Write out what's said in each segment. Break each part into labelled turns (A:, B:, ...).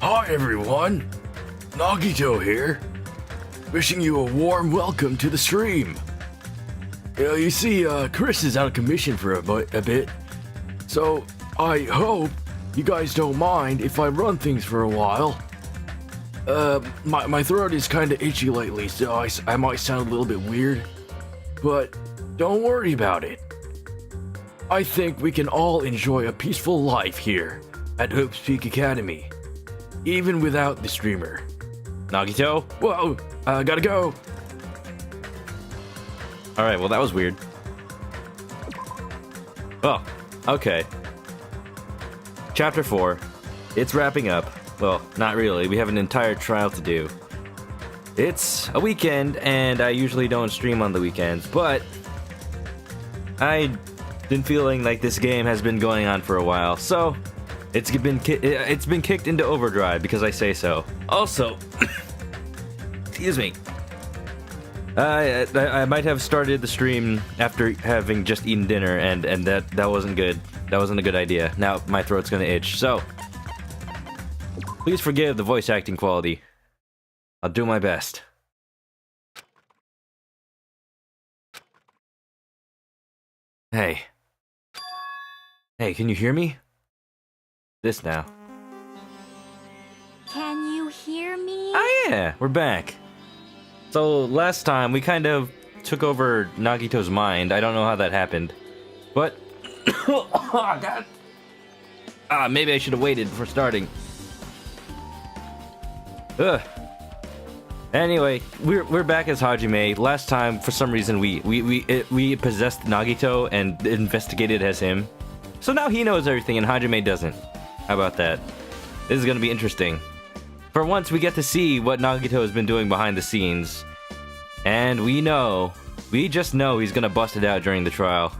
A: Hi everyone, Nagito here, wishing you a warm welcome to the stream. You see, Chris is out of commission for a bit, so I hope you guys don't mind if I run things for a while. My throat is kinda itchy lately, so I might sound a little bit weird, but don't worry about it. I think we can all enjoy a peaceful life here at Hope's Peak Academy, even without the streamer.
B: Nagito?
A: Whoa, gotta go.
B: Alright, well that was weird. Oh, okay. Chapter 4. It's wrapping up. Well, not really. We have an entire trial to do. It's a weekend, and I usually don't stream on the weekends, but I've been feeling like this game has been going on for a while, so it's been kicked into overdrive because I say so. Also, excuse me. I might have started the stream after having just eaten dinner, and that wasn't good. That wasn't a good idea. Now my throat's gonna itch, so please forgive the voice acting quality. I'll do my best. Hey. Hey, can you hear me? This now.
C: Can you hear me?
B: Oh yeah, we're back. So last time we kind of took over Nagito's mind. I don't know how that happened, but oh god. Maybe I should have waited before starting. Ugh. Anyway, we're back as Hajime. Last time, for some reason, we possessed Nagito and investigated as him. So now he knows everything and Hajime doesn't. How about that? This is gonna be interesting. For once, we get to see what Nagito has been doing behind the scenes. And we just know he's gonna bust it out during the trial.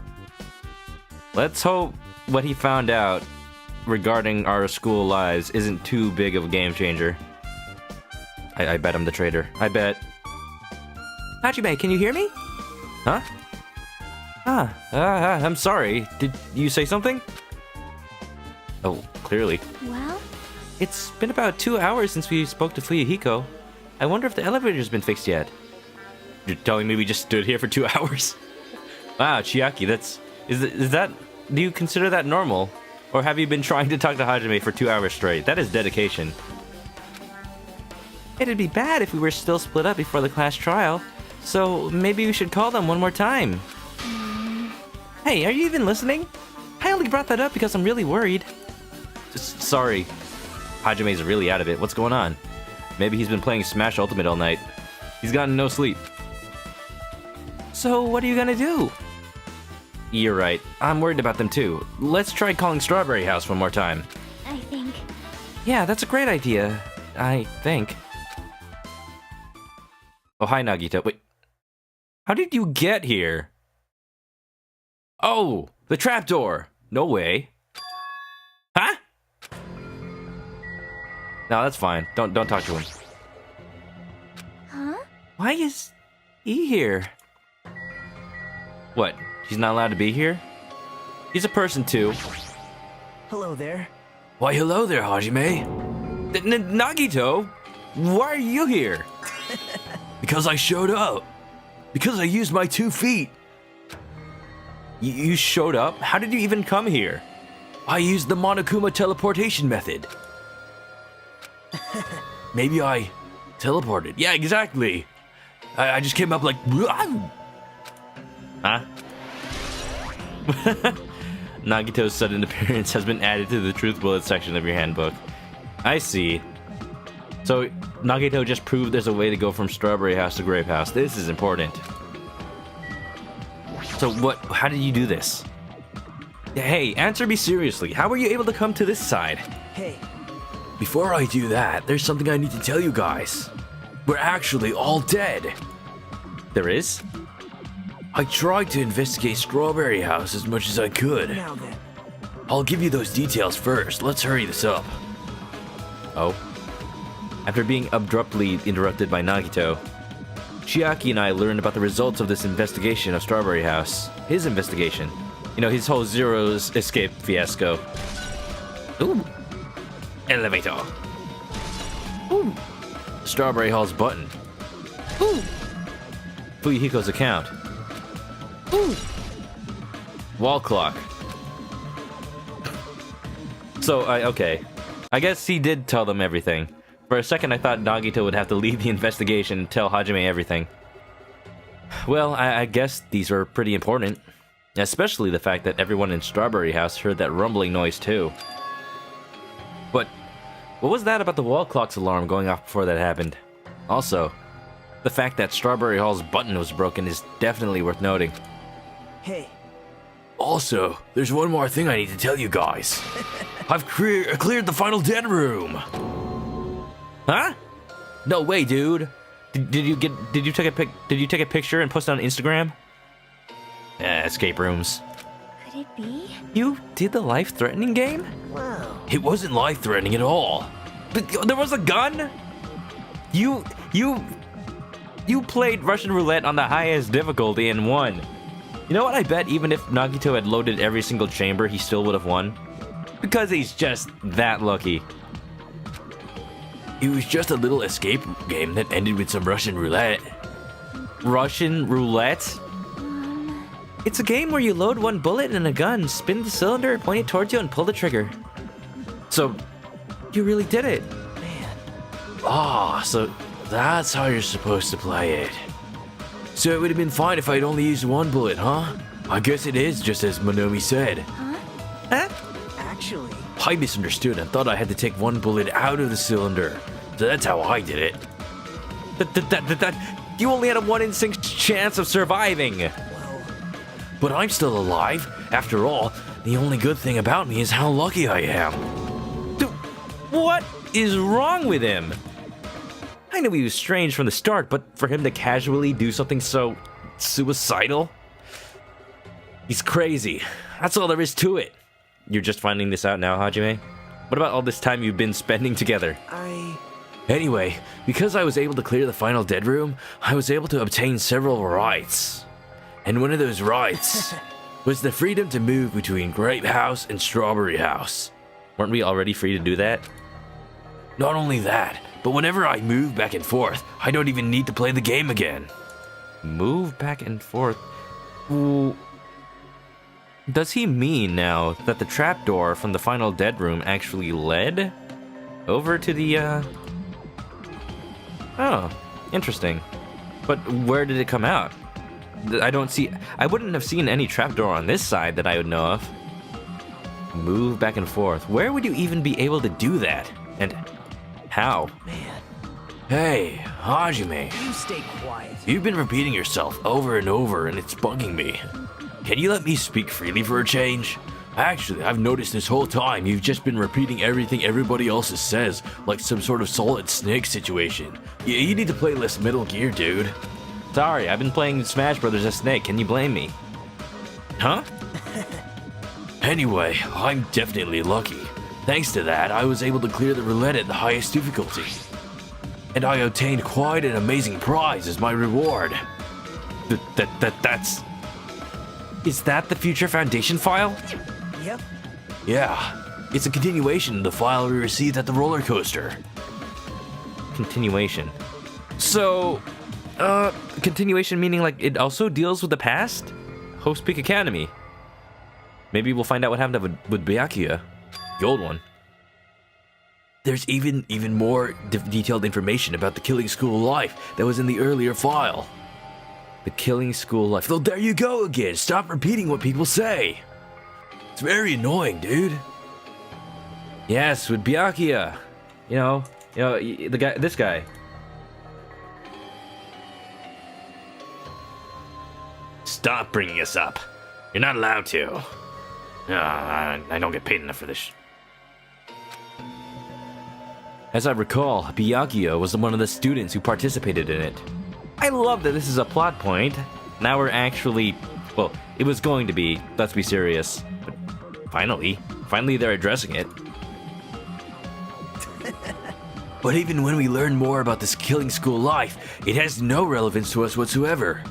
B: Let's hope what he found out regarding our school lives isn't too big of a game changer. I bet I'm the traitor. I bet. Hajime, can you hear me? Huh? I'm sorry. Did you say something? Oh, clearly.
C: Well?
B: It's been about 2 hours since we spoke to Fuyuhiko. I wonder if the elevator's been fixed yet. You're telling me we just stood here for 2 hours? Wow, Chiaki, is that... Do you consider that normal? Or have you been trying to talk to Hajime for 2 hours straight? That is dedication. It'd be bad if we were still split up before the class trial, so maybe we should call them one more time. Hey, are you even listening? I only brought that up because I'm really worried. Sorry. Hajime's really out of it. What's going on? Maybe he's been playing Smash Ultimate all night. He's gotten no sleep. So what are you gonna do? You're right. I'm worried about them too. Let's try calling Strawberry House one more time.
C: I think...
B: Yeah, that's a great idea. I think. Oh, hi, Nagito. Wait. How did you get here? Oh, the trapdoor. No way. Huh? No, that's fine. Don't talk to him.
C: Huh?
B: Why is he here? What? He's not allowed to be here? He's a person too.
D: Hello there.
A: Why hello there, Hajime.
B: Nagito, why are you here?
A: Because I showed up. Because I used my 2 feet.
B: You showed up? How did you even come here?
A: I used the Monokuma teleportation method. Maybe I teleported. Yeah, exactly. I just came up like...
B: Huh? Nagito's sudden appearance has been added to the truth bullet section of your handbook. I see. So, Nagito just proved there's a way to go from Strawberry House to Grape House. This is important. So how did you do this? Hey, answer me seriously. How were you able to come to this side?
D: Hey.
A: Before I do that, there's something I need to tell you guys. We're actually all dead.
B: There is?
A: I tried to investigate Strawberry House as much as I could.
D: Now then.
A: I'll give you those details first. Let's hurry this up.
B: Oh. After being abruptly interrupted by Nagito, Chiaki and I learned about the results of this investigation of Strawberry House. His investigation. You know, his whole Zero's escape fiasco. Ooh. Elevator. Ooh. Strawberry Hall's button. Ooh. Fuyuhiko's account. Ooh. Wall clock. So, okay. I guess he did tell them everything. For a second, I thought Nagito would have to lead the investigation and tell Hajime everything. Well, I guess these were pretty important. Especially the fact that everyone in Strawberry House heard that rumbling noise too. But what was that about the wall clock's alarm going off before that happened? Also, the fact that Strawberry Hall's button was broken is definitely worth noting.
D: Hey,
A: Also, there's one more thing I need to tell you guys. I've cleared the final dead room.
B: Huh? No way, dude. Did you take a picture and post it on Instagram? Escape rooms.
C: Could it be?
B: You did the life-threatening game?
D: wow.
A: It wasn't life-threatening at all.
B: But there was a gun? You played Russian roulette on the highest difficulty and won. You know what? I bet even if Nagito had loaded every single chamber, he still would have won. Because he's just that lucky.
A: It was just a little escape game that ended with some Russian roulette.
B: Russian roulette? It's a game where you load one bullet in a gun, spin the cylinder, point it towards you, and pull the trigger. So, you really did it.
A: Ah, so that's how you're supposed to play it. So it would have been fine if I'd only used one bullet, huh? I guess it is just as Monomi said.
B: Huh?
D: Actually,
A: I misunderstood and thought I had to take one bullet out of the cylinder. So that's how I did it.
B: You only had a 1 in 6 chance of surviving.
D: well,
A: But I'm still alive. After all, the only good thing about me is how lucky I am.
B: Dude, what is wrong with him? I knew he was strange from the start, but for him to casually do something so suicidal? He's crazy. That's all there is to it. You're just finding this out now, Hajime? What about all this time you've been spending together?
A: Anyway, because I was able to clear the final dead room, I was able to obtain several rights. And one of those rights was the freedom to move between Grape House and Strawberry House.
B: Weren't we already free to do that?
A: Not only that, but whenever I move back and forth, I don't even need to play the game again.
B: Move back and forth. Ooh. Does he mean now that the trapdoor from the final dead room actually led over to the, Oh, interesting. But where did it come out? I wouldn't have seen any trapdoor on this side that I would know of. Move back and forth. Where would you even be able to do that? And how?
A: Hey, Hajime,
D: you stay quiet.
A: you've been repeating yourself over and over and it's bugging me. Can you let me speak freely for a change? Actually, I've noticed this whole time you've just been repeating everything everybody else says, like some sort of Solid Snake situation. You need to play less Metal Gear, dude.
B: Sorry, I've been playing Smash Brothers as Snake. Can you blame me? Huh?
A: Anyway, I'm definitely lucky. Thanks to that, I was able to clear the roulette at the highest difficulty. And I obtained quite an amazing prize as my reward.
B: That's... Is that the Future Foundation file?
D: Yep.
A: Yeah, it's a continuation of the file we received at the roller coaster.
B: Continuation. So, continuation meaning like it also deals with the past? Host Peak Academy. Maybe we'll find out what happened with Byakuya, the old one.
A: There's even more detailed information about the Killing School life that was in the earlier file.
B: The Killing School life.
A: Well, there you go again. Stop repeating what people say. It's very annoying, dude.
B: Yes, with Byakuya. You know, the guy, this guy.
A: Stop bringing us up. You're not allowed to. I don't get paid enough for this.
B: As I recall, Byakuya was one of the students who participated in it. I love that this is a plot point. Now we're actually... Well, it was going to be, let's be serious. But finally they're addressing it.
A: But even when we learn more about this Killing School life, it has no relevance to us whatsoever.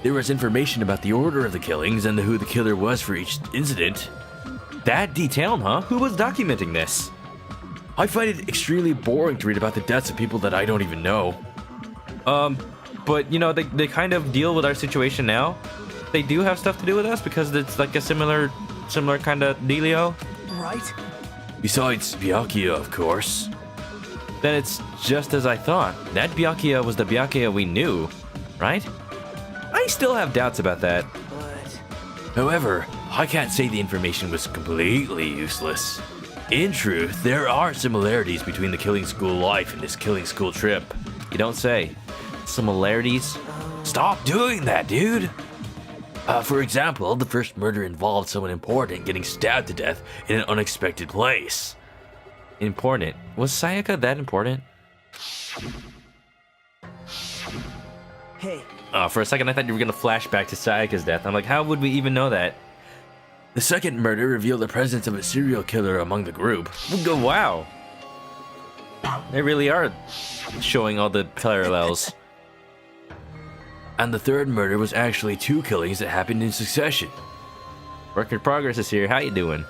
A: There was information about the order of the killings and who the killer was for each incident.
B: That detailed, huh? Who was documenting this?
A: I find it extremely boring to read about the deaths of people that I don't even know.
B: But you know, they kind of deal with our situation now. They do have stuff to do with us because it's like a similar kind of dealio.
D: Right?
A: Besides Byakuya, of course.
B: Then it's just as I thought. That Byakuya was the Byakuya we knew, right? I still have doubts about that.
D: But
A: However, I can't say the information was completely useless. In truth, there are similarities between the killing school life and this killing school trip.
B: You don't say. Similarities?
A: Stop doing that, dude! For example, the first murder involved someone important getting stabbed to death in an unexpected place.
B: Important. Was Sayaka that important?
D: hey,
B: For a second, I thought you were gonna flash back to Sayaka's death. I'm like, how would we even know that?
A: The second murder revealed the presence of a serial killer among the group.
B: Wow. They really are showing all the parallels.
A: And the third murder was actually 2 killings that happened in succession.
B: Work in progress is here. How you doing?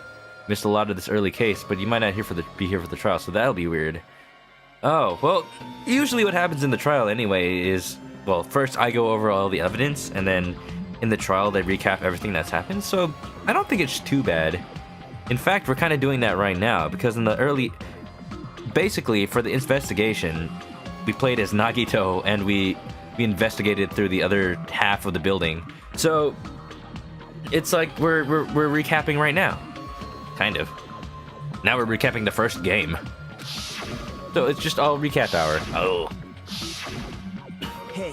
B: Missed a lot of this early case, but you might not be here for the trial, so that'll be weird. Oh, well, usually what happens in the trial anyway is, well, first I go over all the evidence, and then in the trial they recap everything that's happened, so I don't think it's too bad. In fact, we're kind of doing that right now, because in the early... Basically, for the investigation, we played as Nagito, and we investigated through the other half of the building. So, it's like we're recapping right now. Kind of. Now we're recapping the first game. So it's just all recap hour. Oh.
D: hey,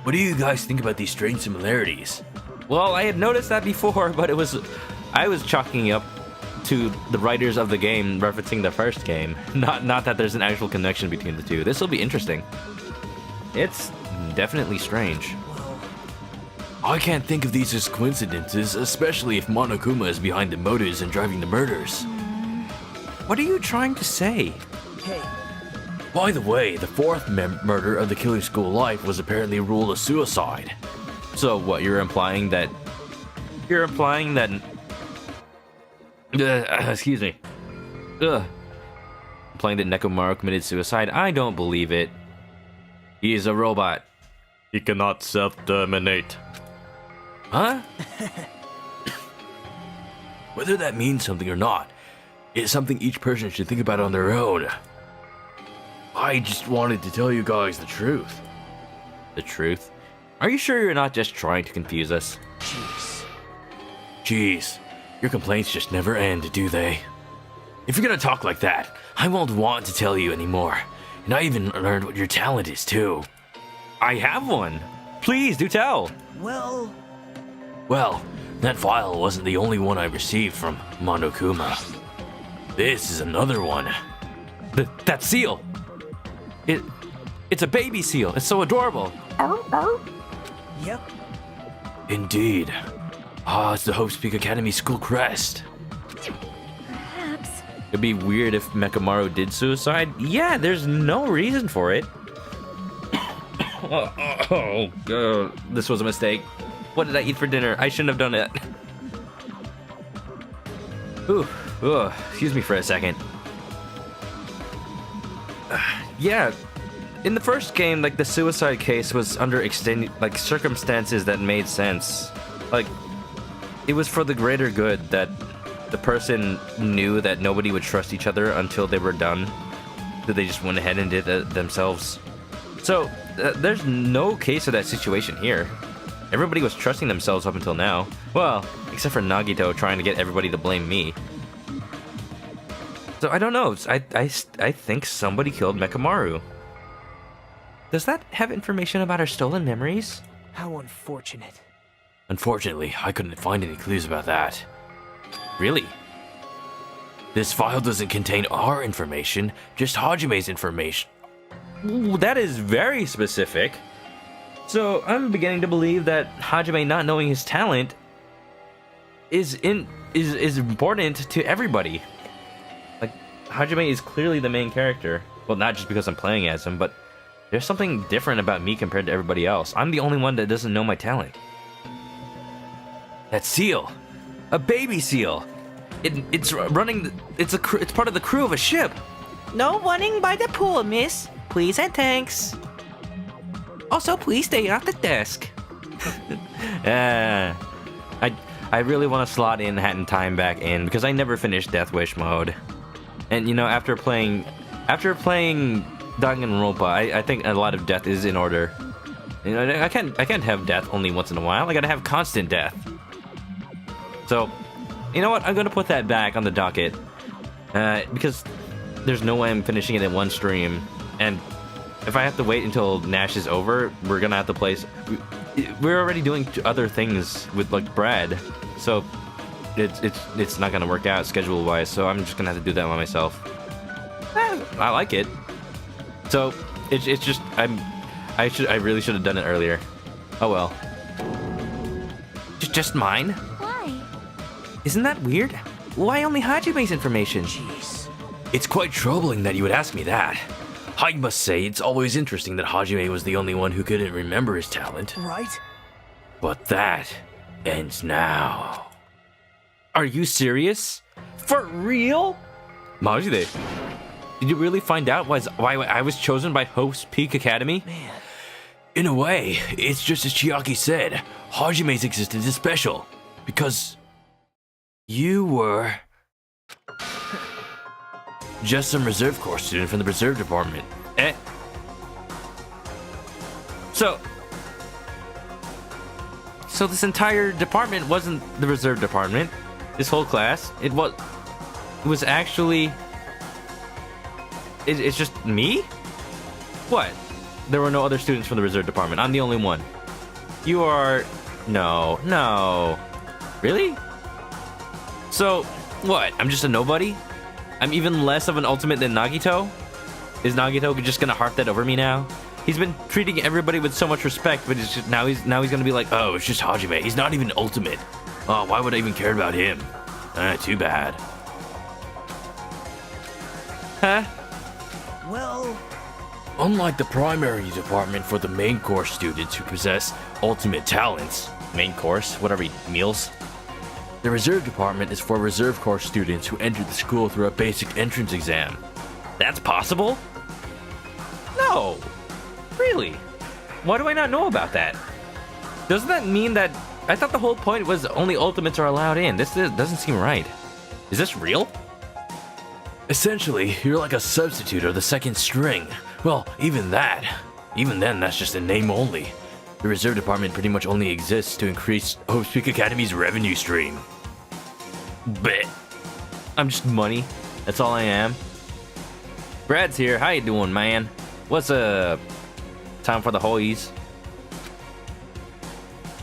A: What do you guys think about these strange similarities?
B: Well, I had noticed that before, but I was chalking up to the writers of the game referencing the first game. Not that there's an actual connection between the two. This will be interesting. It's definitely strange.
D: well,
A: I can't think of these as coincidences, especially if Monokuma is behind the motives and driving the murders.
B: What are you trying to say?
D: hey,
A: By the way, the fourth murder of the killing school life was apparently ruled a suicide.
B: So what, you're implying that excuse me. Implying that Nekomaru committed suicide? I don't believe it. He is a robot. He cannot self-terminate.
A: Huh? Whether that means something or not, it's something each person should think about on their own. I just wanted to tell you guys the truth.
B: The truth? Are you sure you're not just trying to confuse us?
D: jeez.
A: Jeez, your complaints just never end, do they? If you're gonna talk like that, I won't want to tell you anymore. And I even learned what your talent is, too.
B: I have one. Please, do tell.
D: Well,
A: Well, that file wasn't the only one I received from Monokuma. This is another one.
B: That seal. It's a baby seal. It's so adorable.
D: yep,
A: Indeed. Ah, it's the Hope's Peak Academy school crest.
C: Perhaps.
B: It'd be weird if Nekomaru did suicide. Yeah, there's no reason for it. This was a mistake. What did I eat for dinner? I shouldn't have done it. Excuse me for a second. Yeah, in the first game, like, the suicide case was under circumstances that made sense. Like, it was for the greater good that the person knew that nobody would trust each other until they were done. That they just went ahead and did it themselves. So, there's no case of that situation here. Everybody was trusting themselves up until now. Well, except for Nagito trying to get everybody to blame me. So I don't know. I think somebody killed Nekomaru. Does that have information about our stolen memories?
D: how unfortunate.
A: Unfortunately, I couldn't find any clues about that.
B: Really?
A: This file doesn't contain our information, just Hajime's information.
B: Ooh, that is very specific. So I'm beginning to believe that Hajime not knowing his talent is important to everybody. Like, Hajime is clearly the main character. Well, not just because I'm playing as him, but there's something different about me compared to everybody else. I'm the only one that doesn't know my talent.
A: That seal! A baby seal!
B: It's running. It's part of the crew of a ship.
E: No running by the pool, miss. Please and thanks. Also, please stay off the desk.
B: I really want to slot in Hat in Time back in because I never finished Death Wish mode. And you know, after playing Danganronpa, I think a lot of death is in order. You know, I can't have death only once in a while. I gotta have constant death. So, you know what? I'm gonna put that back on the docket because there's no way I'm finishing it in one stream. And if I have to wait until Nash is over, we're gonna have to play. We're already doing other things with like Brad, so it's not gonna work out schedule wise. So I'm just gonna have to do that by myself. I like it. So it's just I really should have done it earlier. Oh well. Just mine?
C: Why?
B: Isn't that weird? Why only Hajime's information?
D: Jeez.
A: It's quite troubling that you would ask me that. I must say, it's always interesting that Hajime was the only one who couldn't remember his talent.
D: Right?
A: But that ends now.
B: Are you serious? For real? Majide, did you really find out why I was chosen by Hope's Peak Academy?
D: Man.
A: In a way, it's just as Chiaki said, Hajime's existence is special. Because you were just some reserve corps student from the reserve department.
B: So this entire department wasn't the reserve department. This whole class, it was actually it's just me? What? There were no other students from the reserve department. I'm the only one. You are... No. Really? So, what? I'm just a nobody? I'm even less of an ultimate than Nagito? Is Nagito just gonna harp that over me now? He's been treating everybody with so much respect, but it's just, now he's gonna be like, oh, it's just Hajime. He's not even ultimate. Oh, why would I even care about him? Too bad. Huh?
D: Well...
A: Unlike the primary department for the main course students who possess ultimate talents,
B: Main course? Whatever, meals?
A: the reserve department is for reserve corps students who enter the school through a basic entrance exam.
B: That's possible? No. Really? Why do I not know about that? Doesn't that mean that... I thought the whole point was only ultimates are allowed in. This doesn't seem right. Is this real?
A: Essentially, you're like a substitute or the second string. Well, even then, that's just a name only. The reserve department pretty much only exists to increase Hope's Peak Academy's revenue stream.
B: Bet. I'm just money. That's all I am. Brad's here. How you doing, man? What's time for the hoies?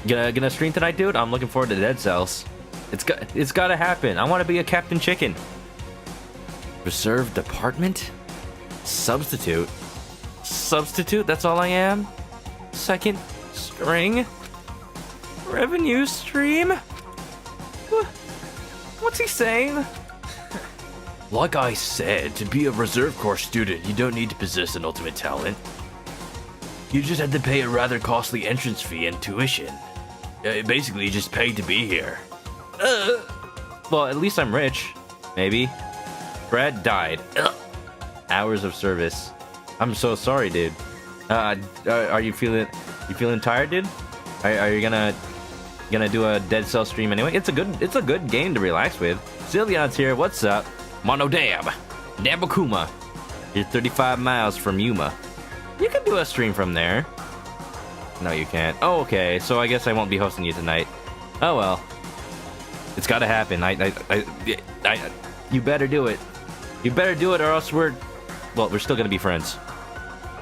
B: Gonna stream tonight, dude? I'm looking forward to Dead Cells. It's gotta happen. I want to be a Captain Chicken. Reserve department? Substitute? Substitute? That's all I am? Second string? Revenue stream? What's he saying?
A: Like I said, to be a reserve corps student, you don't need to possess an ultimate talent. You just had to pay a rather costly entrance fee and tuition. Basically, you just paid to be here.
B: Well, at least I'm rich. Maybe. Brad died. Hours of service. I'm so sorry, dude. Are you feeling tired, dude? Are you gonna do a Dead Cell stream anyway? It's a good game to relax with. Sylveon's here. What's up? Monodab. Dabakuma. You're 35 miles from Yuma. You can do a stream from there. No, you can't. Oh, okay. So I guess I won't be hosting you tonight. Oh well. It's gotta happen. You better do it. You better do it, or else we're still gonna be friends.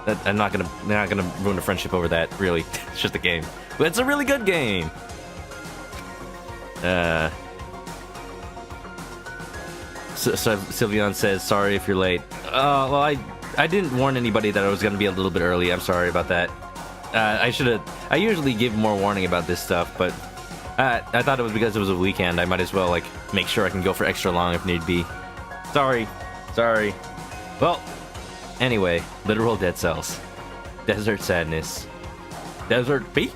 B: They're not gonna ruin a friendship over that. Really, it's just a game. But it's a really good game. So Sylveon says, sorry if you're late. Well, I didn't warn anybody that I was gonna be a little bit early. I'm sorry about that. I usually give more warning about this stuff, but I thought it was because it was a weekend. I might as well make sure I can go for extra long if need be. Sorry. Well, anyway, literal Dead Cells. Desert Sadness. Desert P?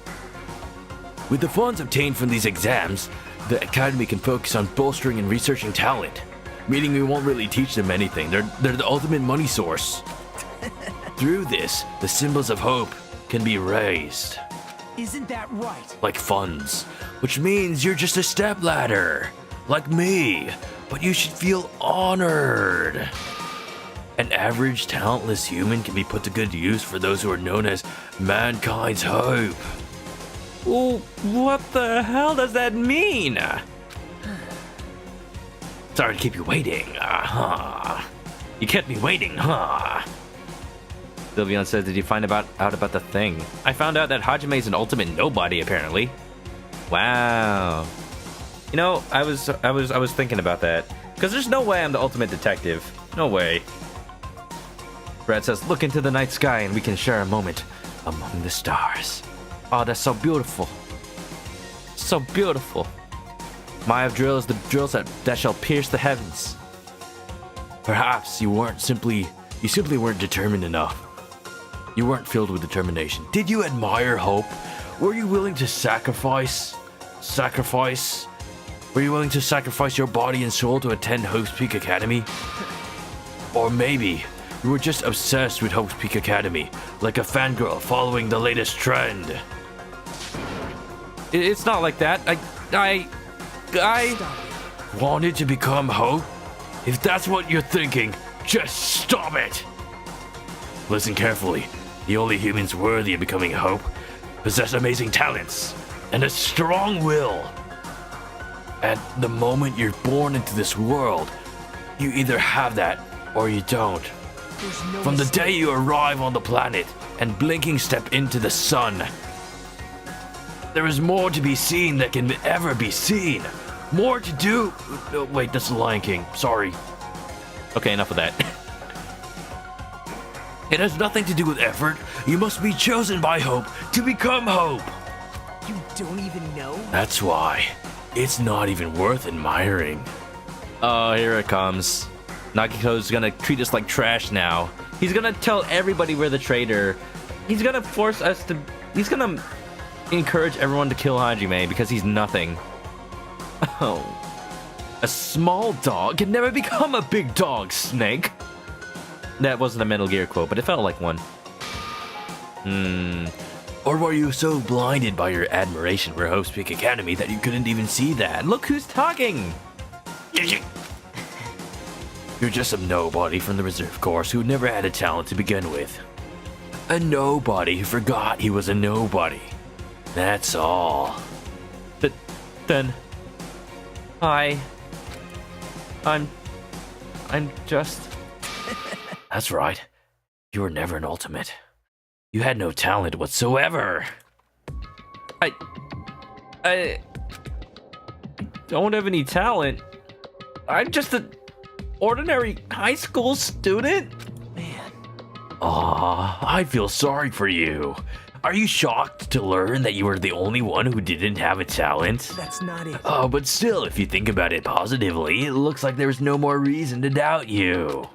A: With the funds obtained from these exams, the academy can focus on bolstering and researching talent, meaning we won't really teach them anything. They're the ultimate money source. Through this, the symbols of hope can be raised.
D: Isn't that right?
A: Like funds, which means you're just a stepladder, like me, but you should feel honored. An average, talentless human can be put to good use for those who are known as mankind's hope.
B: Well, what the hell does that mean?
A: Sorry to keep you waiting, You kept me waiting,
B: Sylveon says, did you find out about the thing? I found out that Hajime is an ultimate nobody, apparently. Wow. You know, I was thinking about that. Because there's no way I'm the ultimate detective. No way. Brad says, look into the night sky and we can share a moment among the stars. Oh, that's so beautiful. So beautiful. My of drills, the drills that shall pierce the heavens.
A: Perhaps you simply weren't determined enough. You weren't filled with determination. Did you admire hope? Were you willing to sacrifice? Were you willing to sacrifice your body and soul to attend Hope's Peak Academy? Or maybe you were just obsessed with Hope's Peak Academy, like a fangirl following the latest trend.
B: It's not like that. I
A: Wanted to become Hope? If that's what you're thinking, just stop it! Listen carefully. The only humans worthy of becoming Hope possess amazing talents and a strong will. At the moment you're born into this world, you either have that or you don't. From the day you arrive on the planet and blinking step into the sun, there is more to be seen that can ever be seen. More to do. Oh, wait, that's the Lion King. Sorry.
B: Okay, enough of that.
A: It has nothing to do with effort. You must be chosen by Hope to become Hope.
D: You don't even know?
A: That's why. It's not even worth admiring.
B: Oh, here it comes. Nagito's gonna treat us like trash now. He's gonna tell everybody we're the traitor. He's gonna force us to... He's gonna encourage everyone to kill Hajime because he's nothing. Oh. A small dog can never become a big dog, Snake. That wasn't a Metal Gear quote, but it felt like one.
A: Or were you so blinded by your admiration for Hope's Peak Academy that you couldn't even see that?
B: Look who's talking!
A: You're just a nobody from the reserve course who never had a talent to begin with. A nobody who forgot he was a nobody. That's all.
B: But then... I'm just...
A: That's right. You were never an ultimate. You had no talent whatsoever.
B: I don't have any talent. I'm just an ordinary high school student.
D: Man.
A: Aw, I feel sorry for you. Are you shocked to learn that you were the only one who didn't have a talent?
D: That's not it.
A: Oh, but still, if you think about it positively, it looks like there's no more reason to doubt you.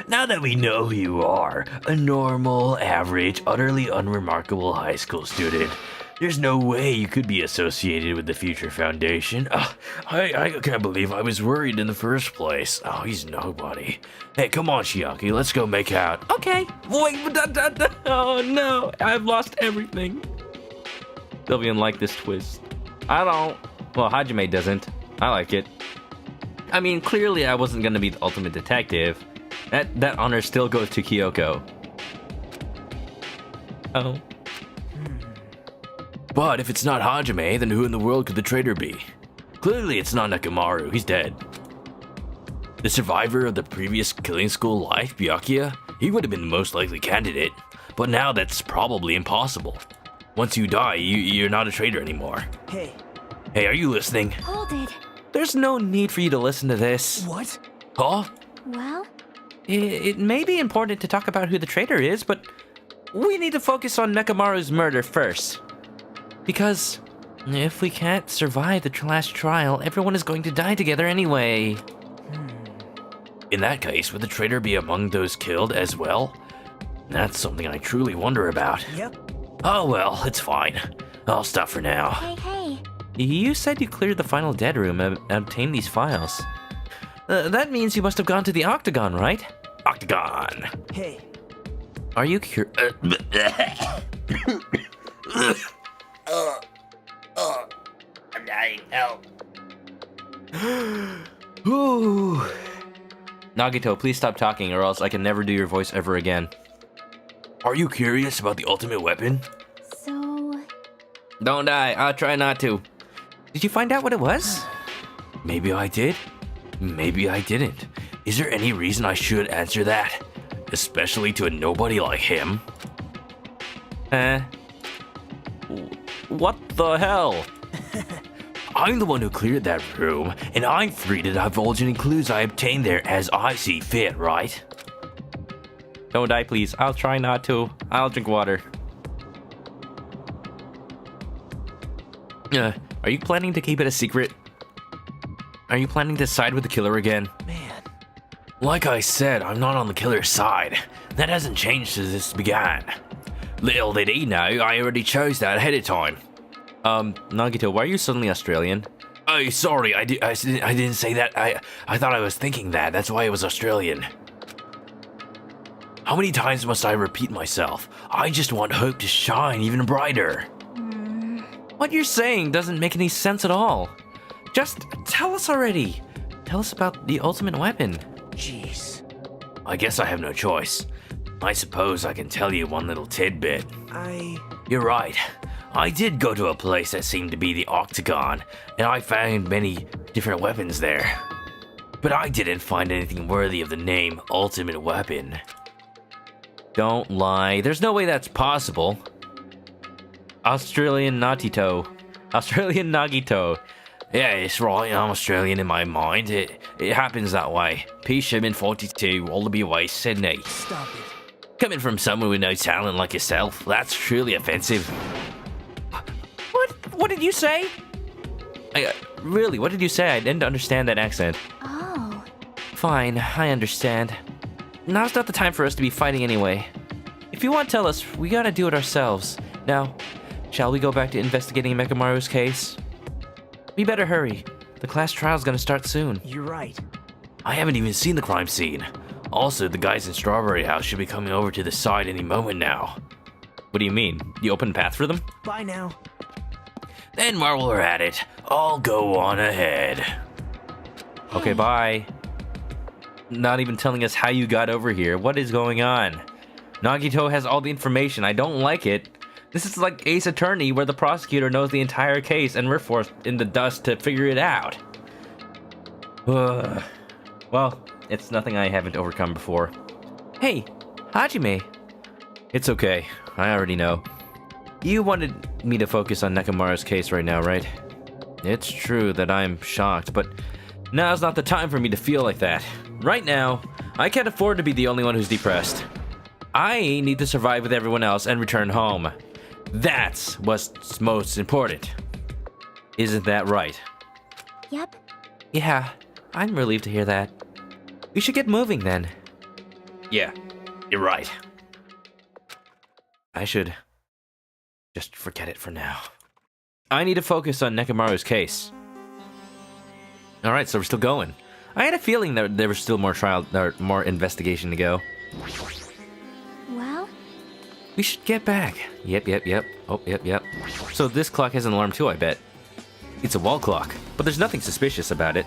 A: Now that we know who you are, a normal, average, utterly unremarkable high school student, there's no way you could be associated with the Future Foundation. I can't believe I was worried in the first place. Oh, he's nobody. Hey, come on, Shiaki, let's go make out.
B: Okay. Wait, oh no, I've lost everything. Sylveon liked this twist. I don't. Well, Hajime doesn't. I like it. I mean, clearly I wasn't gonna be the ultimate detective. That honor still goes to Kyoko. Oh.
A: But if it's not Hajime, then who in the world could the traitor be? Clearly it's not Nekomaru, he's dead. The survivor of the previous killing school life, Byakuya, he would have been the most likely candidate. But now that's probably impossible. Once you die, you're not a traitor anymore.
D: Hey.
A: Hey, are you listening?
C: Hold it.
B: There's no need for you to listen to this.
D: What?
A: Huh?
C: Well,
B: It may be important to talk about who the traitor is, but we need to focus on Nekomaru's murder first. Because if we can't survive the last trial, everyone is going to die together anyway.
A: In that case, would the traitor be among those killed as well? That's something I truly wonder about.
D: Yep.
A: Oh well, it's fine. I'll stop for now.
C: hey.
B: You said you cleared the final dead room and obtained these files. That means you must have gone to the Octagon, right? Octagon.
D: Hey,
B: Are you
A: I'm dying. Help.
B: Ooh. Nagito, please stop talking or else I can never do your voice ever again.
A: Are you curious about the ultimate weapon?
C: So,
B: Don't die, I'll try not to. Did you find out what it was?
A: Maybe I did. Maybe I didn't. Is there any reason I should answer that? Especially to a nobody like him?
B: What the hell?
A: I'm the one who cleared that room, and I'm free to divulge any clues I obtained there as I see fit, right?
B: Don't die, please. I'll try not to. I'll drink water. Are you planning to keep it a secret? Are you planning to side with the killer again?
D: man.
A: Like I said, I'm not on the killer's side. That hasn't changed since this began. Little did he know, I already chose that ahead of time.
B: Nagito, why are you suddenly Australian?
A: Oh, sorry, I didn't say that. I thought I was thinking that. That's why I was Australian. How many times must I repeat myself? I just want hope to shine even brighter.
B: What you're saying doesn't make any sense at all. Just tell us already. Tell us about the ultimate weapon.
D: Jeez.
A: I guess I have no choice. I suppose I can tell you one little tidbit. You're right. I did go to a place that seemed to be the Octagon, and I found many different weapons there. But I didn't find anything worthy of the name Ultimate Weapon.
B: Don't lie. There's no way that's possible. Australian Nagito. Australian Nagito.
A: Yeah, it's right, I'm Australian in my mind. It happens that way. P. Shipman 42, Wallaby Way, Sydney.
D: Stop it.
A: Coming from someone with no talent like yourself, that's truly offensive.
B: What did you say? Really, what did you say? I didn't understand that accent.
C: oh,
B: Fine, I understand. Now's not the time for us to be fighting anyway. If you want to tell us, we gotta do it ourselves. Now, shall we go back to investigating Nekomaru's case? We better hurry. The class trial's gonna start soon.
D: You're right.
A: I haven't even seen the crime scene. Also, the guys in Strawberry House should be coming over to the side any moment now.
B: What do you mean? You opened path for them?
D: Bye now.
A: Then while we're at it, I'll go on ahead.
B: Okay, bye. Not even telling us how you got over here. What is going on? Nagito has all the information. I don't like it. This is like Ace Attorney, where the prosecutor knows the entire case and we're forced in the dust to figure it out. Well, it's nothing I haven't overcome before. Hey, Hajime. It's okay. I already know. You wanted me to focus on Nekomaru's case right now, right? It's true that I'm shocked, but now's not the time for me to feel like that. Right now, I can't afford to be the only one who's depressed. I need to survive with everyone else and return home. That's what's most important. Isn't that right?
C: yep.
B: Yeah, I'm relieved to hear that. We should get moving then.
A: Yeah, you're right.
B: I should just forget it for now. I need to focus on Nekomaru's case. Alright, so we're still going. I had a feeling that there was still more trial or more investigation to go.
C: Well,
B: We should get back. Yep. Oh, yep. So this clock has an alarm too, I bet. It's a wall clock, but there's nothing suspicious about it.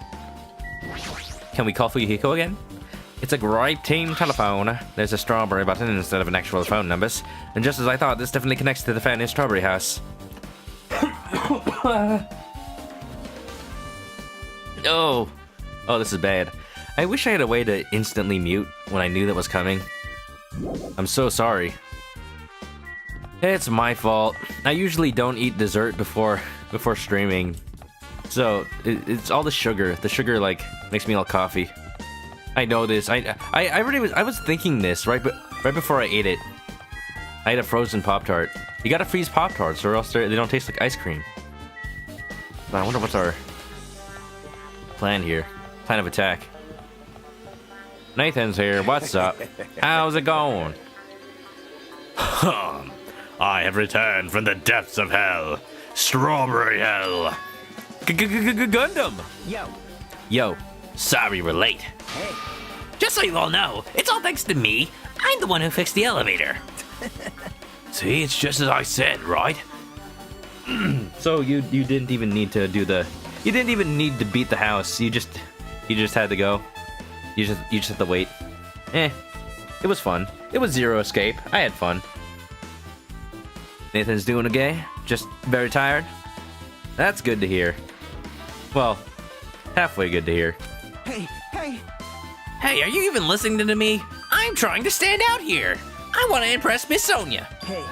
B: Can we call Fuyuhiko again? It's a great team telephone. There's a strawberry button instead of an actual phone numbers. And just as I thought, this definitely connects to the fan in Strawberry House. Oh, this is bad. I wish I had a way to instantly mute when I knew that was coming. I'm so sorry. It's my fault. I usually don't eat dessert before streaming. So, it's all the sugar. The sugar, like, makes me all coffee. I know this. I was thinking this right before I ate it. I ate a frozen Pop-Tart. You gotta freeze Pop-Tarts or else they don't taste like ice cream. But I wonder what's our plan here. Plan of attack. Nathan's here. What's up? How's it going?
A: I have returned from the depths of hell. Strawberry hell.
B: Gundam!
D: Yo.
B: Yo, sorry we're late.
D: Hey.
E: Just so you all know, it's all thanks to me. I'm the one who fixed the elevator.
A: See, it's just as I said, right?
B: So you didn't even need to do the... You didn't even need to beat the house. You just had to go. You just had to wait. It was fun. It was zero escape. I had fun. Nathan's doing okay? Just very tired? That's good to hear. Well, halfway good to hear.
D: Hey.
E: Hey, are you even listening to me? I'm trying to stand out here. I want to impress Miss Sonia.
D: Hey.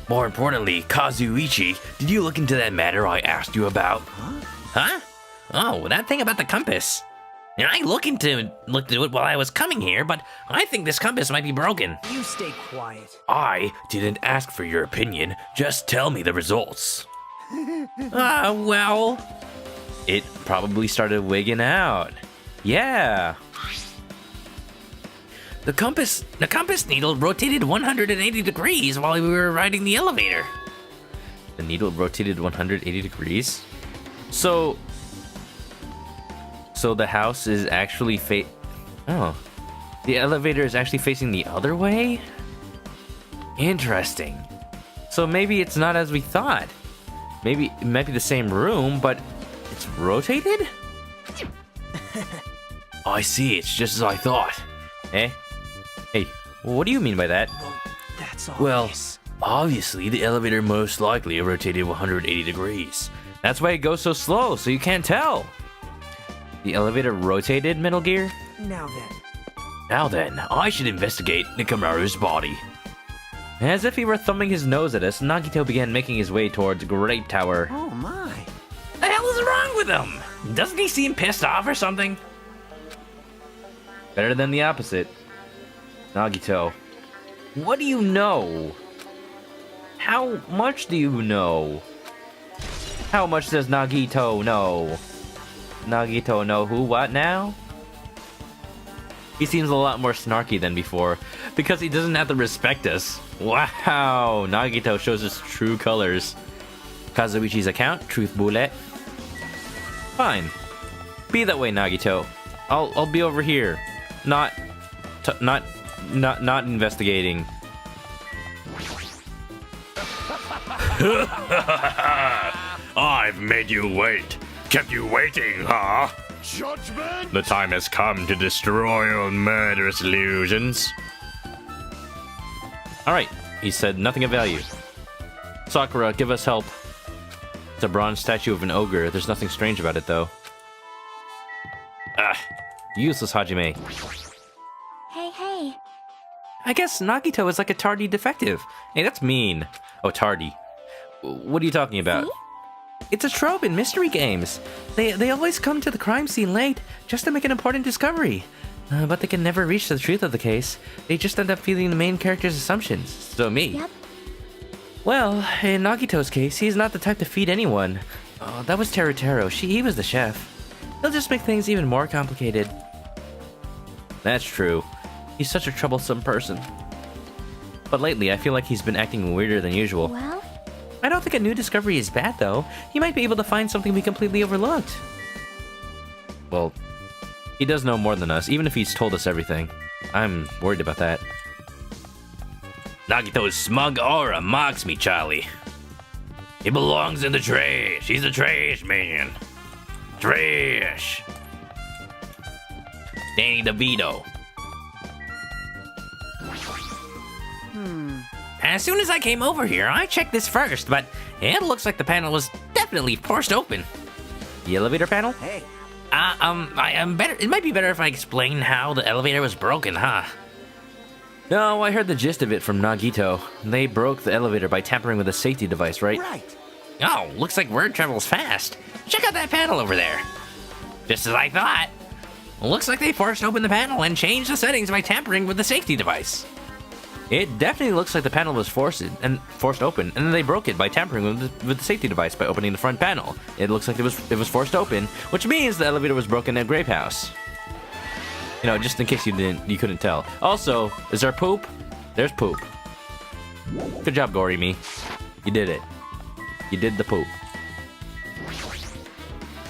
A: More importantly, Kazuichi, did you look into that matter I asked you about?
E: Huh? Oh, that thing about the compass. And I looked into it while I was coming here, but I think this compass might be broken.
D: You stay quiet.
A: I didn't ask for your opinion, just tell me the results.
E: Well...
B: It probably started wigging out. Yeah.
E: The compass needle rotated 180 degrees while we were riding the elevator.
B: The needle rotated 180 degrees. So the house is actually Oh. The elevator is actually facing the other way? Interesting. So maybe it's not as we thought. Maybe it might be the same room, but it's rotated?
A: I see, it's just as I thought.
B: Eh? Hey, what do you mean by that?
D: Well, that's
A: Well,
D: obvious.
A: obviously the elevator most likely rotated 180 degrees.
B: That's why it goes so slow, so you can't tell. The elevator rotated, Metal Gear?
A: Now then, I should investigate Nekomaru's body.
B: As if he were thumbing his nose at us, Nagito began making his way towards Great Tower.
D: Oh my.
E: The hell is wrong with him? Doesn't he seem pissed off or something?
B: Better than the opposite. Nagito, what do you know? How much do you know? How much does Nagito know? Nagito know who, what now? He seems a lot more snarky than before, because he doesn't have to respect us. Wow, Nagito shows his true colors. Kazuichi's account, truth bullet. Fine. Be that way, Nagito. I'll be over here. Not investigating.
A: I've made you wait. Kept you waiting, huh? Judgment! The time has come to destroy your murderous illusions.
B: Alright, he said nothing of value. Sakura, give us help. It's a bronze statue of an ogre. There's nothing strange about it, though. Ah, useless Hajime.
C: Hey.
B: I guess Nagito is like a tardy defective. Hey, that's mean. Oh, tardy. What are you talking about?
C: See?
B: It's a trope in mystery games. They always come to the crime scene late just to make an important discovery. But they can never reach the truth of the case. They just end up feeling the main character's assumptions. So me.
C: Yep.
B: Well, in Nagito's case, he's not the type to feed anyone. Oh, that was Terutaro. He was the chef. He'll just make things even more complicated. That's true. He's such a troublesome person. But lately, I feel like he's been acting weirder than usual.
C: Well,
B: I don't think a new discovery is bad, though. He might be able to find something we completely overlooked. Well, he does know more than us, even if he's told us everything. I'm worried about that.
A: Nagito's smug aura mocks me, Charlie. He belongs in the trash. He's a trash man. Trash. Danny DeVito.
E: As soon as I came over here, I checked this first, but it looks like the panel was definitely forced open.
B: The elevator panel?
D: Hey.
E: It might be better if I explain how the elevator was broken, huh?
B: No, I heard the gist of it from Nagito. They broke the elevator by tampering with a safety device, right?
D: Right.
E: Oh, looks like word travels fast. Check out that panel over there. Just as I thought. Looks like they forced open the panel and changed the settings by tampering with the safety device.
B: It definitely looks like the panel was forced open, and then they broke it by tampering with the safety device by opening the front panel. It looks like it was forced open, which means the elevator was broken at Grape House. You know, just in case you couldn't tell. Also, is there poop? There's poop. Good job, Gory Me. You did it. You did the poop.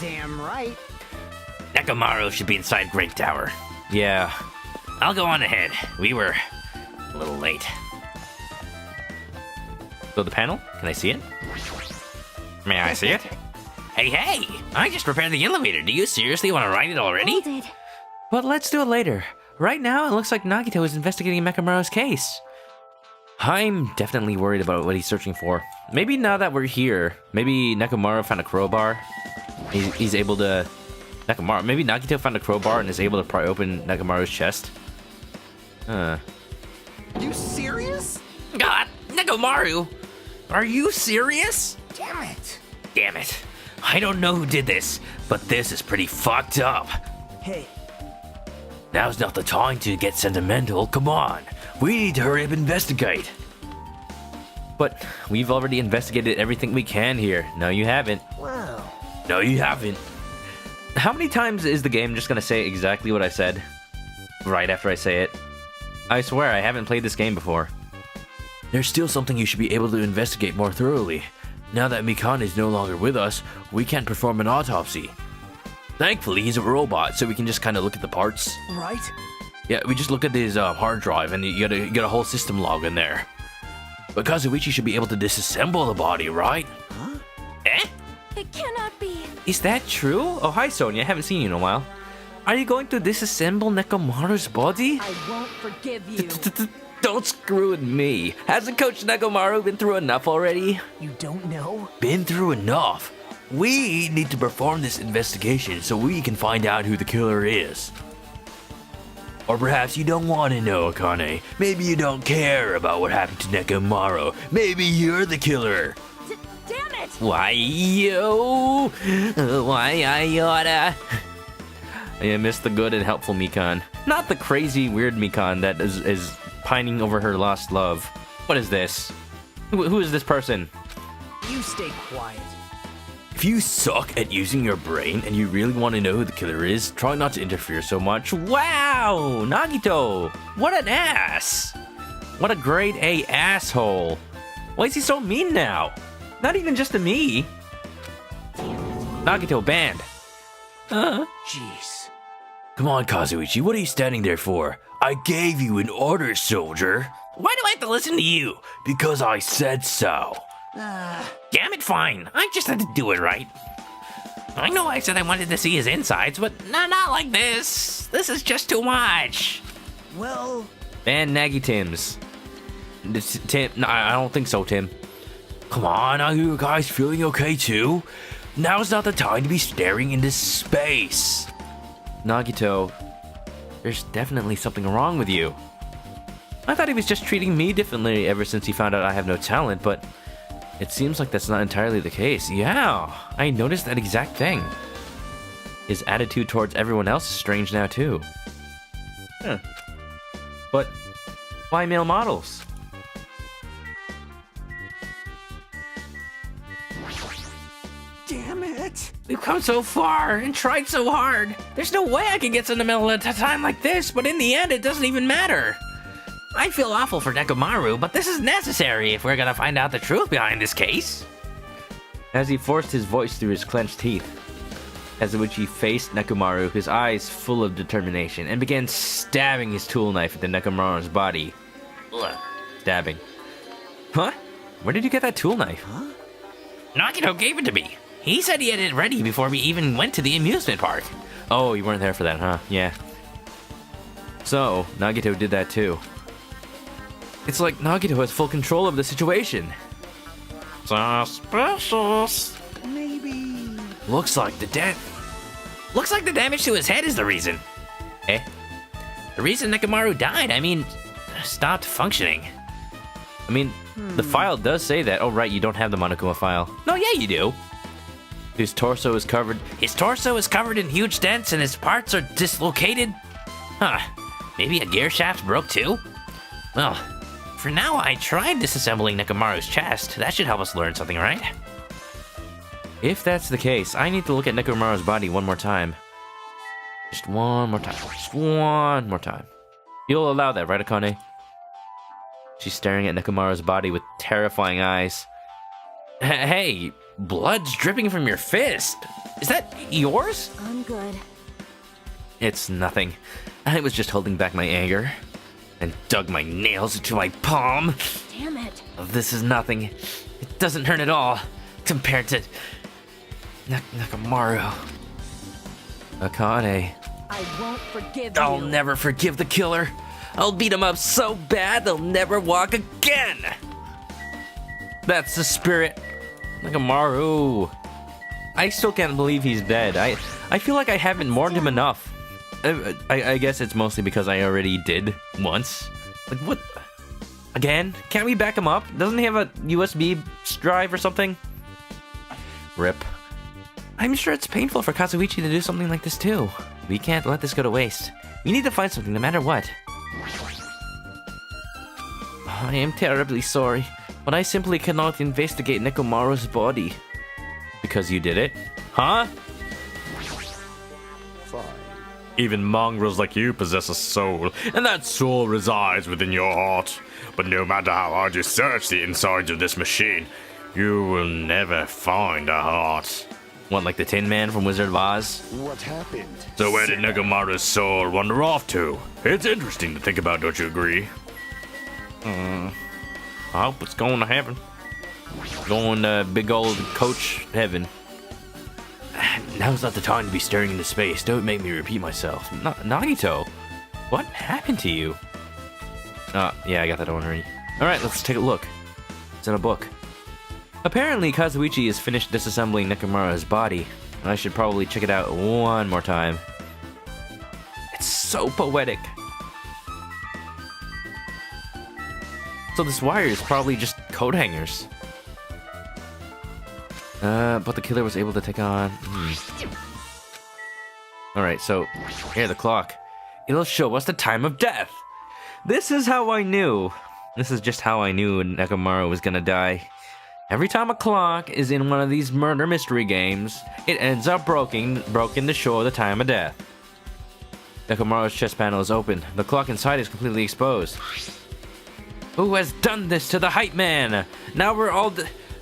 D: Damn right.
E: Nekomaru should be inside Great Tower.
B: Yeah.
E: I'll go on ahead. We were a little late.
B: So the panel? Can I see it?
E: May I see it? Hey! I just prepared the elevator. Do you seriously want to ride it already?
C: Hold it.
B: But let's do it later. Right now, it looks like Nagito is investigating Nekomaru's case. I'm definitely worried about what he's searching for. Maybe now that we're here, maybe Nekomaru found a crowbar. He's able to... Maybe Nagito found a crowbar and is able to pry open Nekomaru's chest.
D: You serious?
E: God, Nekomaru! Are you serious?
D: Damn it.
E: Damn it. I don't know who did this, but this is pretty fucked up.
D: Hey,
A: Now's not the time to get sentimental. Come on. We need to hurry up and investigate.
B: But we've already investigated everything we can here. No, you haven't.
D: well,
A: No, you haven't.
B: How many times is the game just gonna say exactly what I said? Right after I say it? I swear, I haven't played this game before.
A: There's still something you should be able to investigate more thoroughly. Now that Mikan is no longer with us, we can't perform an autopsy. Thankfully, he's a robot, so we can just kind of look at the parts.
D: right?
A: Yeah, we just look at his hard drive, and you got a whole system log in there. But Kazuichi should be able to disassemble the body, right?
E: Eh?
C: It cannot be.
B: Is that true? Oh, hi Sonia, haven't seen you in a while. Are you going to disassemble Nekomaru's body?
F: I won't forgive you.
B: Don't screw with me. Hasn't Coach Nekomaru been through enough already?
D: You don't know?
A: Been through enough. We need to perform this investigation so we can find out who the killer is. Or perhaps you don't want to know, Akane. Maybe you don't care about what happened to Nekomaru. Maybe you're the killer.
C: Damn it!
B: Why you? Why I oughta? I miss the good and helpful Mikan. Not the crazy, weird Mikan that is pining over her lost love. What is this? Who is this person?
D: You stay quiet.
A: If you suck at using your brain and you really want to know who the killer is, try not to interfere so much.
B: Wow! Nagito! What an ass! What a grade A asshole! Why is he so mean now? Not even just to me. Nagito banned.
D: Jeez.
A: Come on, Kazuichi, what are you standing there for? I gave you an order, soldier.
E: Why do I have to listen to you?
A: Because I said so.
E: Damn it, fine. I just had to do it right. I know I said I wanted to see his insides, but not like this. This is just too much.
D: Well,
B: Ban Nagi Tims. Tim, no, I don't think so, Tim.
A: Come on, are you guys feeling okay too? Now's not the time to be staring into space.
B: Nagito, there's definitely something wrong with you. I thought he was just treating me differently ever since he found out I have no talent, but it seems like that's not entirely the case. Yeah, I noticed that exact thing. His attitude towards everyone else is strange now, too. But why male models?
D: damn it.
E: We've come so far and tried so hard. There's no way I can get sentimental at a time like this, but in the end, it doesn't even matter. I feel awful for Nekomaru, but this is necessary if we're gonna find out the truth behind this case.
B: As he forced his voice through his clenched teeth, Kazuichi faced Nekomaru, his eyes full of determination, and began stabbing his tool knife into Nekomaru's body.
E: Ugh.
B: Stabbing. Huh? Where did you get that tool knife?
E: Nagito gave it to me. He said he had it ready before we even went to the amusement park.
B: Oh, you weren't there for that, huh? Yeah. So, Nagito did that too. It's like Nagito has full control of the situation.
E: Suspicious.
D: Maybe.
A: Looks like the
E: Looks like the damage to his head is the reason.
B: Eh?
E: The reason Nekomaru died, I mean, stopped functioning.
B: I mean, the file does say that. Oh, right, you don't have the Monokuma file.
E: No, yeah, you do.
B: His torso is covered.
E: His torso is covered in huge dents and his parts are dislocated. Huh. Maybe a gear shaft broke too? Well, for now, I tried disassembling Nekomaru's chest. That should help us learn something, right?
B: If that's the case, I need to look at Nekomaru's body one more time. Just one more time. Just one more time. You'll allow that, right, Akane? She's staring at Nekomaru's body with terrifying eyes. Hey, Blood's dripping from your fist. Is that yours?
C: I'm good.
B: It's nothing. I was just holding back my anger and dug my nails into my palm.
C: Damn it.
B: This is nothing. It doesn't hurt at all compared to Nekomaru. Akane.
C: I won't forgive
B: I'll
C: you.
B: never forgive the killer. I'll beat him up so bad they'll never walk again. That's the spirit. Nekomaru. I still can't believe he's dead. I feel like I haven't mourned him enough. I guess it's mostly because I already did once. Like, what? Again? Can't we back him up? Doesn't he have a USB drive or something? Rip. I'm sure it's painful for Kazuichi to do something like this too. We can't let this go to waste. We need to find something no matter what. I am terribly sorry, but I simply cannot investigate Nekomaru's body. Because you did it? Huh?
F: Even mongrels like you possess a soul, and that soul resides within your heart. But no matter how hard you search the insides of this machine, you will never find a heart.
B: What, like the Tin Man from Wizard of Oz?
G: What happened?
F: So where did Nekomaru's soul wander off to? It's interesting to think about, don't you agree?
B: I hope it's going to heaven. Going to big old coach heaven. Now's not the time to be staring into space. Don't make me repeat myself. Nagito, what happened to you? Yeah, I got that one already. Alright, let's take a look. It's in a book. Apparently, Kazuichi has finished disassembling Nekomaru's body. I should probably check it out one more time. It's so poetic. So this wire is probably just coat hangers. But the killer was able to take on... Alright, so here, the clock. It'll show us the time of death. This is how I knew. This is just how I knew Nekomaru was gonna die. Every time a clock is in one of these murder mystery games, it ends up broken to show the time of death. Nekomaru's chest panel is open. The clock inside is completely exposed. Who has done this to the hype man? Now we're all...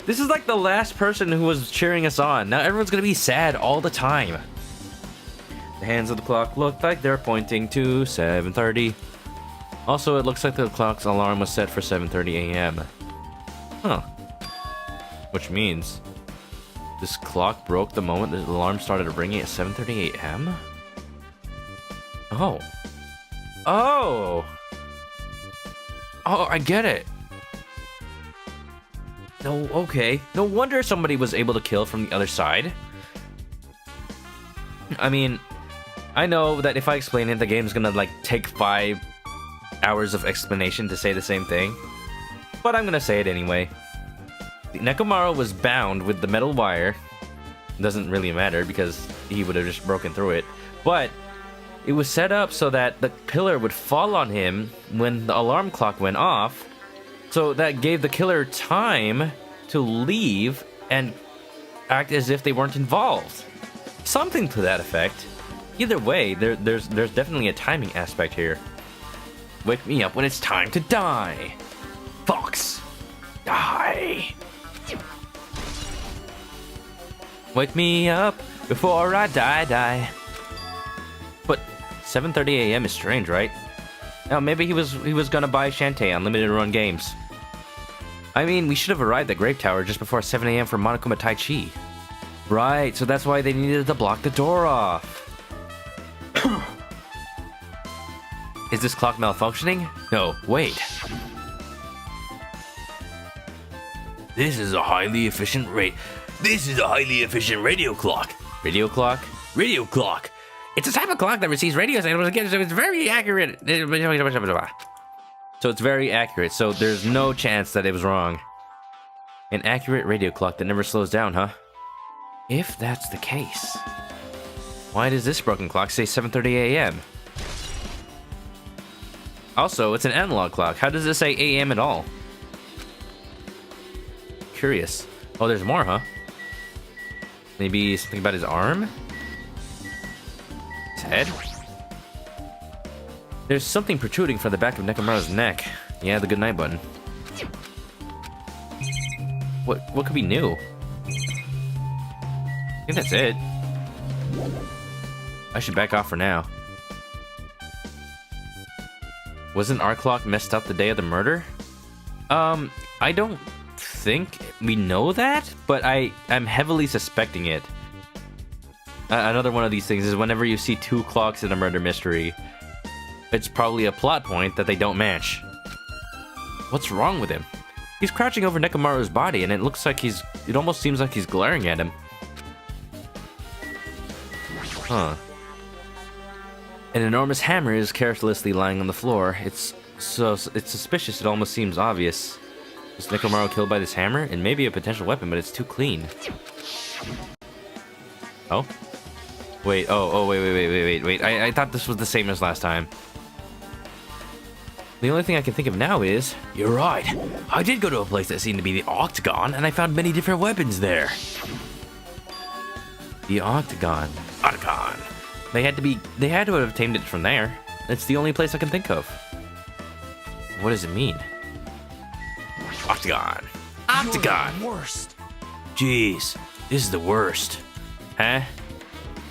B: This is like the last person who was cheering us on. Now everyone's gonna be sad all the time. The hands of the clock look like they're pointing to 7:30. Also, it looks like the clock's alarm was set for 7:30 a.m. Huh. Which means this clock broke the moment the alarm started ringing at 7:30 a.m.? Oh. Oh! Oh, I get it. No, okay. No wonder somebody was able to kill from the other side. I mean, I know that if I explain it, the game's gonna, like, take 5 hours of explanation to say the same thing. But I'm gonna say it anyway. Nekomaru was bound with the metal wire. Doesn't really matter because he would have just broken through it. But it was set up so that the pillar would fall on him when the alarm clock went off. So that gave the killer time to leave and act as if they weren't involved. Something to that effect. Either way, there's definitely a timing aspect here. Wake me up when it's time to die. Fox, die. Wake me up before I die. But 7:30 a.m. is strange, right? Now maybe he was gonna buy Shantae on limited run games. I mean, we should have arrived at Grape Tower just before 7 a.m. for Monokuma Tai Chi. Right, so that's why they needed to block the door off. Is this clock malfunctioning? No, wait. This is a highly efficient radio clock. Radio clock? Radio clock.
E: It's a type of clock that receives radio signals again, so it's very accurate.
B: So it's very accurate, so there's no chance that it was wrong. An accurate radio clock that never slows down, huh? If that's the case, why does this broken clock say 7:30 a.m.? Also, it's an analog clock. How does it say a.m. at all? Curious. Oh, there's more, huh? Maybe something about his arm? His head? There's something protruding from the back of Nekomaru's neck. Yeah, the goodnight button. What could be new? think that's it. I should back off for now. Wasn't our clock messed up the day of the murder? I don't think we know that, but I'm heavily suspecting it. Another one of these things is whenever you see two clocks in a murder mystery, it's probably a plot point that they don't match. What's wrong with him? He's crouching over Nekomaru's body, and it looks like it almost seems like he's glaring at him. Huh. An enormous hammer is carelessly lying on the floor. It's suspicious, it almost seems obvious. Was Nekomaru killed by this hammer? It may be a potential weapon, but it's too clean. Oh? Wait, wait. I thought this was the same as last time. The only thing I can think of now is...
A: You're right. I did go to a place that seemed to be the Octagon, and I found many different weapons there.
B: The Octagon.
A: Octagon.
B: They had to have obtained it from there. It's the only place I can think of. What does it mean?
A: Octagon.
D: You're
A: Octagon.
D: the worst.
A: Jeez, this is the worst.
B: Huh?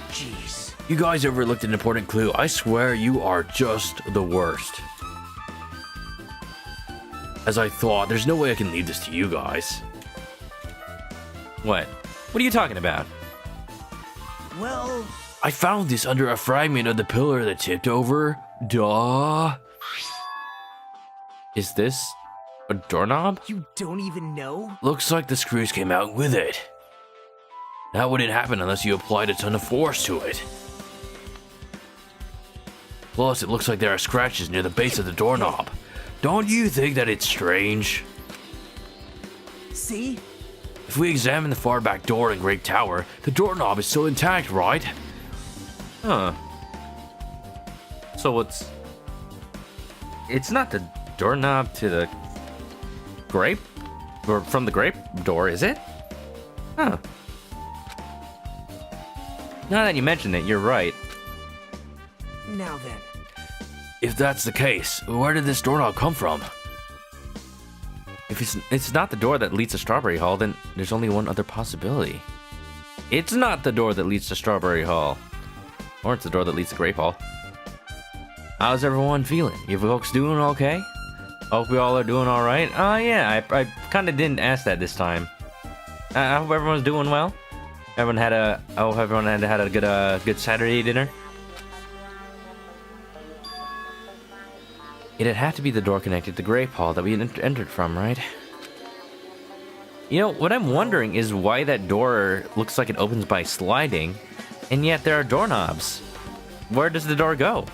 D: Jeez.
A: You guys overlooked an important clue. I swear you are just the worst. As I thought, there's no way I can leave this to you guys.
B: What? What are you talking about?
D: Well,
A: I found this under a fragment of the pillar that tipped over. Duh.
B: Is this a doorknob?
D: you don't even know?
A: Looks like the screws came out with it. That wouldn't happen unless you applied a ton of force to it. Plus, it looks like there are scratches near the base of the doorknob. Don't you think that it's strange?
D: See?
A: If we examine the far back door in Great Tower, the doorknob is still intact, right?
B: Huh. So it's not the doorknob to the grape? Or from the grape door, is it? Huh. Now that you mention it, you're right.
D: Now then.
A: If that's the case, where did this doorknob come from?
B: If it's not the door that leads to Strawberry Hall, then there's only one other possibility. It's not the door that leads to Strawberry Hall. Or it's the door that leads to Grape Hall. How's everyone feeling? You folks doing okay? Hope we all are doing alright. Yeah, I kind of didn't ask that this time. I hope everyone's doing well. I hope everyone had a good Saturday dinner. It'd have to be the door connected to Grape Hall that we entered from, right? You know, what I'm wondering is why that door looks like it opens by sliding, and yet there are doorknobs. Where does the door go?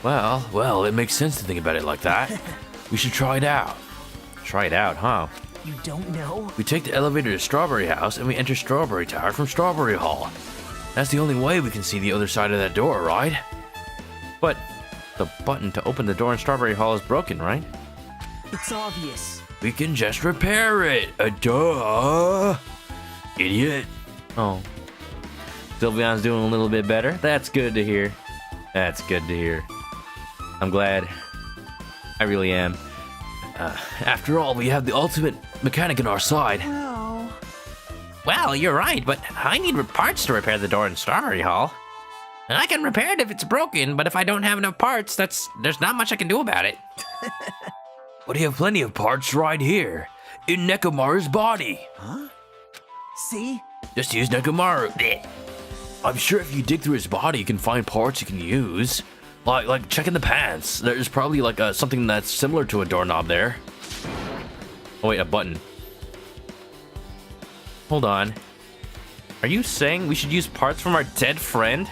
A: Well, it makes sense to think about it like that. We should try it out.
B: Try it out, huh?
D: You don't know?
A: We take the elevator to Strawberry House and we enter Strawberry Tower from Strawberry Hall. That's the only way we can see the other side of that door, right?
B: But the button to open the door in Strawberry Hall is broken, right?
D: It's obvious.
A: We can just repair it. Duh. Idiot.
B: Oh. Sylveon's doing a little bit better. That's good to hear. That's good to hear. I'm glad. I really am.
A: After all, we have the ultimate mechanic on our side.
E: Well, you're right, but I need parts to repair the door in Strawberry Hall. And I can repair it if it's broken, but if I don't have enough parts, there's not much I can do about it.
A: But you have plenty of parts right here. In Nekomaru's body.
D: Huh? See?
A: Just use Nekomaru. Blech. I'm sure if you dig through his body, you can find parts you can use. Like checking the pants. There's probably like something that's similar to a doorknob there.
B: Oh wait, a button. Hold on. Are you saying we should use parts from our dead friend?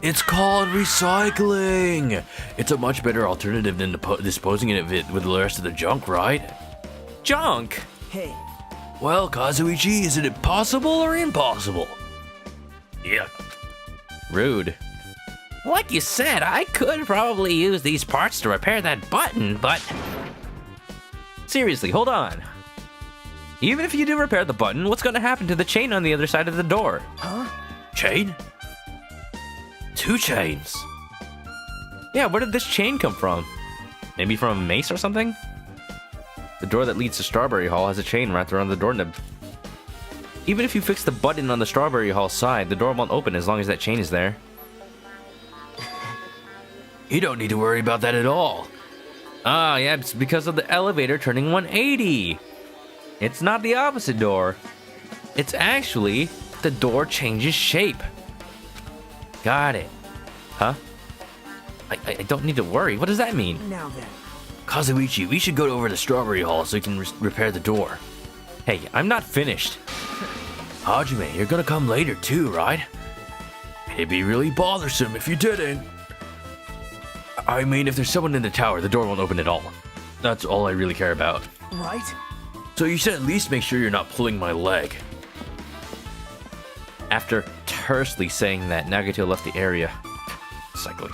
A: It's called recycling. It's a much better alternative than disposing of it with the rest of the junk, right?
B: Junk!
D: Hey,
A: Well, Kazuichi, is it possible or impossible? Yeah.
B: Rude.
E: Like you said, I could probably use these parts to repair that button, but
B: Seriously, hold on. Even if you do repair the button, what's gonna happen to the chain on the other side of the door?
A: Chain? 2 chains.
B: Yeah, where did this chain come from? Maybe from a mace or something? The door that leads to Strawberry Hall has a chain wrapped around the doorknob. Even if you fix the button on the Strawberry Hall side, the door won't open as long as that chain is there.
A: You don't need to worry about that at all.
B: Ah, yeah, it's because of the elevator turning 180. It's not the opposite door. It's actually the door changes shape. Got it. Huh? I don't need to worry. What does that mean?
D: Now then.
A: Kazuichi, we should go over to Strawberry Hall so you can repair the door.
B: Hey, I'm not finished.
A: Hajime, you're gonna come later too, right? It'd be really bothersome if you didn't. I mean, if there's someone in the tower, the door won't open at all. That's all I really care about.
D: Right?
A: So you should at least make sure you're not pulling my leg.
B: After tersely saying that, Nagito left the area. Cycling.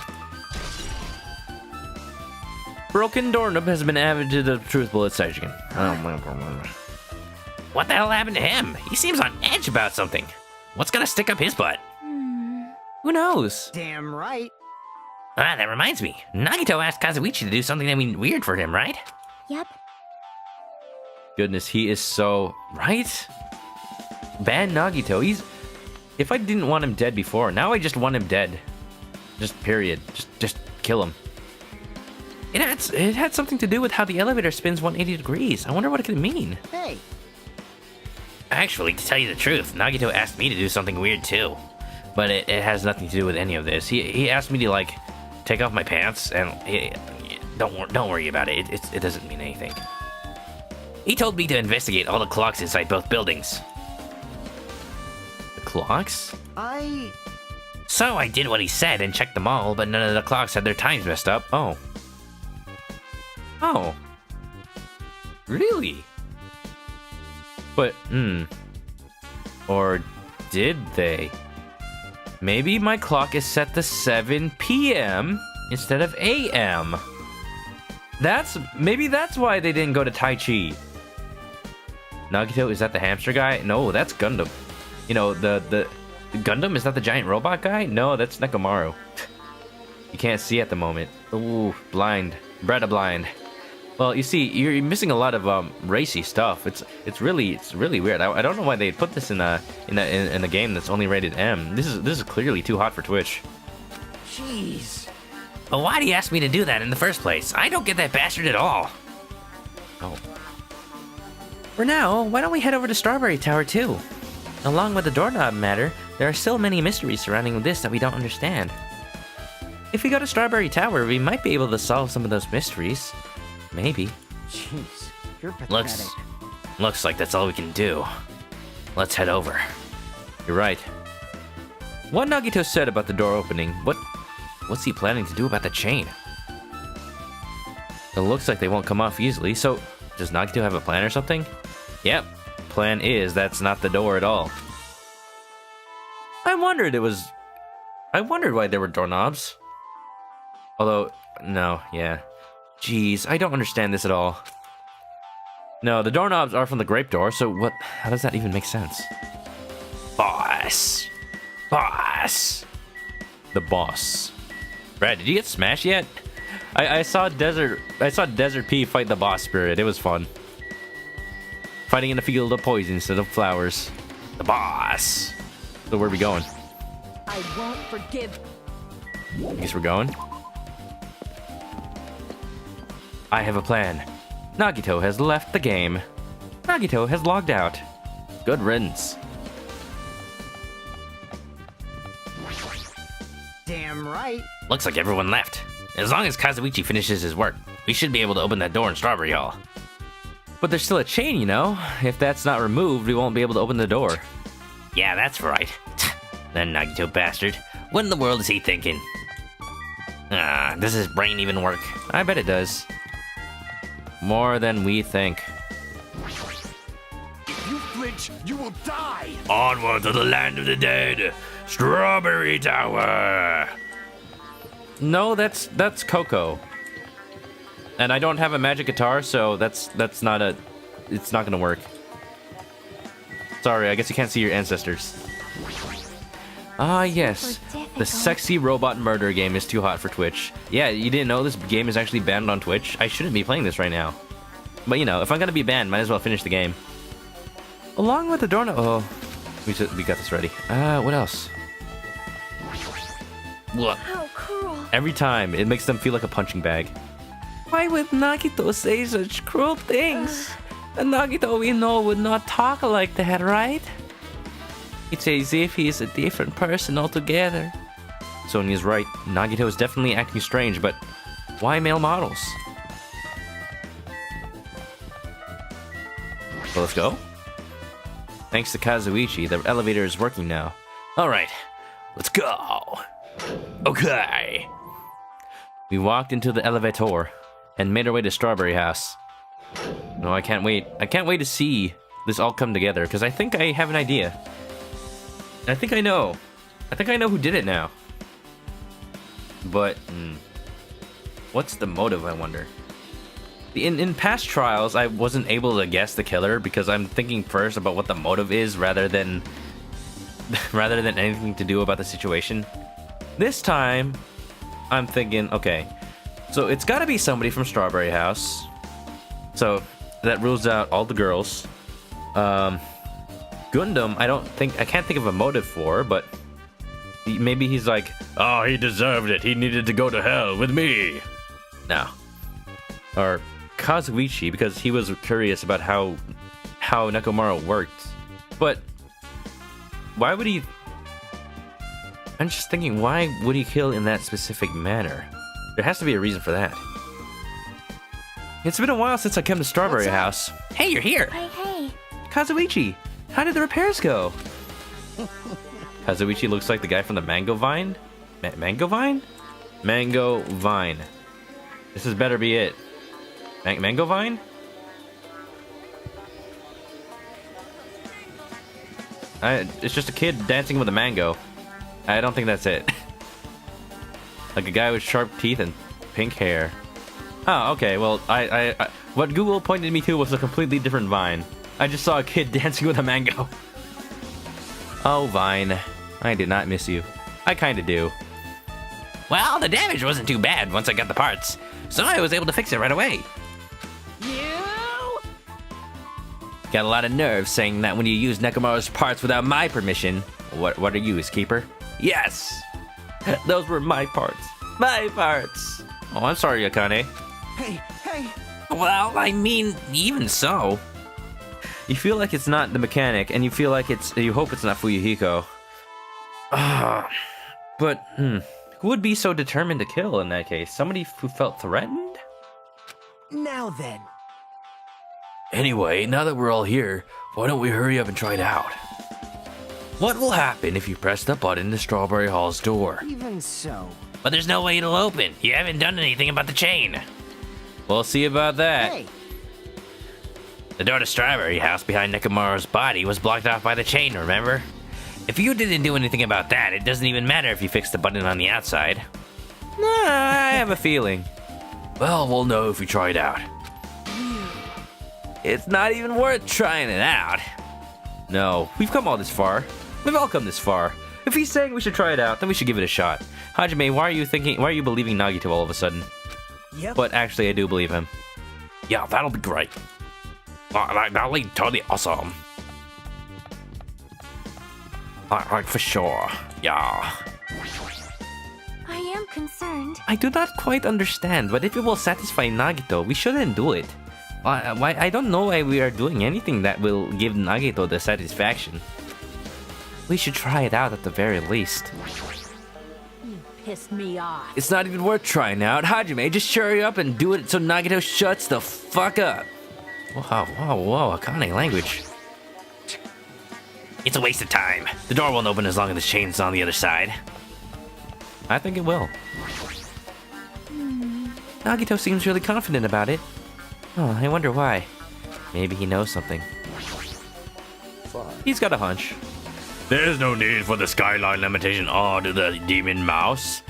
B: Broken doorknob has been added to the truth bullet section.
E: What the hell happened to him? He seems on edge about something. What's gonna stick up his butt?
B: Who knows?
D: Damn right.
E: Ah, that reminds me. Nagito asked Kazuichi to do something weird for him, right?
C: Yep.
B: Goodness, he is so... Right? Ban Nagito. He's... If I didn't want him dead before, now I just want him dead. Just period. Just kill him. It had something to do with how the elevator spins 180 degrees. I wonder what it could mean.
D: Hey.
E: Actually, to tell you the truth, Nagito asked me to do something weird too. But it has nothing to do with any of this. He asked me to, like, take off my pants, and don't worry about it. It doesn't mean anything. He told me to investigate all the clocks inside both buildings.
B: The clocks?
E: So I did what he said and checked them all, but none of the clocks had their times messed up.
B: Oh. Oh. Really? But, Or did they? Maybe my clock is set to 7 p.m. instead of a.m. Maybe that's why they didn't go to Tai Chi. Nagito, is that the hamster guy? No, that's Gundam. You know, the Gundam, is that the giant robot guy? No, that's Nekomaru. You can't see at the moment. Ooh, blind. Bretta blind. Well, you see, you're missing a lot of racy stuff. It's really weird. I don't know why they put this in a game that's only rated M. This is clearly too hot for Twitch.
D: Jeez.
E: Well, why'd he ask me to do that in the first place? I don't get that bastard at all.
B: Oh. For now, why don't we head over to Strawberry Tower too? Along with the doorknob matter, there are still many mysteries surrounding this that we don't understand. If we go to Strawberry Tower, we might be able to solve some of those mysteries. Maybe.
D: Jeez. You're pathetic.
E: Looks like that's all we can do. Let's head over.
B: You're right. What Nagito said about the door opening, what's he planning to do about the chain? It looks like they won't come off easily, so does Nagito have a plan or something? Yep. Plan is that's not the door at all. I wondered why there were doorknobs. Although, no, yeah. Jeez, I don't understand this at all. No, the doorknobs are from the grape door, so how does that even make sense?
E: Boss.
B: The boss. Brad, did you get smashed yet? I saw Desert P fight the boss spirit. It was fun. Fighting in a field of poison instead of flowers.
E: The boss.
B: So where are we going?
C: I won't forgive.
B: I guess we're going. I have a plan. Nagito has left the game. Nagito has logged out. Good riddance.
D: Damn right.
E: Looks like everyone left. As long as Kazuichi finishes his work, we should be able to open that door in Strawberry Hall.
B: But there's still a chain, you know? If that's not removed, we won't be able to open the door.
E: Yeah, that's right. That Nagito bastard. What in the world is he thinking? Does his brain even work?
B: I bet it does. More than we think.
G: If you flinch, you will die!
F: Onward to the land of the dead! Strawberry Tower!
B: No, that's Coco. And I don't have a magic guitar, so it's not gonna work. Sorry, I guess you can't see your ancestors. Ah, yes. The sexy robot murder game is too hot for Twitch. Yeah, you didn't know this game is actually banned on Twitch? I shouldn't be playing this right now. But you know, if I'm gonna be banned, might as well finish the game. Along with the doorknob. Oh, we got this ready. What else? Look.
C: How cruel.
B: Every time, it makes them feel like a punching bag. Why would Nagito say such cruel things? The Nagito we know would not talk like that, right? It's as if he is a different person altogether. Sonia's right. Nagito is definitely acting strange, but why male models? Well, let's go. Thanks to Kazuichi, the elevator is working now. Alright, let's go. Okay. We walked into the elevator and made our way to Strawberry House. No, I can't wait. I can't wait to see this all come together, because I think I have an idea. I think I know. I think I know who did it now. But, what's the motive, I wonder? In past trials, I wasn't able to guess the killer because I'm thinking first about what the motive is rather than anything to do about the situation. This time, I'm thinking, okay, so it's got to be somebody from Strawberry House. So that rules out all the girls. Gundam, I can't think of a motive for, but maybe he's like,
F: Oh, he deserved it. He needed to go to hell with me.
B: no. Or Kazuichi, because he was curious about how Nekomaru worked. But why would he? I'm just thinking, why would he kill in that specific manner? There has to be a reason for that. It's been a while since I came to Strawberry House.
E: Hey, you're here.
C: Hey.
B: Kazuichi, how did the repairs go? Kazuichi looks like the guy from the Mango Vine. Mango Vine? Mango Vine. This has better be it. Mango Vine? It's just a kid dancing with a mango. I don't think that's it. Like a guy with sharp teeth and pink hair. Oh, okay. Well, what Google pointed me to was a completely different Vine. I just saw a kid dancing with a mango. Oh, Vine. I did not miss you. I kinda do.
E: Well, the damage wasn't too bad once I got the parts, so I was able to fix it right away.
B: Got a lot of nerve saying that when you use Nekomaru's parts without my permission. What are you, his keeper? Yes! Those were my parts. My parts! Oh, I'm sorry, Akane.
D: Hey.
E: Well, I mean, even so.
B: You feel like it's not the mechanic, and you feel like you hope it's not Fuyuhiko. But, who would be so determined to kill in that case? Somebody who felt threatened?
D: Now then.
A: Anyway, now that we're all here, why don't we hurry up and try it out? What will happen if you press the button to Strawberry Hall's door?
D: Even so.
E: But there's no way it'll open. You haven't done anything about the chain.
B: We'll see about that.
D: Hey.
E: The door to Strawberry House behind Nekomaru's body was blocked off by the chain, remember? If you didn't do anything about that, it doesn't even matter if you fix the button on the outside.
B: I have a feeling.
A: Well, we'll know if we try it out.
B: It's not even worth trying it out. No, we've come all this far. We've all come this far. If he's saying we should try it out, then we should give it a shot. Hajime, why are you believing Nagito all of a sudden?
D: Yep.
B: But actually, I do believe him.
F: Yeah, that'll be great. That'll be totally awesome. Like for sure. Yeah.
C: I am concerned.
B: I do not quite understand, but if it will satisfy Nagito, we shouldn't do it. I don't know why we are doing anything that will give Nagito the satisfaction. We should try it out at the very least.
C: You pissed me off.
B: It's not even worth trying out. Hajime, just hurry up and do it so Nagito shuts the fuck up. Whoa, Akane language.
E: It's a waste of time. The door won't open as long as the chain's on the other side.
B: I think it will. Nagito seems really confident about it. Oh, I wonder why. Maybe he knows something. He's got a hunch.
F: There's no need for the skyline limitation to the demon mouse.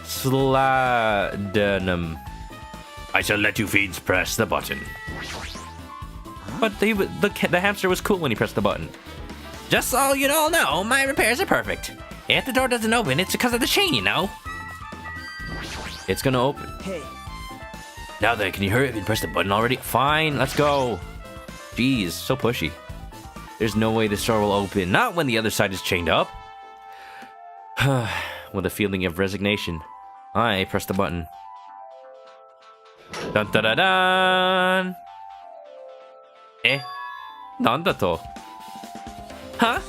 B: Sladenum.
F: I shall let you fiends press the button.
B: But the hamster was cool when he pressed the button.
E: Just so you all know, my repairs are perfect. If the door doesn't open, it's because of the chain, you know?
B: It's gonna open.
D: Hey.
B: Now then, can you hurry up and press the button already? Fine, let's go. Jeez, so pushy. There's no way this door will open. Not when the other side is chained up. With a feeling of resignation, I press the button. Dun dun dun dun! Eh? Nanda to? Huh?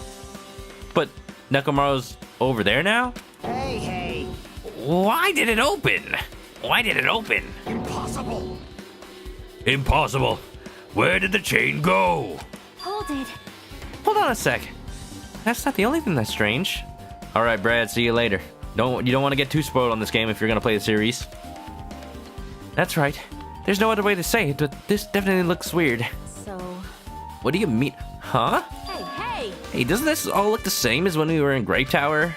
B: But Nekomaru's over there now?
D: Hey, hey.
E: Why did it open? Why did it open?
G: Impossible!
F: Impossible. Where did the chain go?
C: Hold it.
B: Hold on a sec. That's not the only thing that's strange. All right, Brad. See you later. You don't want to get too spoiled on this game if you're gonna play the series. That's right. There's no other way to say it, but this definitely looks weird.
C: So,
B: What do you mean? Huh?
C: hey, hey!
B: Hey, doesn't this all look the same as when we were in Grape Tower?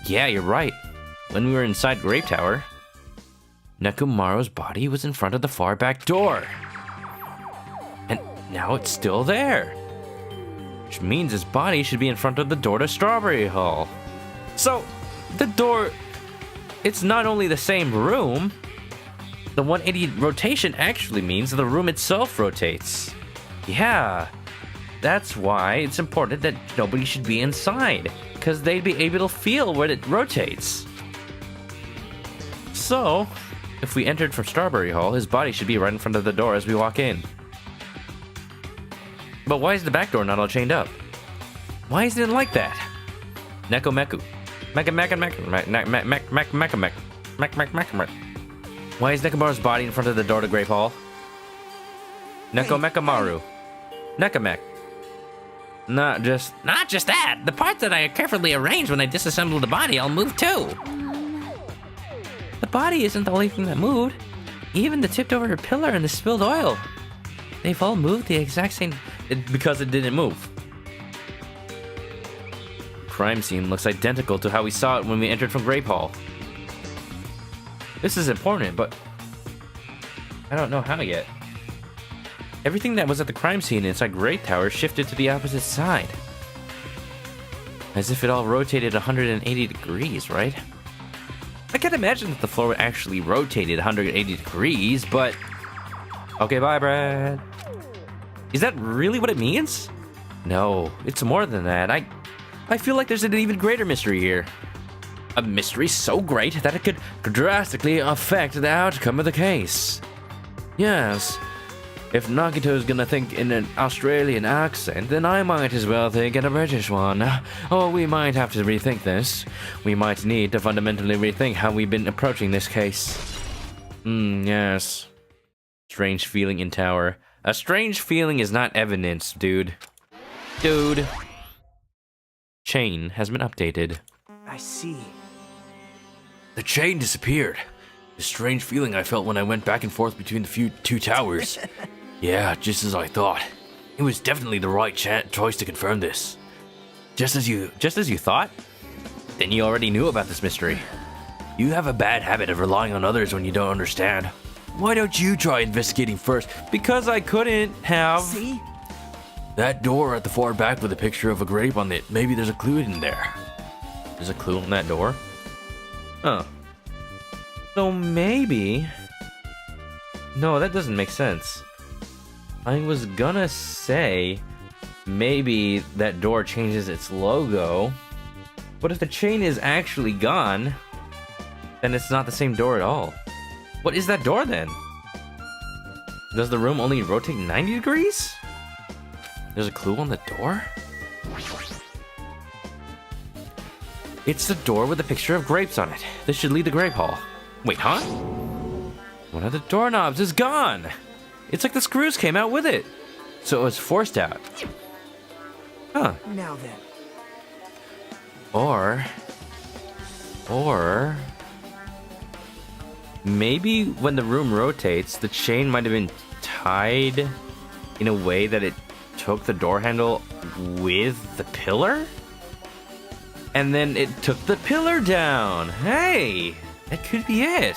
B: Yeah, you're right. When we were inside Grape Tower, Nekomaru's body was in front of the far back door. And now it's still there. Which means his body should be in front of the door to Strawberry Hall. So, the door... It's not only the same room. The 180 rotation actually means the room itself rotates. Yeah, that's why it's important that nobody should be inside, because they'd be able to feel when it rotates. So, if we entered from Strawberry Hall, his body should be right in front of the door as we walk in. But why is the back door not all chained up? Why is it like that? Nekomeku. Why is Nekomaru's body in front of the door to Grape Hall? Nekomaru. Nekamek. Not just
E: that. The parts that I carefully arranged when I disassembled the body all moved too.
B: the body isn't the only thing that moved. Even the tipped over pillar and the spilled oil. They've all moved the exact same because it didn't move. Crime scene looks identical to how we saw it when we entered from Grape Hall. This is important, but I don't know how yet. Everything that was at the crime scene inside Grape Tower shifted to the opposite side. As if it all rotated 180 degrees, right? I can't imagine that the floor actually rotated 180 degrees, but... Okay, bye, Brad. Is that really what it means? No, it's more than that. I feel like there's an even greater mystery here. A mystery so great that it could drastically affect the outcome of the case. Yes. If Nagito's gonna think in an Australian accent, then I might as well think in a British one. Or we might have to rethink this. We might need to fundamentally rethink how we've been approaching this case. Yes. Strange feeling in tower. A strange feeling is not evidence, dude. Dude. Chain has been updated.
D: I see.
A: The chain disappeared. The strange feeling I felt when I went back and forth between the two towers. Yeah, just as I thought. It was definitely the right choice to confirm this.
B: Just as you thought? Then you already knew about this mystery.
A: You have a bad habit of relying on others when you don't understand. Why don't you try investigating first?
B: Because I couldn't have...
D: See?
A: That door at the far back with a picture of a grape on it. Maybe there's a clue in there.
B: There's a clue on that door? Huh. So maybe... No, that doesn't make sense. I was gonna say... Maybe that door changes its logo. But if the chain is actually gone... Then it's not the same door at all. What is that door then? Does the room only rotate 90 degrees? There's a clue on the door? It's the door with a picture of grapes on it. This should lead to Grape Hall. Wait, huh? One of the doorknobs is gone! It's like the screws came out with it. So it was forced out. Huh.
D: Now then.
B: Or... Maybe when the room rotates, the chain might have been tied in a way that it took the door handle with the pillar? And then it took the pillar down. Hey, that could be it.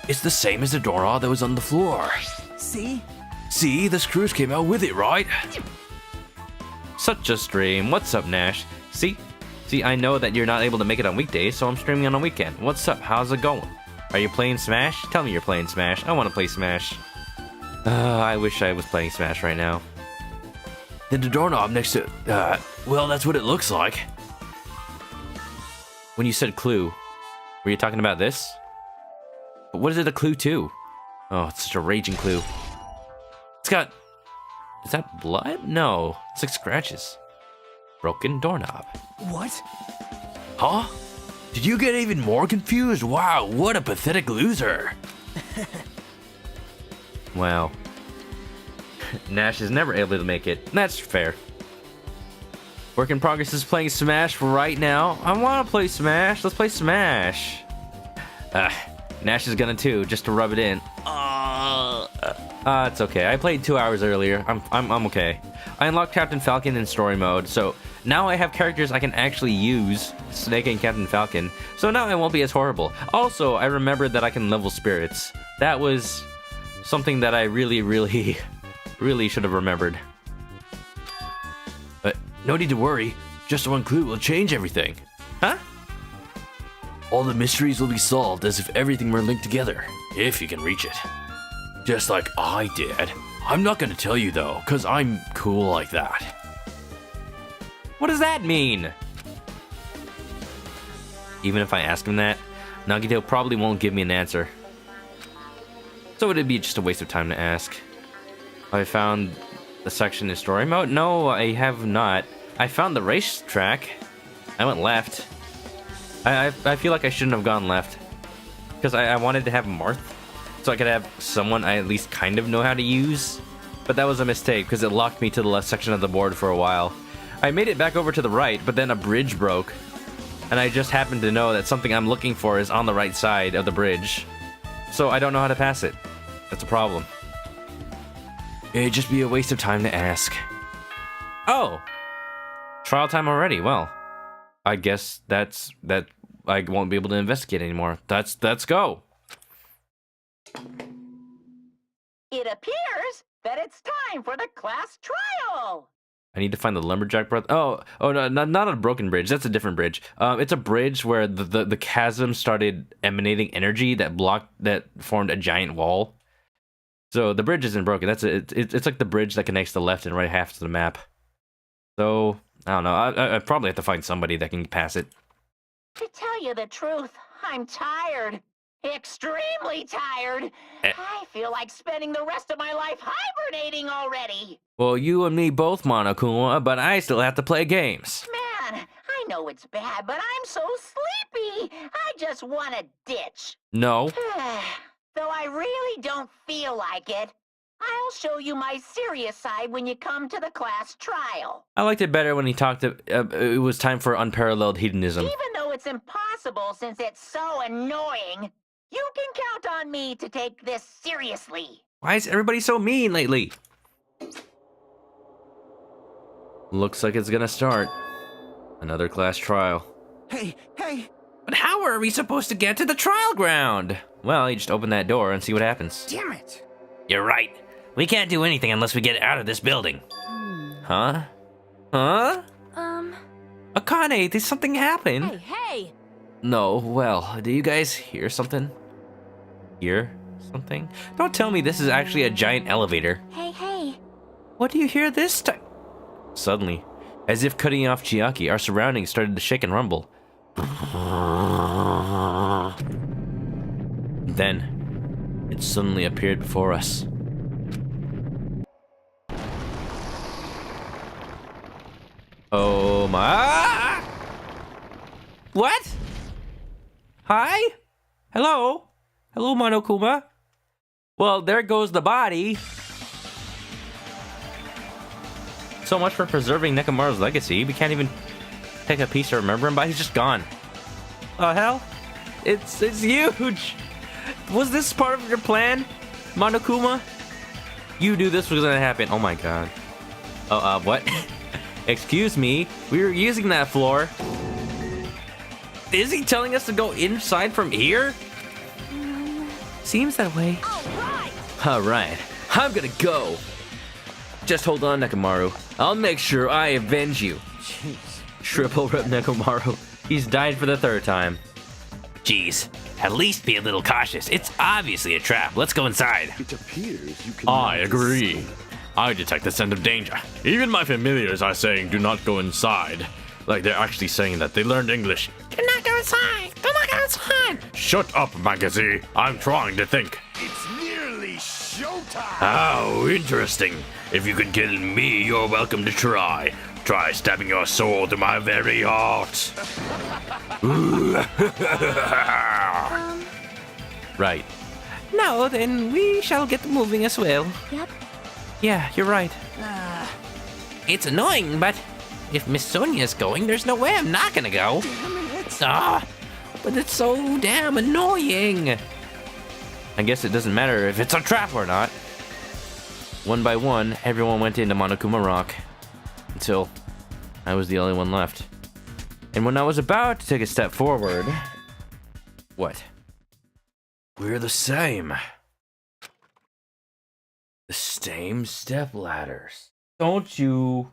A: It's the same as the doorknob that was on the floor.
D: See?
A: See, the screws came out with it, right?
B: Such a stream. What's up, Nash? See, I know that you're not able to make it on weekdays, so I'm streaming on a weekend. What's up? How's it going? Are you playing Smash? Tell me you're playing Smash. I want to play Smash. I wish I was playing Smash right now.
A: Then the doorknob next to... well, that's what it looks like.
B: When you said clue, were you talking about this? But what is it a clue to? Oh, it's such a raging clue. It's got... Is that blood? No. It's like scratches. Broken doorknob.
D: What?
A: Huh? Did you get even more confused? Wow, what a pathetic loser.
B: Wow. Nash is never able to make it. That's fair. Work in Progress is playing Smash right now. I want to play Smash. Let's play Smash. Nash is gonna too, just to rub it in. It's okay. I played 2 hours earlier. I'm okay. I unlocked Captain Falcon in story mode, so now I have characters I can actually use, Snake and Captain Falcon. So now I won't be as horrible. Also, I remembered that I can level spirits. That was something that I really should have remembered.
A: But no need to worry. Just one clue will change everything.
B: Huh?
A: All the mysteries will be solved as if everything were linked together, if you can reach it. Just like I did. I'm not gonna tell you though, cause I'm cool like that.
B: What does that mean? Even if I ask him that, Nagito probably won't give me an answer. So it'd be just a waste of time to ask. Have I found the section in story mode? No, I have not. I found the racetrack. I went left. I feel like I shouldn't have gone left. Because I wanted to have Marth, so I could have someone I at least kind of know how to use. But that was a mistake, because it locked me to the left section of the board for a while. I made it back over to the right, but then a bridge broke. And I just happened to know that something I'm looking for is on the right side of the bridge. So I don't know how to pass it. That's a problem.
A: It'd just be a waste of time to ask.
B: Oh! Trial time already, well. I guess that I won't be able to investigate anymore. Let's go!
H: It appears that it's time for the class trial.
B: I need to find the lumberjack brother. Oh no, not a broken bridge. That's a different bridge. It's a bridge where the chasm started emanating energy that formed a giant wall. So the bridge isn't broken. It's like the bridge that connects the left and right half of the map. So I don't know. I probably have to find somebody that can pass it.
H: To tell you the truth, I'm tired. Extremely tired. I feel like spending the rest of my life hibernating already.
B: Well, you and me both, Monokuma, but I still have to play games.
H: Man, I know it's bad, but I'm so sleepy. I just want to ditch.
B: No.
H: Though I really don't feel like it. I'll show you my serious side when you come to the class trial.
B: I liked it better when he talked it was time for unparalleled hedonism.
H: Even though it's impossible since it's so annoying, you can count on me to take this seriously.
B: Why is everybody so mean lately? Looks like it's gonna start. Another class trial.
D: Hey!
E: But how are we supposed to get to the trial ground?
B: Well, you just open that door and see what happens.
D: Damn it!
E: You're right. We can't do anything unless we get out of this building.
B: Huh? Huh? Akane, did something happen?
C: Hey!
B: No, well, do you guys hear something? Hear something? Don't tell me this is actually a giant elevator.
C: Hey!
B: What do you hear this time? Suddenly, as if cutting off Chiaki, our surroundings started to shake and rumble. Then, it suddenly appeared before us. Oh my... What? Hi? Hello? Hello, Monokuma? Well, there goes the body. So much for preserving Nekomaru's legacy. We can't even take a piece to remember him by. He's just gone. Oh, hell? It's huge. Was this part of your plan, Monokuma? You knew this was gonna happen. Oh my god. What? Excuse me. We were using that floor. Is he telling us to go inside from here? Seems that way. Alright. I'm gonna go. Just hold on, Nekomaru. I'll make sure I avenge you.
D: Jeez.
B: Triple rip Nekomaru. He's died for the third time. Jeez.
E: At least be a little cautious. It's obviously a trap. Let's go inside.
G: It appears you can.
F: I agree. I detect the scent of danger. Even my familiars are saying do not go inside. Like they're actually saying that they learned English.
E: Do not go inside. Do not go inside.
F: Shut up, Magazine. I'm trying to think.
G: It's nearly showtime.
F: How interesting. If you can kill me, you're welcome to try. Try stabbing your soul to my very heart.
B: Right.
E: No, then we shall get moving as well.
C: Yep.
E: Yeah, you're right. It's annoying, but if Miss Sonia's going, there's no way I'm not gonna go. But it's so damn annoying.
B: I guess it doesn't matter if it's a trap or not. One by one, everyone went into Monokuma Rock. Until I was the only one left. And when I was about to take a step forward... What?
A: We're the same. The same step ladders.
B: Don't you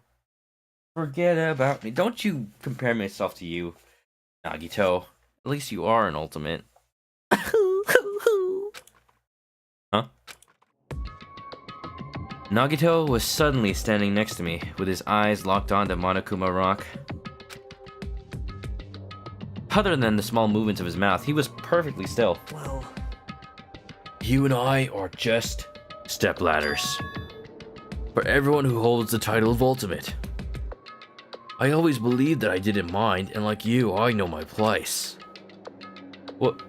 B: forget about me. Don't you compare myself to you, Nagito. At least you are an ultimate. Huh? Nagito was suddenly standing next to me, with his eyes locked onto Monokuma Rock. Other than the small movements of his mouth, he was perfectly still.
D: Well,
A: You and I are just step ladders. For everyone who holds the title of Ultimate. I always believed that I didn't mind, and like you, I know my place.
B: What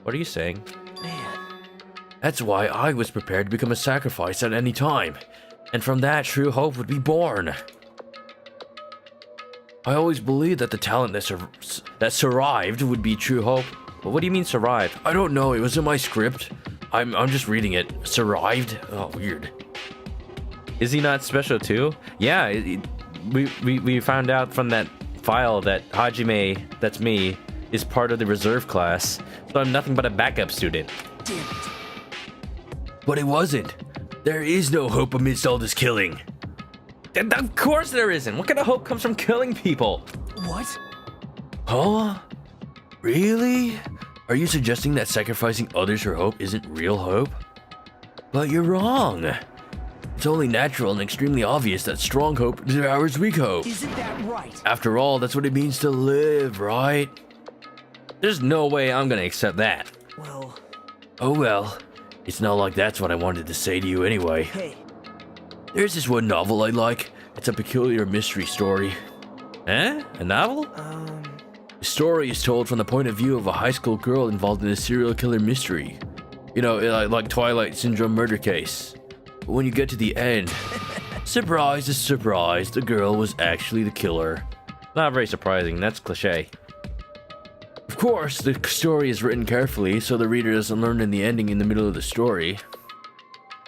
B: are you saying?
D: man.
A: That's why I was prepared to become a sacrifice at any time, and from that true hope would be born. I always believed that the talent that survived would be true hope.
B: Well, what do you mean survived?
A: I don't know, it was in my script. I'm just reading it. Survived? Oh, weird.
B: Is he not special too? Yeah, we found out from that file that Hajime, that's me, is part of the reserve class. So I'm nothing but a backup student.
D: Damn it.
A: But it wasn't. There is no hope amidst all this killing.
B: And of course there isn't. What kind of hope comes from killing people?
D: What?
A: Huh? Really? Are you suggesting that sacrificing others for hope isn't real hope? But you're wrong. It's only natural and extremely obvious that strong hope devours weak hope.
D: Isn't that right?
A: After all, that's what it means to live, right?
B: There's no way I'm gonna accept that.
D: Well,
A: Oh well. It's not like that's what I wanted to say to you anyway.
D: hey.
A: There's this one novel I like. It's a peculiar mystery story.
B: Eh? A novel?
A: The story is told from the point of view of a high school girl involved in a serial killer mystery. You know, like Twilight Syndrome murder case. But when you get to the end, surprise is surprise, the girl was actually the killer.
B: Not very surprising. That's cliche.
A: Of course, the story is written carefully, so the reader doesn't learn in the ending in the middle of the story.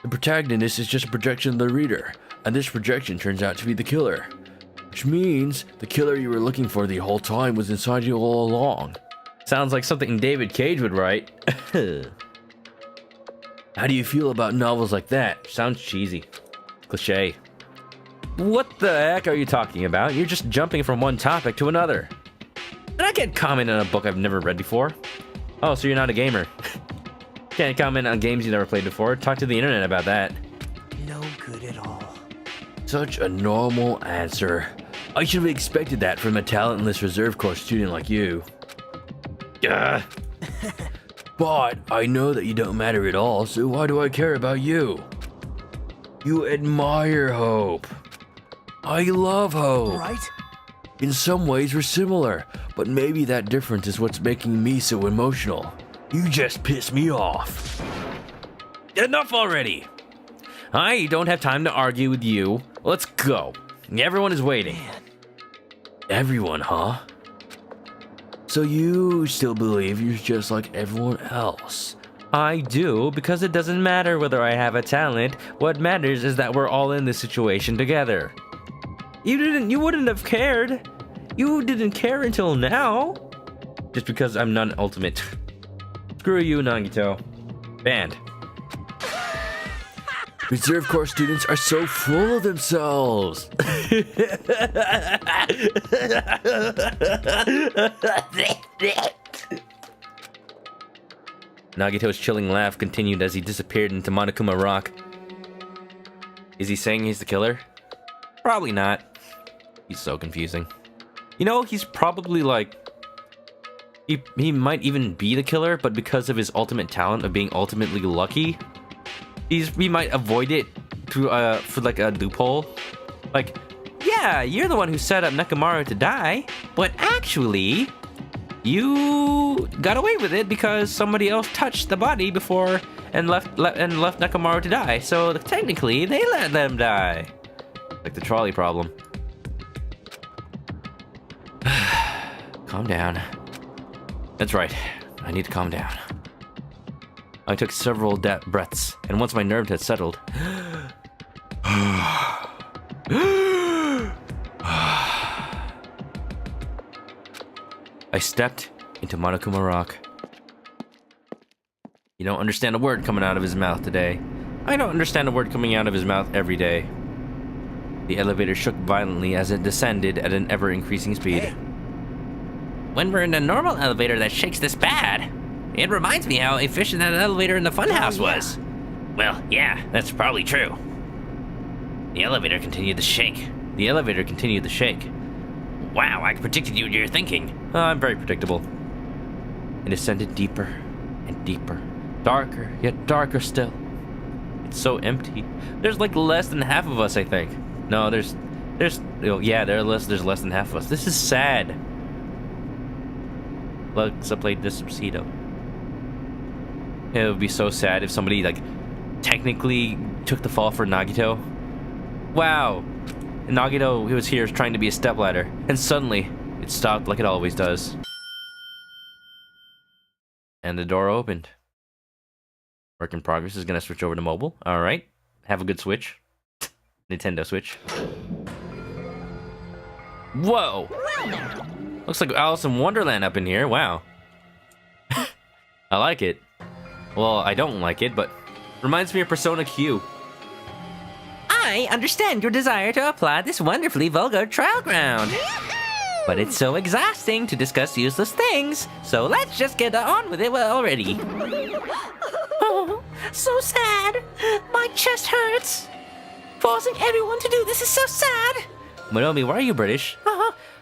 A: The protagonist is just a projection of the reader, and this projection turns out to be the killer. Which means the killer you were looking for the whole time was inside you all along.
B: Sounds like something David Cage would write.
A: How do you feel about novels like that?
B: Sounds cheesy. Cliche. What the heck are you talking about? You're just jumping from one topic to another. And I can't comment on a book I've never read before. Oh, so you're not a gamer. Can't comment on games you never played before. Talk to the internet about that.
D: No good at all.
A: Such a normal answer. I should have expected that from a talentless reserve corps student like you. Ugh. But I know that you don't matter at all, so why do I care about you? You admire hope. I love hope.
D: Right?
A: In some ways we're similar, but maybe that difference is what's making me so emotional. You just piss me off.
B: Enough already! I don't have time to argue with you. Let's go. Everyone is waiting.
A: Everyone, huh? So you still believe you're just like everyone else?
B: I do, because it doesn't matter whether I have a talent. What matters is that we're all in this situation together. You wouldn't have cared. You didn't care until now. Just because I'm not an ultimate. Screw you, Nagito. Banned.
A: Reserve Corps students are so full of themselves.
B: Nagito's chilling laugh continued as he disappeared into Monokuma Rock. Is he saying he's the killer? Probably not. He's so confusing. You know, he's probably like... He might even be the killer, but because of his ultimate talent of being ultimately lucky, he might avoid it through for like a loophole. Like, yeah, you're the one who set up Nekomaru to die, but actually, you got away with it because somebody else touched the body before and left Nekomaru to die. So technically, they let them die. Like the trolley problem. Calm down. That's right. I need to calm down. I took several breaths, and once my nerves had settled, I stepped into Monokuma Rock. You don't understand a word coming out of his mouth today. I don't understand a word coming out of his mouth every day. The elevator shook violently as it descended at an ever-increasing speed.
E: When we're in a normal elevator that shakes this bad, it reminds me how efficient that elevator in the funhouse was. Well, yeah, that's probably true. The elevator continued to shake.
B: The elevator continued to shake.
E: Wow, I predicted you were thinking.
B: I'm very predictable. It ascended deeper and deeper. Darker, yet darker still. It's so empty. There's like less than half of us, I think. No, there's less than half of us. This is sad. Let's play despacito. It would be so sad if somebody like technically took the fall for Nagito. Wow. And Nagito, who was here, is trying to be a stepladder, and suddenly it stopped like it always does. And the door opened. Work in progress is gonna switch over to mobile. All right, have a good Switch. Nintendo Switch. Whoa! Looks like Alice in Wonderland up in here. Wow. I like it. Well, I don't like it, but reminds me of Persona Q.
E: I understand your desire to apply this wonderfully vulgar trial ground. But it's so exhausting to discuss useless things, so let's just get on with it already. Oh, so sad. My chest hurts. Forcing everyone to do this is so sad.
B: Monomi, why are you British?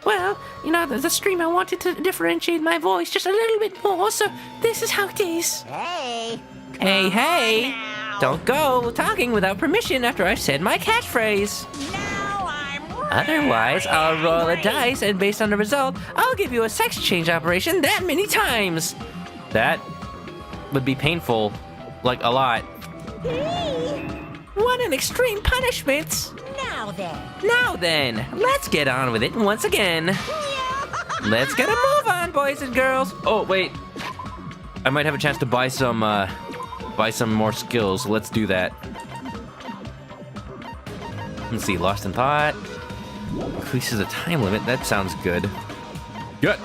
E: Well, you know, the streamer wanted to differentiate my voice just a little bit more, so this is how it is.
H: Hey.
E: Hey. Don't go talking without permission after I've said my catchphrase.
H: Now I'm
E: Otherwise, I'll roll a dice, and based on the result, I'll give you a sex change operation that many times.
B: That would be painful, like a lot.
E: What an extreme punishment. Now then, let's get on with it once again. Let's get a move on, boys and girls.
B: Oh, wait. I might have a chance to buy some more skills. So let's do that. Let's see, Lost in Thought. Increases the time limit. That sounds good. Good.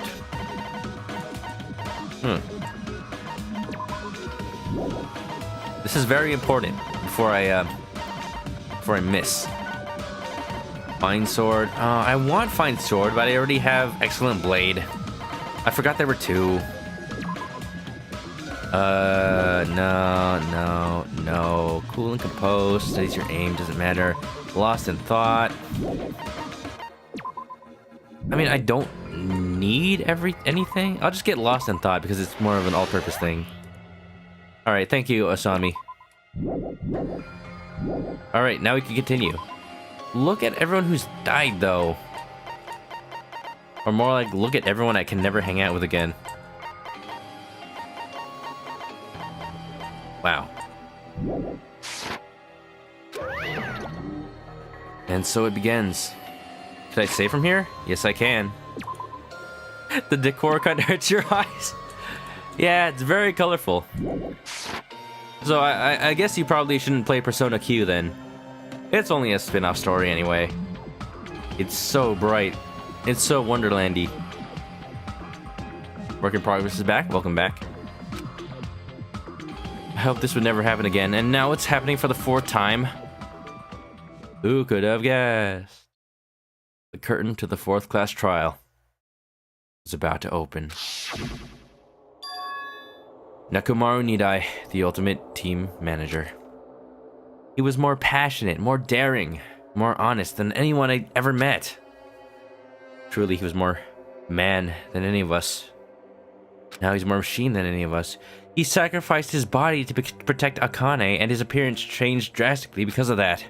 B: This is very important before I miss. Fine Sword. I want Fine Sword, but I already have Excellent Blade. I forgot there were two. No. Cool and Composed. Studies your aim. Doesn't matter. Lost in Thought. I mean, I don't need anything. I'll just get Lost in Thought because it's more of an all-purpose thing. All right, thank you, Asami. All right, now we can continue. Look at everyone who's died, though. Or more like, look at everyone I can never hang out with again. Wow. And so it begins. Can I save from here? Yes, I can. The decor kind of hurts your eyes. Yeah, it's very colorful. So I guess you probably shouldn't play Persona Q then. It's only a spin-off story anyway. It's so bright. It's so Wonderlandy. Work in Progress is back. Welcome back. I hope this would never happen again. And now it's happening for the 4th time. Who could have guessed? The curtain to the 4th class trial is about to open. Nekomaru Nidai, the ultimate team manager. He was more passionate, more daring, more honest than anyone I'd ever met. Truly, he was more man than any of us. Now he's more machine than any of us. He sacrificed his body to protect Akane, and his appearance changed drastically because of that.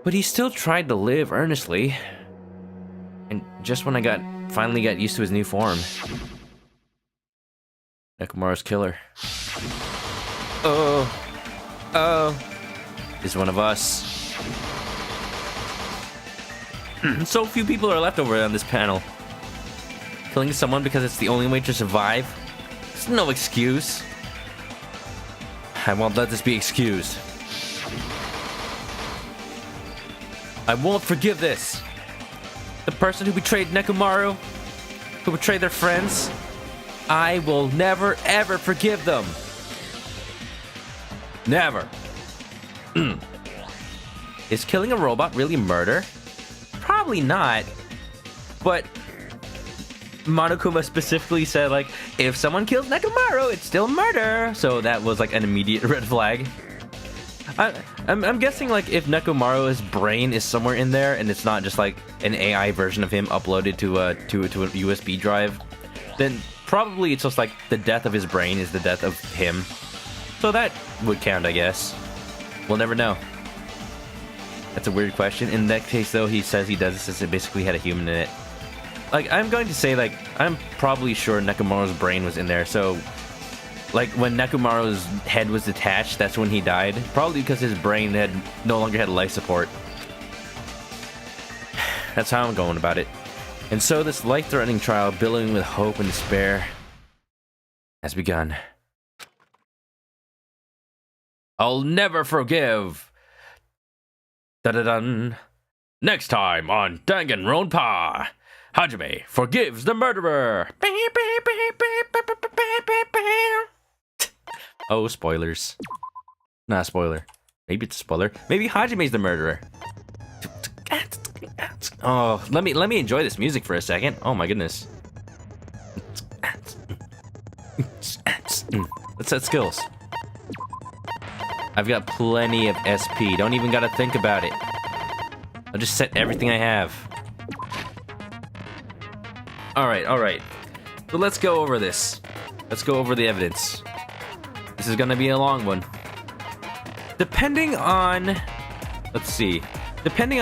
B: But he still tried to live earnestly. And just when I finally got used to his new form, Nekomaru's killer. Oh, is one of us. So few people are left over on this panel. Killing someone because it's the only way to survive? It's no excuse. I won't let this be excused. I won't forgive this. The person who betrayed Nekomaru, who betrayed their friends, I will never ever forgive them. Never. Is killing a robot really murder? Probably not. But Monokuma specifically said, like, if someone kills Nekomaru, it's still murder. So that was like an immediate red flag. I'm guessing, like, if Nekomaru's brain is somewhere in there and it's not just like an AI version of him uploaded to a USB drive, then probably it's just like the death of his brain is the death of him. So that would count, I guess. We'll never know. That's a weird question. In that case, though, he says he does this since it basically had a human in it. Like, I'm going to say, like, I'm probably sure Nekomaru's brain was in there, so like, when Nekomaru's head was detached, that's when he died. Probably because his brain no longer had life support. That's how I'm going about it. And so this life-threatening trial, billowing with hope and despair, has begun. I'll never forgive. Da-da-dun. Next time on Danganronpa, Hajime forgives the murderer. Oh, spoilers. Nah, spoiler. Maybe it's a spoiler. Maybe Hajime's the murderer. Oh, let me enjoy this music for a second. Oh my goodness. Let's set skills. I've got plenty of SP. Don't even gotta think about it. I'll just set everything I have. Alright. So let's go over this. Let's go over the evidence. This is gonna be a long one. Depending on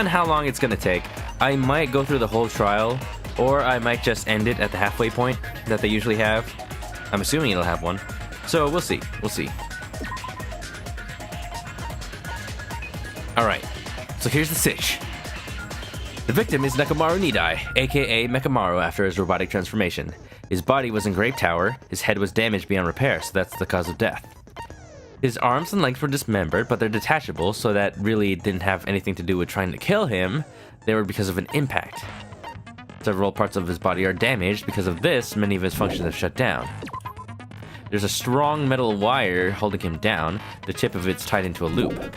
B: how long it's gonna take, I might go through the whole trial, or I might just end it at the halfway point that they usually have. I'm assuming it'll have one. So we'll see. Alright, so here's the sitch. The victim is Nekomaru Nidai, aka Mechamaru, after his robotic transformation. His body was in Grape Tower, his head was damaged beyond repair, so that's the cause of death. His arms and legs were dismembered, but they're detachable, so that really didn't have anything to do with trying to kill him. They were because of an impact. Several parts of his body are damaged. Because of this, many of his functions have shut down. There's a strong metal wire holding him down. The tip of it's tied into a loop.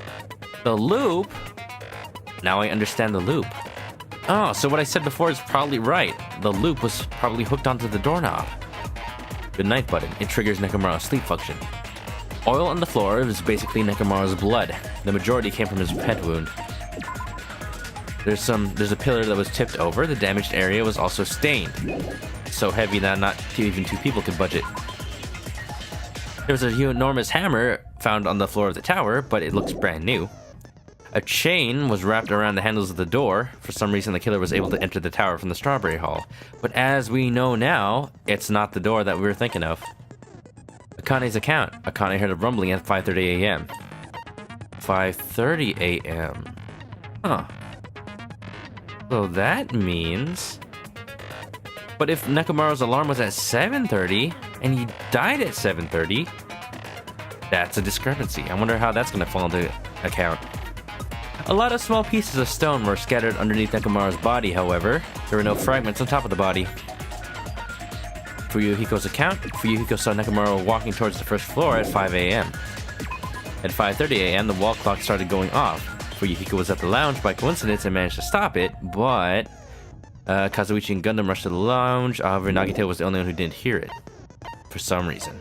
B: The loop? Now I understand the loop. Oh, so what I said before is probably right. The loop was probably hooked onto the doorknob. Good night button. It triggers Nekomaru's sleep function. Oil on the floor is basically Nekomaru's blood. The majority came from his head wound. There's a pillar that was tipped over. The damaged area was also stained. So heavy that not even two people could budge it. There was a enormous hammer found on the floor of the tower, but it looks brand new. A chain was wrapped around the handles of the door. For some reason, the killer was able to enter the tower from the Strawberry Hall. But as we know now, it's not the door that we were thinking of. Akane's account. Akane heard a rumbling at 5:30 a.m. 5:30 a.m. Huh. So that means... But if Nekomaru's alarm was at 7:30, and he died at 7:30, that's a discrepancy. I wonder how that's going to fall into account. A lot of small pieces of stone were scattered underneath Nekomaru's body, however. There were no fragments on top of the body. Fuyuhiko's account, Fuyuhiko saw Nekomaru walking towards the first floor at 5 a.m. At 5:30 a.m., the wall clock started going off. Fuyuhiko was at the lounge by coincidence and managed to stop it, but Kazuichi and Gundam rushed to the lounge. However, Nagito was the only one who didn't hear it. For some reason.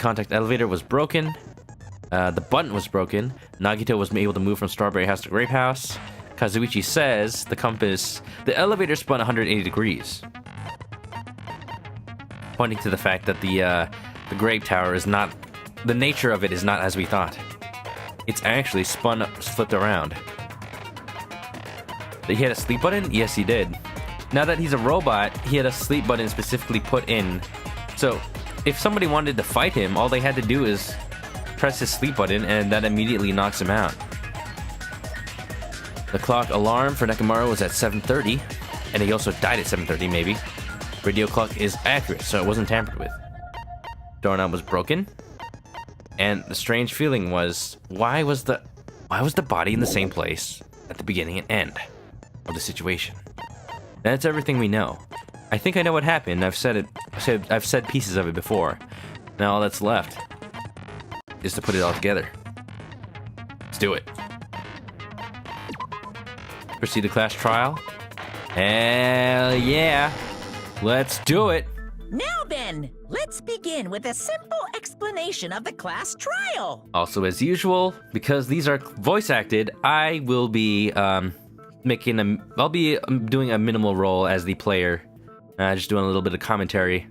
B: contact elevator was broken. The button was broken. Nagito was able to move from Strawberry House to Grape House. Kazuichi says the elevator spun 180 degrees. Pointing to the fact that the Grape Tower is not, the nature of it is not as we thought. It's actually flipped around. He had a sleep button? Yes, he did. Now that he's a robot, he had a sleep button specifically put in. So, if somebody wanted to fight him, all they had to do is press his sleep button, and that immediately knocks him out. The clock alarm for Nekomaru was at 7:30, and he also died at 7:30, maybe. Radio clock is accurate, so it wasn't tampered with. Doorknob was broken, and the strange feeling was, why was the body in the same place at the beginning and end of the situation? That's everything we know. I think I know what happened. I've said pieces of it before. Now all that's left is to put it all together. Let's do it. Proceed to class trial. Hell yeah. Let's do it.
I: Now then, let's begin with a simple explanation of the class trial.
B: Also, as usual, because these are voice acted, I will be I'll be doing a minimal role as the player, just doing a little bit of commentary.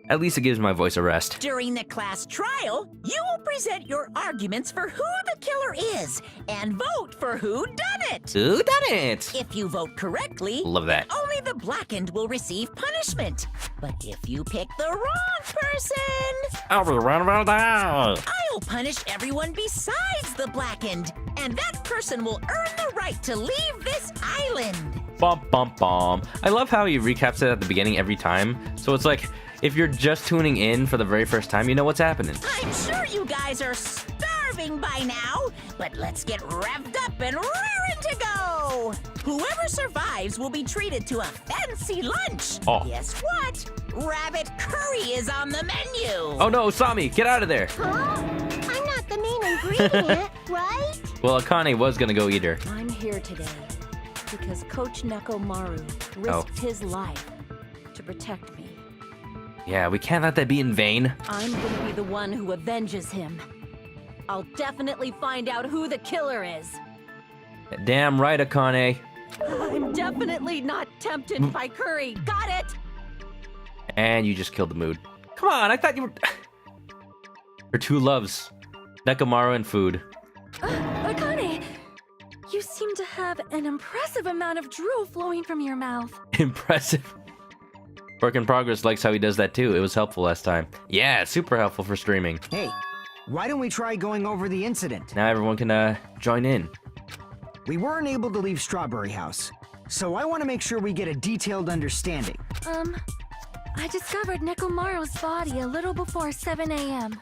B: At least it gives my voice a rest.
I: During the class trial, you will present your arguments for who the killer is and vote for who done it.
B: Who done it?
I: If you vote correctly,
B: Love that.
I: only the blackened will receive punishment. But if you pick the wrong person,
B: I'll be right about that.
I: I'll punish everyone besides the blackened, and that person will earn the right to leave this island.
B: Bum bum bum. I love how he recaps it at the beginning every time. So it's like, if you're just tuning in for the very first time, you know what's happening.
I: I'm sure you guys are starving by now, but let's get revved up and raring to go. Whoever survives will be treated to a fancy lunch.
B: Oh.
I: Guess what? Rabbit curry is on the menu.
B: Oh no, Sami, get out of there.
J: Huh? I'm not the main ingredient, right?
B: Well, Akane was gonna go eat her.
C: I'm here today because Coach Nekomaru risked his life to protect me.
B: Yeah, we can't let that be in vain.
C: I'm gonna be the one who avenges him. I'll definitely find out who the killer is.
B: Damn right, Akane.
C: I'm definitely not tempted by curry. Got it?
B: And you just killed the mood. Come on, I thought you were... Her two loves, Nekomaru and food.
C: Akane, you seem to have an impressive amount of drool flowing from your mouth.
B: Impressive. Work in Progress likes how he does that too. It was helpful last time. Yeah, super helpful for streaming.
D: Hey, why don't we try going over the incident?
B: Now everyone can join in.
D: We weren't able to leave Strawberry House, so I want to make sure we get a detailed understanding.
J: I discovered Nekomaru's body a little before 7 a.m.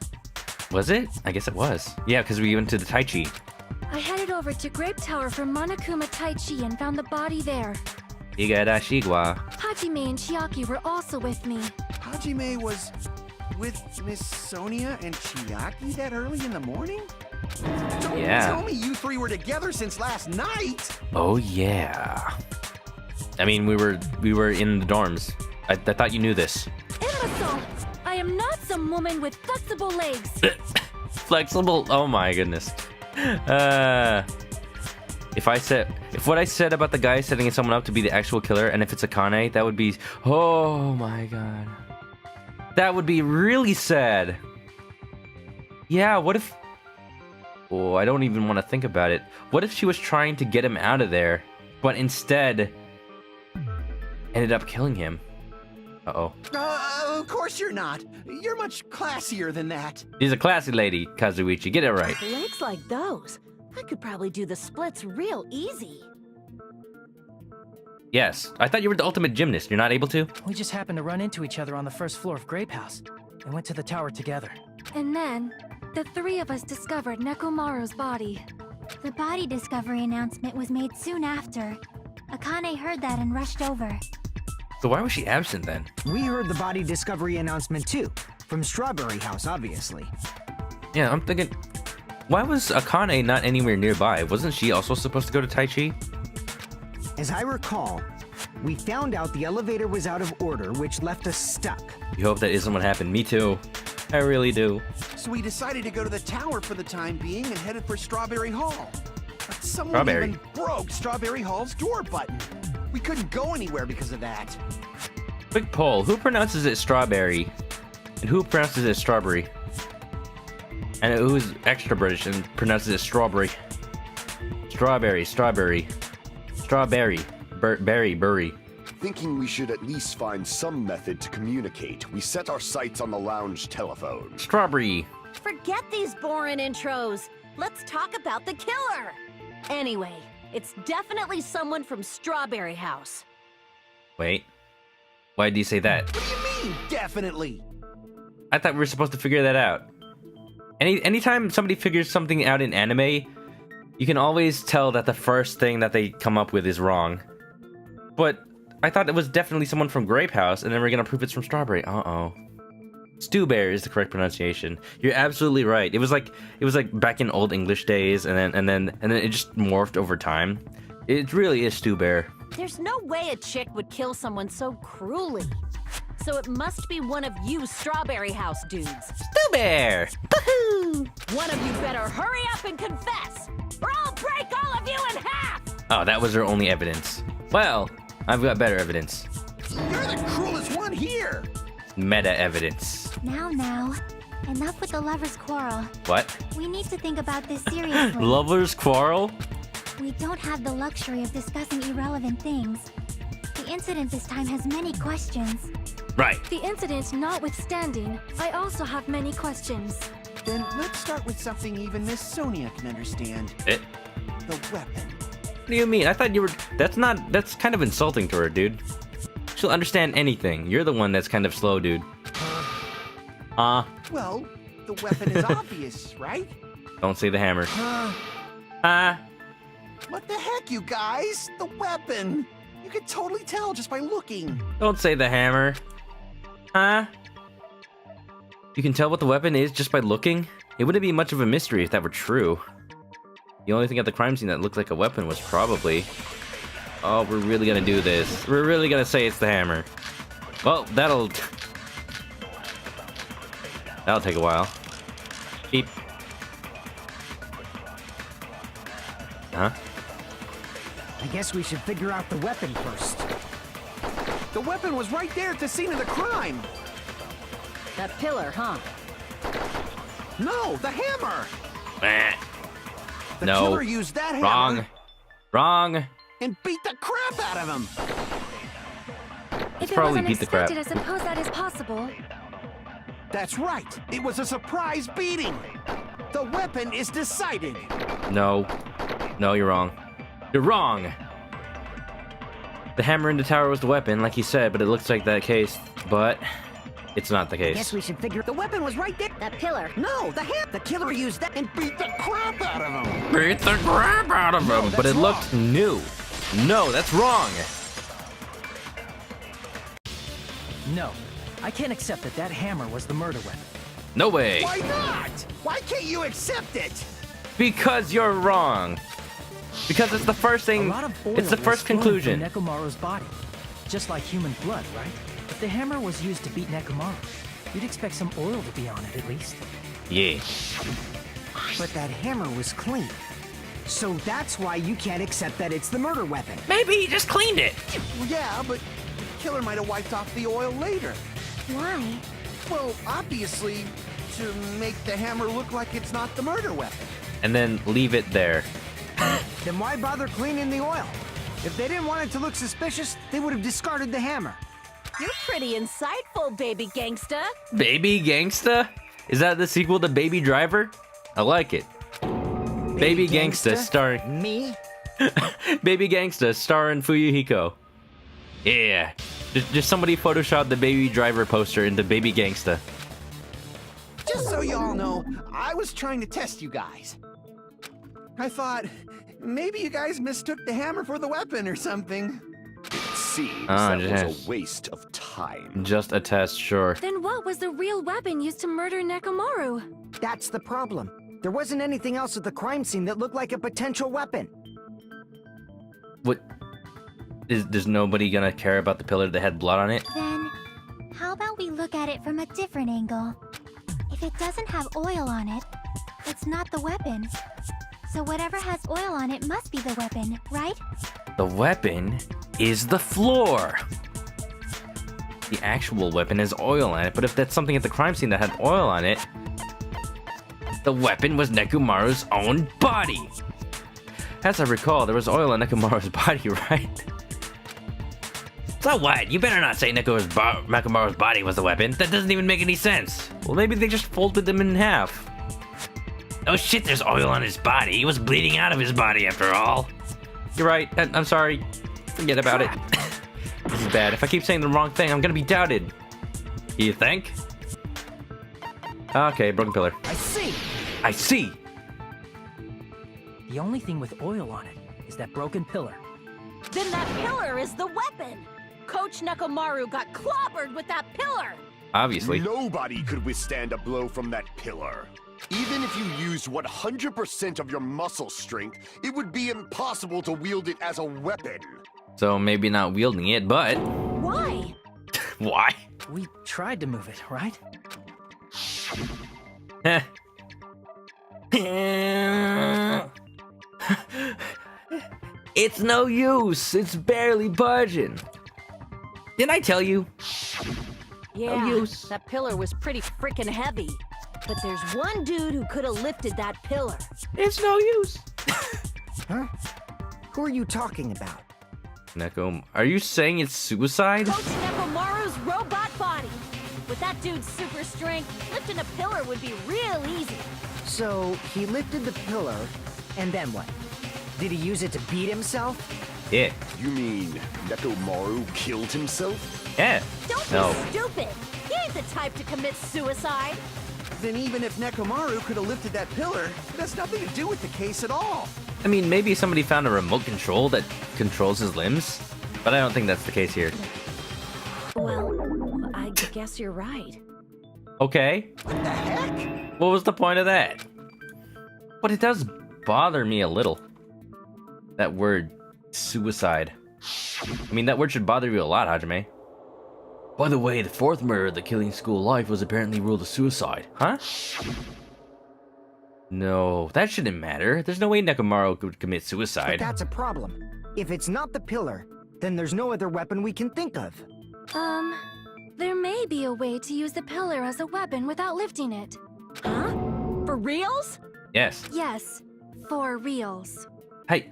B: Was it? I guess it was. Yeah, because we went to the Tai Chi.
J: I headed over to Grape Tower for Monokuma Tai Chi and found the body there.
B: Igarashigwa.
J: Hajime and Chiaki were also with me.
G: Hajime was with Miss Sonia and Chiaki that early in the morning? Don't tell me you three were together since last night!
B: Oh yeah. I mean, we were in the dorms. I thought you knew this.
J: Imbecile! I am not some woman with flexible legs.
B: Flexible? Oh my goodness. If what I said about the guy setting someone up to be the actual killer, and if it's Akane, that would be, oh my god. That would be really sad. Yeah, what if, oh, I don't even want to think about it. What if she was trying to get him out of there, but instead ended up killing him? Uh-oh.
G: Of course you're not. You're much classier than that.
B: She's a classy lady, Kazuichi. Get it right.
C: Legs like those. I could probably do the splits real easy.
B: Yes. I thought you were the ultimate gymnast. You're not able to?
K: We just happened to run into each other on the first floor of Grape House and went to the tower together.
J: And then, the three of us discovered Nekomaru's body.
L: The body discovery announcement was made soon after. Akane heard that and rushed over.
B: So why was she absent then?
D: We heard the body discovery announcement too, from Strawberry House, obviously.
B: Yeah, I'm thinking, why was Akane not anywhere nearby? Wasn't she also supposed to go to Tai Chi?
D: As I recall, we found out the elevator was out of order, which left us stuck.
B: You hope that isn't what happened. Me too. I really do.
G: So we decided to go to the tower for the time being and headed for Strawberry Hall. But someone
B: Strawberry.
G: even broke Strawberry Hall's door button. We couldn't go anywhere because of that.
B: Quick poll: who pronounces it strawberry, and who pronounces it strawberry? And who's extra British and pronounces it strawberry? Strawberry, strawberry, strawberry, berry.
M: Thinking we should at least find some method to communicate, we set our sights on the lounge telephone.
B: Strawberry.
N: Forget these boring intros. Let's talk about the killer. Anyway, it's definitely someone from Strawberry House.
B: Wait. Why did you say that?
G: What do you mean, definitely?
B: I thought we were supposed to figure that out. Anytime somebody figures something out in anime, you can always tell that the first thing that they come up with is wrong. But I thought it was definitely someone from Grape House, and then we're gonna prove it's from Strawberry. Uh-oh. Stew Bear is the correct pronunciation. You're absolutely right. It was like back in old English days, and then it just morphed over time. It really is Stew Bear.
N: There's no way a chick would kill someone so cruelly. So it must be one of you Strawberry House dudes.
B: Stew Bear!
N: Woohoo! One of you better hurry up and confess, or I'll break all of you in half!
B: Oh, that was their only evidence. Well, I've got better evidence.
G: You're the cruelest one here!
B: Meta evidence.
L: Now, enough with the lovers' quarrel.
B: What?
L: We need to think about this seriously.
B: Lovers quarrel?
L: We don't have the luxury of discussing irrelevant things. The incident this time has many questions.
B: Right.
C: The incident notwithstanding, I also have many questions.
G: Then let's start with something even Miss Sonia can understand.
B: It?
G: The weapon.
B: What do you mean? I thought you were... That's kind of insulting to her, dude. She'll understand anything. You're the one that's kind of slow, dude.
G: Well, the weapon is obvious, right?
B: Don't say the hammer.
G: What the heck, you guys? The weapon! You can totally tell just by looking.
B: Don't say the hammer. You can tell what the weapon is just by looking? It wouldn't be much of a mystery if that were true. The only thing at the crime scene that looked like a weapon was probably... Oh, we're really gonna do this. We're really gonna say it's the hammer. Well, that'll take a while. Beep. Huh?
D: I guess we should figure out the weapon first.
G: The weapon was right there at the scene of the crime.
N: That pillar, huh?
G: No, the hammer! The
B: No.
G: killer used that hammer.
B: Wrong. Wrong.
G: And beat the crap out of him.
C: If it
B: probably
C: was
B: beat the crap.
C: unexpected, I suppose that is possible.
G: That's right. It was a surprise beating. The weapon is decided.
B: No. No, you're wrong. You're wrong! The hammer in the tower was the weapon, like you said, but it looks like that case. But it's not the case.
D: Guess we should figure...
G: The weapon was right there.
N: That pillar.
G: No, the killer used that and beat the crap out of him.
B: Beat the crap out of him! But it looked new. No, that's wrong!
K: No, I can't accept that hammer was the murder weapon.
B: No way!
G: Why not? Why can't you accept it?
B: Because you're wrong! Because it's the first thing...
K: A lot of oil
B: It's the
K: was
B: first
K: flowing
B: conclusion.
K: from Nekomaru's body, just like human blood, right? If the hammer was used to beat Nekomaru, you'd expect some oil to be on it at least.
B: Yeah.
D: But that hammer was clean. So that's why you can't accept that it's the murder weapon.
E: Maybe he just cleaned it.
G: Well, yeah, but the killer might have wiped off the oil later.
L: Why?
G: Well, obviously, to make the hammer look like it's not the murder weapon.
B: And then leave it there.
D: Then why bother cleaning the oil? If they didn't want it to look suspicious, they would have discarded the hammer.
N: You're pretty insightful, baby gangsta.
B: Baby Gangsta? Is that the sequel to Baby Driver? I like it. Baby Gangsta starring...
D: Me?
B: Baby Gangsta starring Fuyuhiko. Yeah. Just somebody photoshopped the Baby Driver poster into Baby Gangsta.
G: Just so y'all know, I was trying to test you guys. I thought, maybe you guys mistook the hammer for the weapon or something.
M: It seems
B: Ah,
M: that was
B: just-
M: a waste of time.
B: Just a test, sure.
C: Then what was the real weapon used to murder Nekomaru?
D: That's the problem. There wasn't anything else at the crime scene that looked like a potential weapon.
B: What? There's nobody gonna care about the pillar that had blood on it?
L: Then, how about we look at it from a different angle? If it doesn't have oil on it, it's not the weapon. So whatever has oil on it must be the weapon, right?
B: The weapon is the floor. The actual weapon has oil on it, but if that's something at the crime scene that had oil on it, the weapon was Nekomaru's own body. As I recall, there was oil on Nekomaru's body, right?
E: So what? You better not say Nekomaru's body was the weapon. That doesn't even make any sense.
B: Well, maybe they just folded them in half.
E: Oh shit, there's oil on his body. He was bleeding out of his body after all.
B: You're right. I'm sorry. Forget about it. This is bad. If I keep saying the wrong thing, I'm gonna be doubted. You think? Okay, broken pillar.
K: I see!
B: I see!
K: The only thing with oil on it is that broken pillar.
N: Then that pillar is the weapon! Coach Nekomaru got clobbered with that pillar!
B: Obviously.
M: Nobody could withstand a blow from that pillar. Even if you used 100% of your muscle strength, it would be impossible to wield it as a weapon.
B: So maybe not wielding it, but...
N: Why?
B: Why?
K: We tried to move it, right?
B: It's no use. It's barely budging. Didn't I tell you?
N: Yeah,
B: No use.
N: that pillar was pretty freaking heavy. But there's one dude who could have lifted that pillar.
B: It's no use.
D: Huh? Who are you talking about?
B: Neko, are you saying it's suicide?
N: Coach Nekomaru's robot body. With that dude's super strength, lifting a pillar would be real easy.
D: So, he lifted the pillar, and then what? Did he use it to beat himself?
B: Yeah.
M: You mean Nekomaru killed himself?
B: Yeah.
N: Don't be stupid. He ain't the type to commit suicide.
G: Then even if Nekomaru could have lifted that pillar, it has nothing to do with the case at all.
B: I mean, maybe somebody found a remote control that controls his limbs, but I don't think that's the case here.
N: Well, I guess you're right.
B: Okay.
G: What the heck?
B: What was the point of that? But it does bother me a little. That word, suicide. I mean, that word should bother you a lot, Hajime. By the way, the fourth murder of the killing school life was apparently ruled a suicide. Huh? No, that shouldn't matter. There's no way Nekomaru could commit
D: But
B: suicide.
D: that's a problem. If it's not the pillar, then there's no other weapon we can think of.
J: There may be a way to use the pillar as a weapon without lifting it.
N: Huh? For reals?
B: Yes.
J: Yes, for reals.
B: Hey,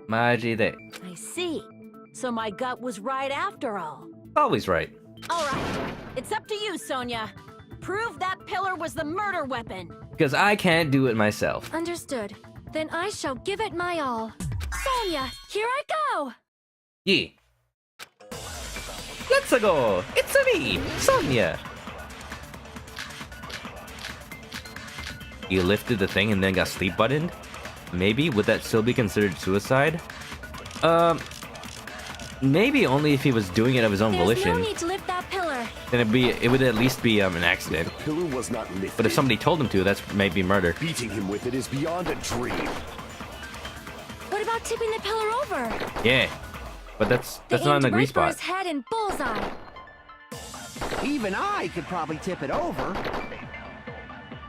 B: Maji de.
N: I see. So my gut was right after all.
B: Always right.
N: All right, it's up to you, Sonia. Prove that pillar was the murder weapon.
B: Because I can't do it myself.
J: Understood. Then I shall give it my all. Sonia, here I go!
B: Yeah. Let's go! It's me, Sonia! You lifted the thing and then got sleep buttoned? Maybe? Would that still be considered suicide? Maybe only if he was doing it of his own volition.
J: There's no need to lift that pillar.
B: Then it would at least be an accident.
M: The pillar was not lifted.
B: But if somebody told him to, that's maybe murder.
M: Beating him with it is beyond a dream.
J: What about tipping the pillar over?
B: Yeah. But that's not an agree
J: right for
B: spot.
J: his head and bullseye.
G: Even I could probably tip it over.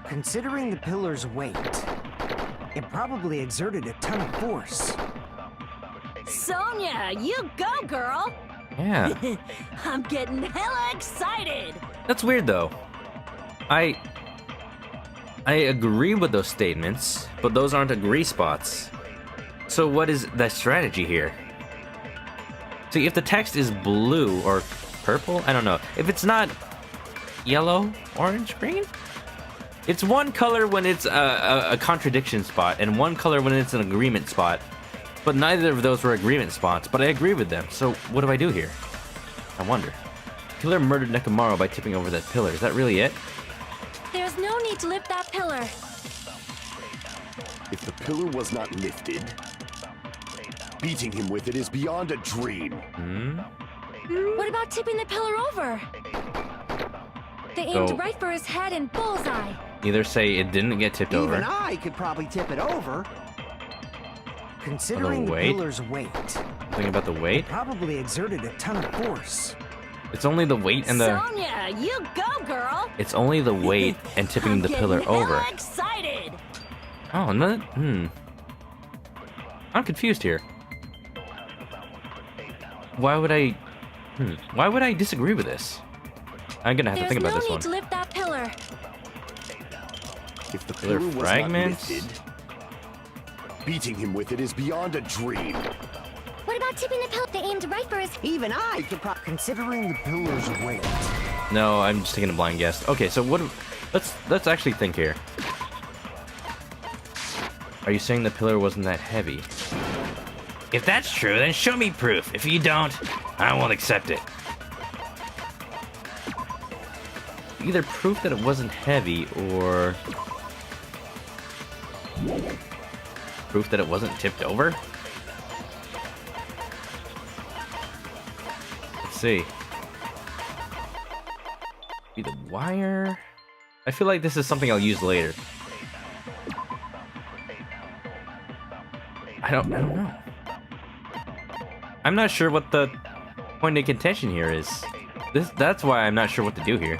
D: Considering the pillar's weight, it probably exerted a ton of force.
N: Sonia, you go, girl!
B: Yeah.
N: I'm getting hella excited!
B: That's weird though. I agree with those statements, but those aren't agree spots. So what is the strategy here? See, if the text is blue or purple, I don't know. If it's not yellow, orange, green? It's one color when it's a contradiction spot, and one color when it's an agreement spot. But neither of those were agreement spots, but I agree with them. So what do I do here? I wonder. Killer murdered Nekomaru by tipping over that pillar. Is that really it?
J: There's no need to lift that pillar.
M: If the pillar was not lifted, beating him with it is beyond a dream.
J: What about tipping the pillar over? They aimed right for his head and bullseye.
B: Either say it didn't get tipped over.
G: Even I could probably tip it over.
D: Considering the
B: weight?
D: pillar's weight,
B: Think about the weight?
D: it probably exerted a ton of force.
B: It's only the weight and the...
I: Sonia, you go, girl!
B: It's only the weight and tipping the pillar over.
I: I'm excited!
B: Oh, no. I'm confused here. Why would I... Why would I disagree with this? I'm gonna have to think about this one.
J: There's no need to lift that pillar.
M: If the
B: Pillar
M: pillar was not
B: fragments?
M: lifted, beating him with it is beyond a dream.
L: What about tipping the pillar? They aimed right for his...
D: Even I could considering the pillar's weight.
B: No, I'm just taking a blind guess. Okay, so what... Let's actually think here. Are you saying the pillar wasn't that heavy?
E: If that's true, then show me proof. If you don't, I won't accept it.
B: Either proof that it wasn't heavy, or... proof that it wasn't tipped over? Let's see. Be the wire? I feel like this is something I'll use later. I don't know. I'm not sure what the point of contention here is. That's why I'm not sure what to do here.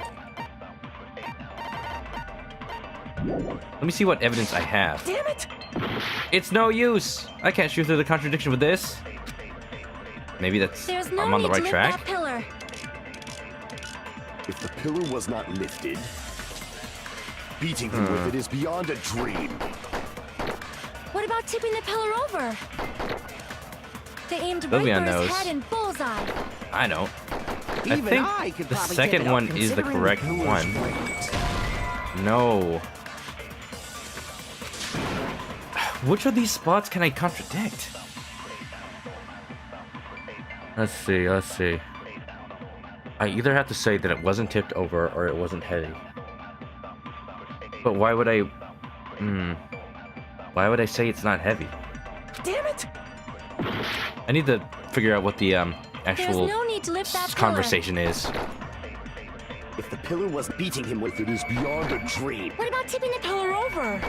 B: Let me see what evidence I have.
I: Damn it!
B: It's no use! I can't shoot through the contradiction with this. Maybe that's...
J: There's no
B: I'm on the
J: need to
B: right
J: lift
B: track?
J: that pillar.
M: If the pillar was not lifted, beating him with it is beyond a dream.
J: What about tipping the pillar over? They aimed
B: They'll
J: right
B: be
J: for
B: on
J: his
B: those.
J: head and bullseye.
B: I know.
D: Even
B: I
D: could
B: think the
D: probably
B: second
D: tip it up,
B: one is the
D: considering
B: correct
D: pillar's
B: one.
D: weight.
B: No. Which of these spots can I contradict? Let's see. I either have to say that it wasn't tipped over or it wasn't heavy. But why would I... Why would I say it's not heavy?
I: Damn it!
B: I need to figure out what the
J: There's
B: actual
J: no need to lift that pillar.
B: conversation is.
M: If the pillar was beating him with it is beyond a dream.
J: What about tipping the pillar over?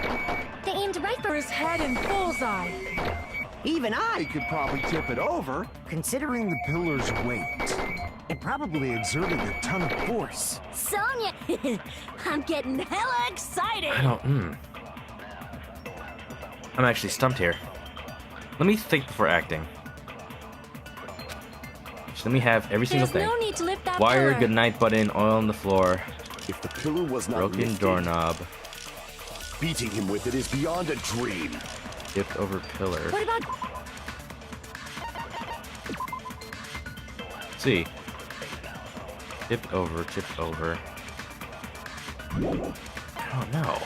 J: They aimed right for his head and bullseye.
D: Even I could probably tip it over, considering the pillar's weight. It probably exerted a ton of force.
N: Sonia, I'm getting hella excited.
B: I don't... I'm actually stumped here. Let me think before acting. Just let me have every single
J: There's
B: thing.
J: no need to lift that
B: Wire,
J: pillar.
B: goodnight button, oil on the floor,
M: If the pillar was not
B: broken
M: lifted,
B: doorknob,
M: beating him with it is beyond a dream.
B: tipped over pillar.
J: What about...
B: Let's see. Tipped over. I don't know.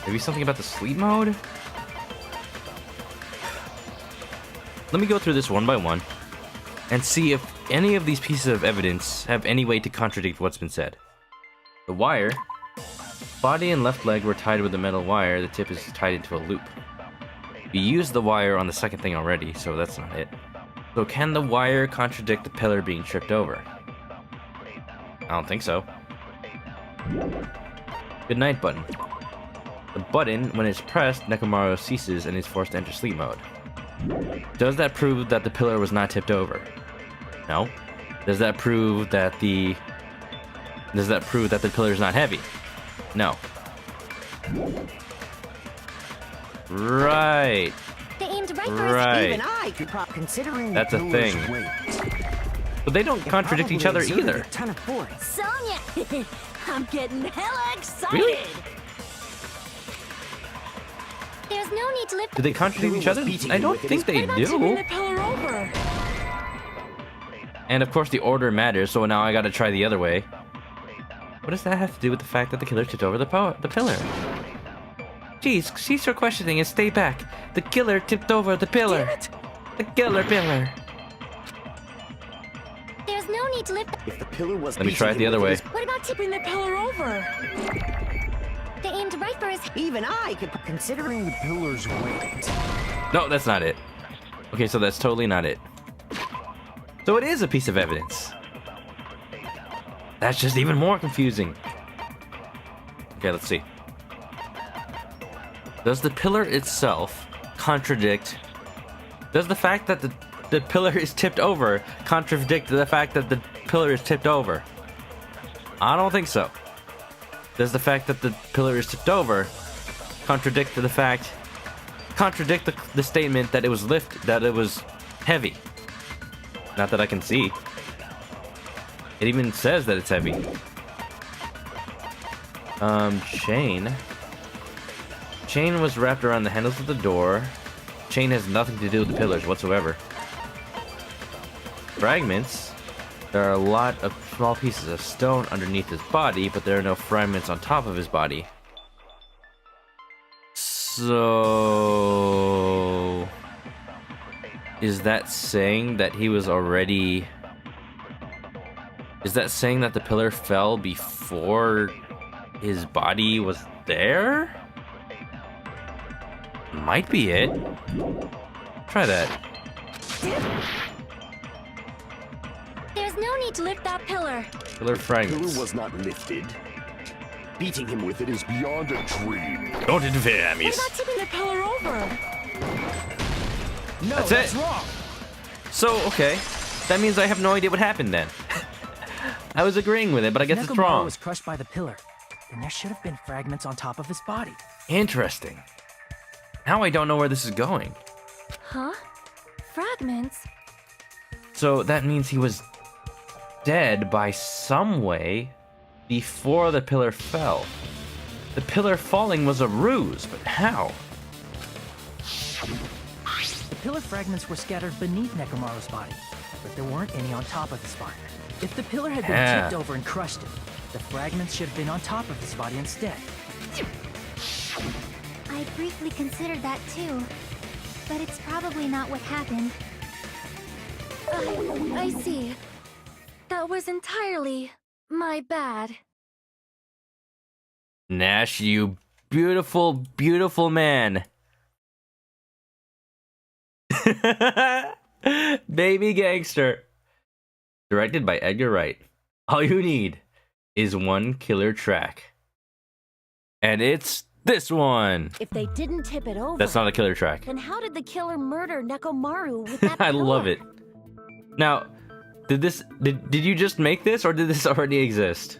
B: Maybe something about the sleep mode? Let me go through this one by one and see if any of these pieces of evidence have any way to contradict what's been said. The wire. Body and left leg were tied with a metal wire. The tip is tied into a loop. We used the wire on the second thing already, so that's not it. So can the wire contradict the pillar being tripped over? I don't think so. Goodnight button. The button, when it's pressed, Nekomaru ceases and is forced to enter sleep mode. Does that prove that the pillar was not tipped over? No. Does that prove that the pillar is not heavy? No. Right.
L: They aimed right for his...
B: Right.
D: Even I could probably considering
B: That's
D: the
B: a
D: pillar's
B: thing.
D: weight.
B: But they don't contradict each other
D: Probably exerted
B: either.
D: a ton of force.
N: Sonia, I'm getting hella excited.
B: Really?
L: There's no need to lift...
B: Do they contradict each other? I don't think they
J: What about tipping
B: do.
J: the pillar over?
B: And of course the order matters, so now I gotta try the other way. What does that have to do with the fact that the killer tipped over the pillar? Jeez, cease your questioning and stay back. The killer tipped over the pillar. The killer pillar.
L: There's no need to lift...
M: If the pillar was
B: Let me try it the other way.
J: What about tipping the pillar over?
L: They aimed right for his...
D: Even I could considering the pillar's weight.
B: No, that's not it. Okay, so that's totally not it. So it is a piece of evidence. That's just even more confusing. Okay, let's see. Does the pillar itself contradict Does the fact that the pillar is tipped over contradict the fact that the pillar is tipped over? I don't think so. Does the fact that the pillar is tipped over contradict the statement that it was that it was heavy? Not that I can see. It even says that it's heavy. Chain was wrapped around the handles of the door. Chain has nothing to do with the pillars whatsoever. Fragments. There are a lot of small pieces of stone underneath his body, but there are no fragments on top of his body. So... is that saying that he was already... is that saying that the pillar fell before his body was there? Might be it. Try that.
J: There's no need to lift that pillar.
B: Pillar fragments.
M: The pillar was not lifted. Beating him with it is beyond a dream.
F: Don't interfere, Amis.
C: What about tipping the pillar over?
K: No,
B: that's it.
K: Wrong.
B: So, okay. That means I have no idea what happened then. I was agreeing with it, but I guess it's
K: Nekomaru
B: wrong.
K: was crushed by the pillar, and there should have been fragments on top of his body.
B: Interesting. Now I don't know where this is going.
J: Huh? Fragments?
B: So that means he was dead by some way before the pillar fell. The pillar falling was a ruse, but how?
K: The pillar fragments were scattered beneath Nekomaru's body, but there weren't any on top of his body. If the pillar had been tipped over and crushed him, the fragments should have been on top of his body instead.
L: I briefly considered that too, but it's probably not what happened.
J: I see. That was entirely my bad.
B: Nash, you beautiful, beautiful man. Baby Gangster. Directed by Edgar Wright. All you need is one killer track. And it's this one.
N: If they didn't tip it over...
B: That's not a killer track.
N: Then how did the killer murder Nekomaru with that
B: I
N: pillar?
B: love it. Now, did you just make this, or did this already exist?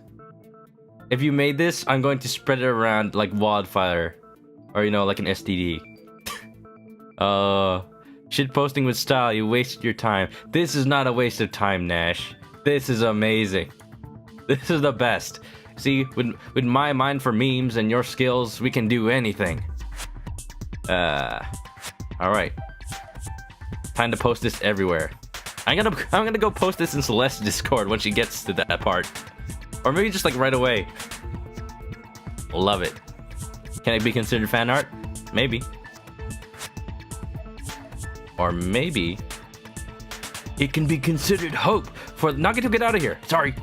B: If you made this, I'm going to spread it around like wildfire. Or, you know, like an STD. Shit posting with style, you wasted your time. This is not a waste of time, Nash. This is amazing. This is the best. See, with my mind for memes and your skills, we can do anything. Alright. Time to post this everywhere. I'm gonna go post this in Celeste's Discord when she gets to that part. Or maybe just like right away. Love it. Can it be considered fan art? Maybe. Or maybe it can be considered hope for Nagito. Get out of here. Sorry.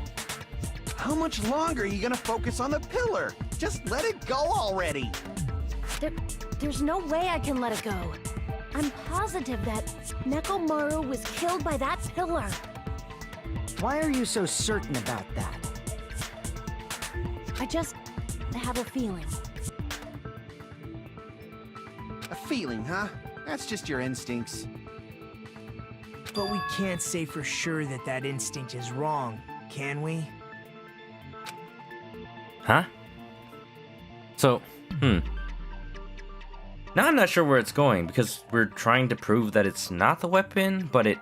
G: How much longer are you gonna focus on the pillar? Just let it go already.
N: There's no way I can let it go. I'm positive that Nekomaru was killed by that pillar.
D: Why are you so certain about that?
N: I just have a feeling.
G: A feeling, huh? That's just your instincts.
O: But we can't say for sure that that instinct is wrong, can we?
B: Huh? So, Now I'm not sure where it's going, because we're trying to prove that it's not the weapon, but it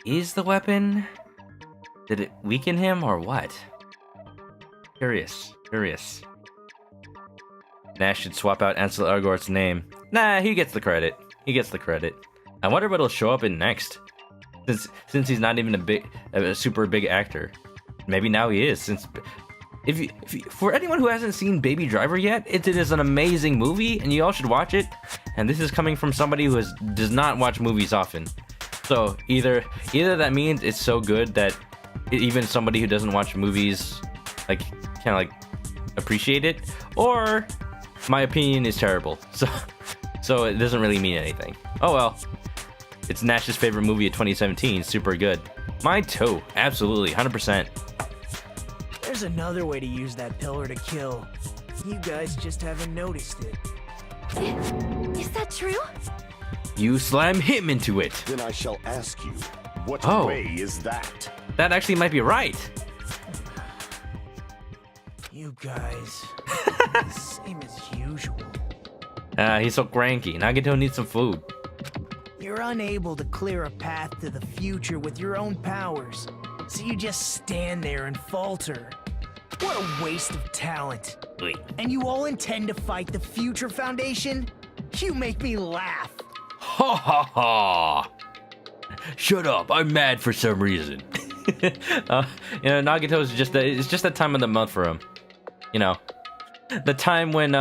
B: is the weapon? Did it weaken him, or what? Curious. Nash should swap out Ansel Elgort's name. Nah, he gets the credit. I wonder what he'll show up in next. Since he's not even a super big actor. Maybe now he is, since... For anyone who hasn't seen Baby Driver yet, it is an amazing movie, and you all should watch it. And this is coming from somebody who does not watch movies often. So either that means it's so good that even somebody who doesn't watch movies like kind of like appreciate it, or my opinion is terrible. So it doesn't really mean anything. Oh well. It's Nash's favorite movie of 2017. Super good. Mine too. Absolutely. 100%.
O: There's another way to use that pillar to kill. You guys just haven't noticed it.
J: Is that true?
B: You slam him into it.
M: Then I shall ask you, what way is that?
B: That actually might be right.
O: You guys, same as usual.
B: He's so cranky. Nagito needs some food.
O: You're unable to clear a path to the future with your own powers, so you just stand there and falter. What a waste of talent.
B: Wait.
O: And you all intend to fight the Future Foundation? You make me laugh.
B: Ha ha ha! Shut up! I'm mad for some reason. Nagito's it's just that time of the month for him. You know, the time when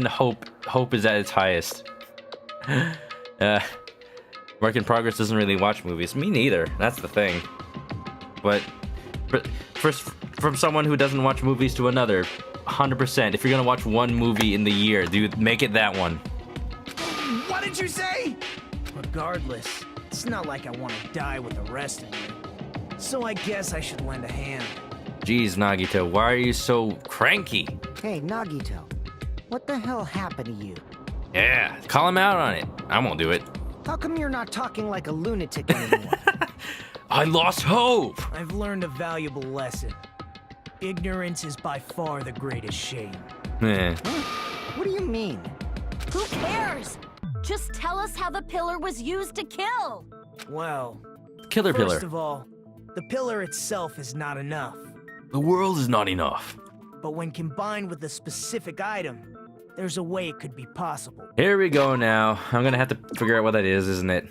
B: hope is at its highest. Work in Progress doesn't really watch movies. Me neither. That's the thing. But from someone who doesn't watch movies to another, 100%. If you're gonna watch one movie in the year, dude, make it that one.
O: What did you say? Regardless, it's not like I want to die with the rest of you. So I guess I should lend a hand.
B: Jeez, Nagito, why are you so cranky?
P: Hey, Nagito, what the hell happened to you?
B: Yeah, call him out on it. I won't do it.
P: How come you're not talking like a lunatic anymore?
B: I lost hope!
O: I've learned a valuable lesson. Ignorance is by far the greatest shame.
P: What do you mean?
N: Who cares? Just tell us how the pillar was used to kill.
O: Well,
B: Killer pillar.
O: First of all, the pillar itself is not enough.
A: The world is not enough.
O: But when combined with a specific item, there's a way it could be possible.
B: Here we go now. I'm gonna have to figure out what that is, isn't it?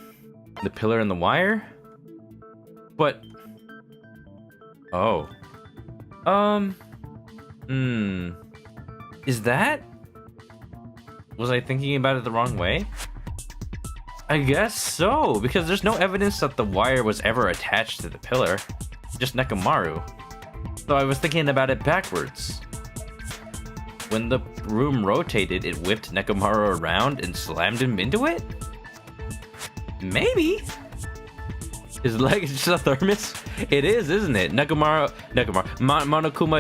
B: The pillar and the wire? But... Oh. Is that? Was I thinking about it the wrong way? I guess so, because there's no evidence that the wire was ever attached to the pillar. Just Nekomaru. So I was thinking about it backwards. When the room rotated, it whipped Nekomaru around and slammed him into it? Maybe? His leg is just a thermos? It is, isn't it? Monokuma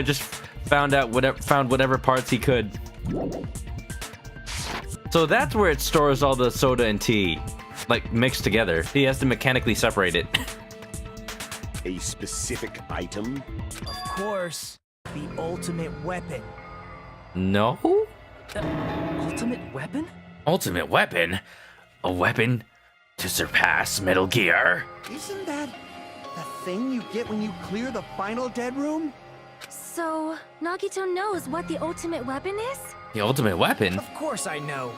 B: just found whatever parts he could. So that's where it stores all the soda and tea, like mixed together. He has to mechanically separate it.
M: A specific item?
O: Of course, the ultimate weapon.
B: No?
K: Ultimate weapon?
A: Ultimate weapon? A weapon to surpass Metal Gear?
G: Isn't that the thing you get when you clear the final dead room?
J: So, Nagito knows what the ultimate weapon is?
B: The ultimate weapon?
O: Of course I know,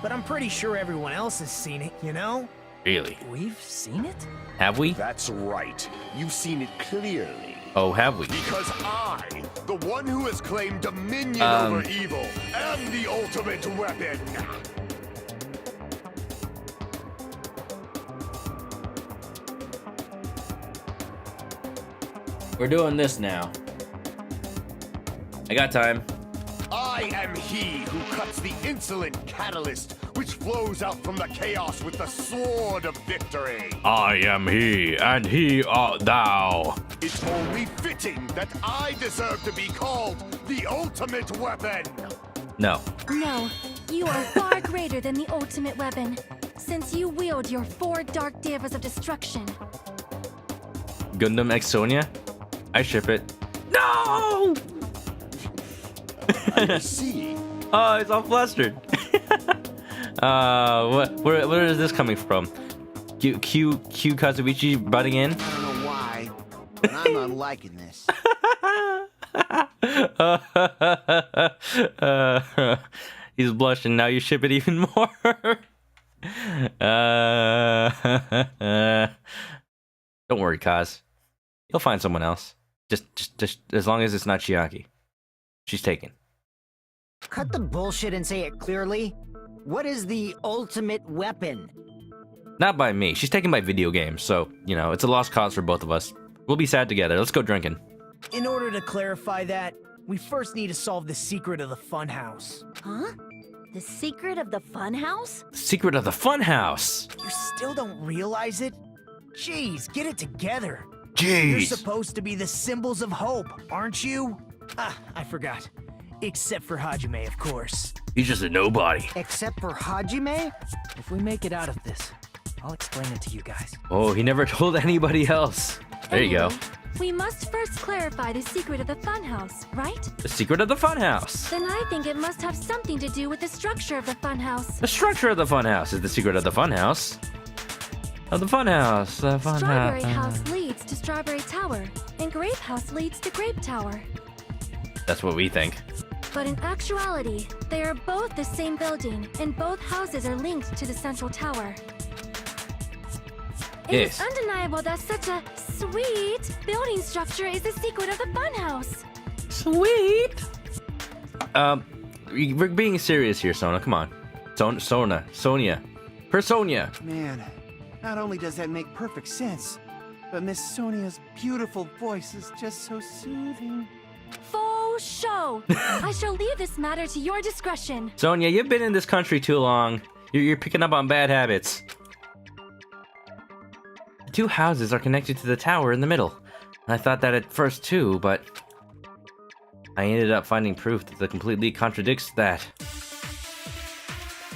O: but I'm pretty sure everyone else has seen it, you know?
B: Really?
K: We've seen it?
B: Have we?
M: That's right. You've seen it clearly.
B: Oh, have we?
M: Because I, the one who has claimed dominion over evil, am the ultimate weapon.
B: We're doing this now. I got time.
M: I am he who cuts the insolent catalyst which flows out from the chaos with the sword of victory.
F: I am he, and he art thou.
M: It's only fitting that I deserve to be called the ultimate weapon.
B: No.
J: No, you are far greater than the ultimate weapon, since you wield your 4 dark devas of destruction.
B: Gundam X Sonya? I ship it. No!
M: I see.
B: Oh, it's all flustered. Where is this coming from? Q Kazuichi butting in?
G: I don't know why, but I'm not liking this.
B: He's blushing. Now you ship it even more. Don't worry, Kaz. You'll find someone else. Just as long as it's not Chiaki. She's taken.
P: Cut the bullshit and say it clearly. What is the ultimate weapon?
B: Not by me. She's taken by video games, so, you know, it's a lost cause for both of us. We'll be sad together. Let's go drinking.
O: In order to clarify that, we first need to solve the secret of the funhouse.
N: Huh? The secret of the funhouse?
B: Secret of the funhouse!
O: You still don't realize it? Jeez, get it together.
A: Jeez.
O: You're supposed to be the symbols of hope, aren't you? Ah, I forgot. Except for Hajime, of course.
A: He's just a nobody.
P: Except for Hajime?
K: If we make it out of this, I'll explain it to you guys.
B: Oh, he never told anybody else. There you go.
C: We must first clarify the secret of the funhouse, right?
B: The secret of the funhouse.
C: Then I think it must have something to do with the structure of the funhouse.
B: The structure of the funhouse is the secret of the funhouse. Of the funhouse. The funhouse.
C: Strawberry House leads to Strawberry Tower, and Grape House leads to Grape Tower.
B: That's what we think.
C: But in actuality, they are both the same building, and both houses are linked to the central tower.
B: Yes.
C: It is undeniable that such a sweet building structure is the secret of the funhouse.
B: Sweet. We're being serious here, Sona. Come on. Sonia. Personia.
G: Man, not only does that make perfect sense, but Miss Sonia's beautiful voice is just so soothing.
C: Faux show. I shall leave this matter to your discretion.
B: Sonia, you've been in this country too long. You're picking up on bad habits. The two houses are connected to the tower in the middle. I thought that at first too, but I ended up finding proof that completely contradicts that.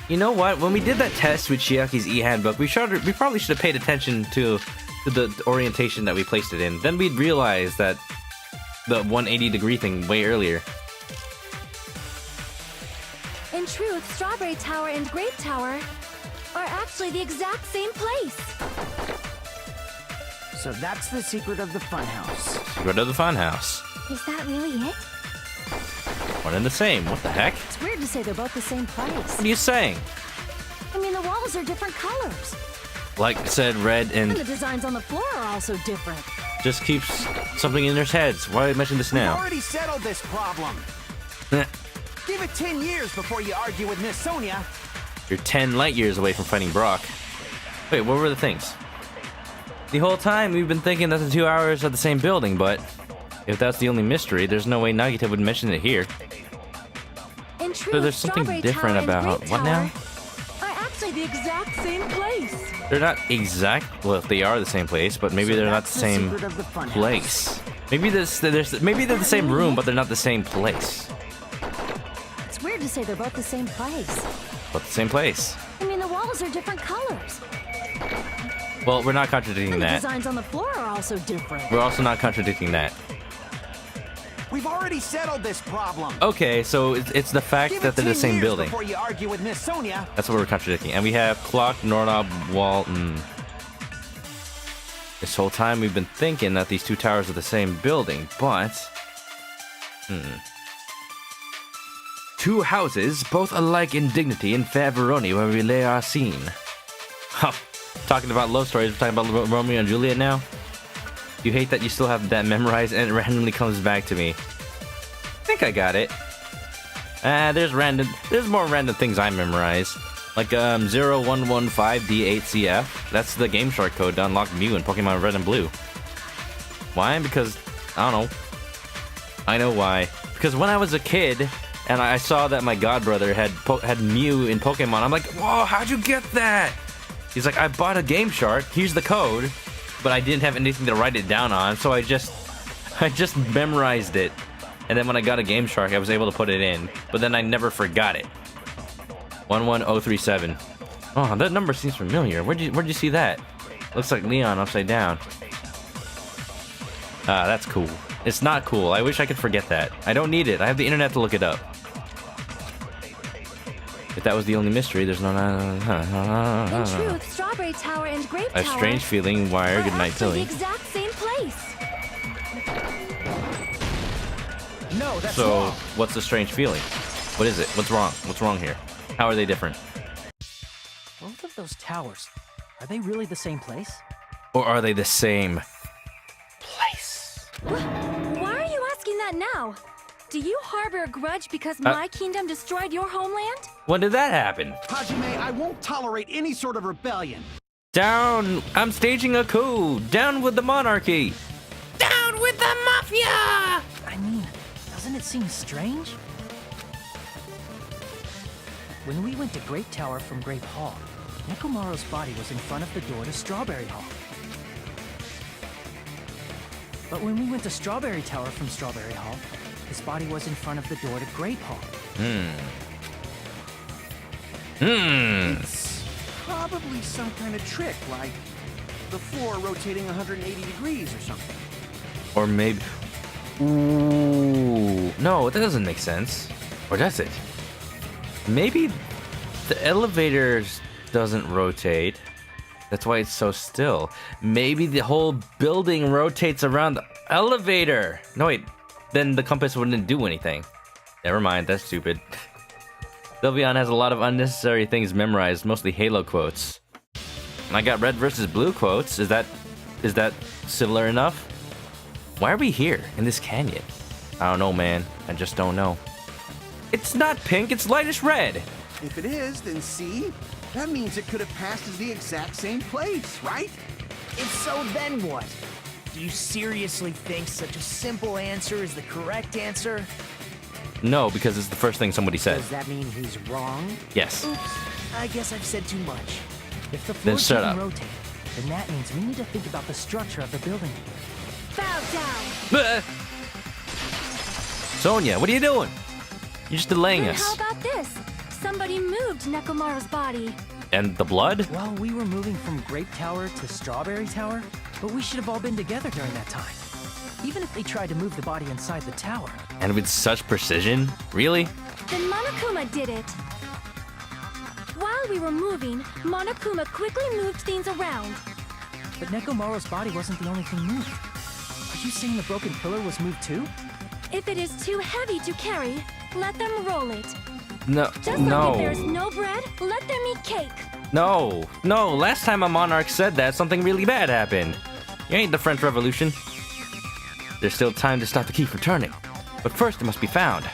B: You know what? When we did that test with Chiaki's e-handbook, we probably should have paid attention to the orientation that we placed it in. Then we'd realize that the 180-degree thing way earlier.
C: In truth, Strawberry Tower and Grape Tower are actually the exact same place.
P: So that's the secret of the funhouse.
B: Secret of the funhouse.
L: Is that really it?
B: One and the same. What the heck?
N: It's weird to say they're both the same place.
B: What are you saying?
N: I mean, the walls are different colors.
B: Like I said, red
N: And
B: and
N: the designs on the floor are also different.
B: just keeps something in their heads. Why mention this
G: We've
B: now?
G: already settled this problem. Give it 10 years before you argue with Miss Sonia.
B: You're 10 light years away from fighting Brock. Wait, what were the things? The whole time we've been thinking that the 2 hours are the same building, but if that's the only mystery, there's no way Nagita would mention it here.
C: In truth,
B: So there's something
C: Strawberry
B: different
C: Tower and
B: about
C: Grape
B: what now?
C: Tower are actually the exact same place.
B: They're not exact. Well, they are the same place, but maybe they're not the same
P: secret of the funhouse.
B: place. Maybe maybe they're the same room, but they're not the same place.
N: It's weird to say they're both the same place.
B: But the same place.
N: I mean, the walls are different colors.
B: Well, we're not contradicting
N: And the
B: that.
N: designs on the floor are also different.
B: We're also not contradicting that.
G: We've already settled this problem.
B: Okay, so it's the fact
G: Give
B: that
G: it
B: they're the
G: 10
B: same
G: years
B: building.
G: before you argue with Miss Sonia.
B: That's what we're contradicting. And we have clock, doorknob, wall. This whole time we've been thinking that these two towers are the same building, but... Two houses, both alike in dignity in Faveroni, where we lay our scene. Huh. Talking about love stories, we're talking about Romeo and Juliet now? You hate that you still have that memorized and it randomly comes back to me. I think I got it. There's more random things I memorize. Like 0115D8CF. That's the Game Shark code to unlock Mew in Pokemon Red and Blue. Why? Because, I don't know. I know why. Because when I was a kid, and I saw that my godbrother had Mew in Pokemon, I'm like, whoa, how'd you get that? He's like, I bought a Game Shark, here's the code, but I didn't have anything to write it down on, so I just memorized it. And then when I got a Game Shark, I was able to put it in, but then I never forgot it. 11037. Oh, that number seems familiar. Where'd you see that? Looks like Leon upside down. Ah, that's cool. It's not cool. I wish I could forget that. I don't need it. I have the internet to look it up. If that was the only mystery, there's no...
C: In truth, Strawberry Tower and Grape Tower
B: A strange feeling, wire, good night,
C: are the
B: Tilly.
C: exact same place.
O: No, that's
B: So,
O: wrong.
B: what's the strange feeling? What is it? What's wrong? What's wrong here? How are they different?
K: Both of those towers, are they really the same place?
B: Or are they the same?
C: Why are you asking that now? Do you harbor a grudge because my kingdom destroyed your homeland?
B: When did that happen?
G: Hajime, I won't tolerate any sort of rebellion.
B: Down! I'm staging a coup! Down with the monarchy!
E: Down with the mafia!
K: I mean, doesn't it seem strange? When we went to Grape Tower from Grape Hall, Nekomaru's body was in front of the door to Strawberry Hall. But when we went to Strawberry Tower from Strawberry Hall, His body was in front of the door to Great Hall.
G: It's probably some kind of trick, like the floor rotating 180 degrees or something.
B: Or maybe... Ooh... No, that doesn't make sense. Or does it? Maybe the elevator doesn't rotate. That's why it's so still. Maybe the whole building rotates around the elevator. No, wait. Then the compass wouldn't do anything. Never mind, that's stupid. Sylveon has a lot of unnecessary things memorized, mostly Halo quotes. And I got red versus blue quotes. Is that similar enough? Why are we here in this canyon? I don't know, man. I just don't know. It's not pink, it's lightish red.
G: If it is, then see? That means it could have passed as the exact same place, right?
O: If so, then what? Do you seriously think such a simple answer is the correct answer?
B: No, because it's the first thing somebody said.
P: Does that mean he's wrong?
B: Yes.
O: Oops, I guess I've said too much.
K: If the floor
B: shut
K: didn't
B: up.
K: rotate, then that means we need to think about the structure of the building.
C: Bow down.
B: Sonia, what are you doing? You're just delaying
C: Then
B: us.
C: how about this? Somebody moved Nekomaru's body.
B: And the blood?
K: Well, we were moving from Grape Tower to Strawberry Tower, but we should have all been together during that time. Even if they tried to move the body inside the tower.
B: And with such precision? Really?
C: Then Monokuma did it. While we were moving, Monokuma quickly moved things around.
K: But Nekomaru's body wasn't the only thing moved. Are you saying the broken pillar was moved too?
C: If it is too heavy to carry, let them roll it.
B: No,
C: Just like if there's no bread, let them eat cake.
B: No, last time a monarch said that, something really bad happened. You ain't the French Revolution. There's still time to stop the key from turning. But first it must be found.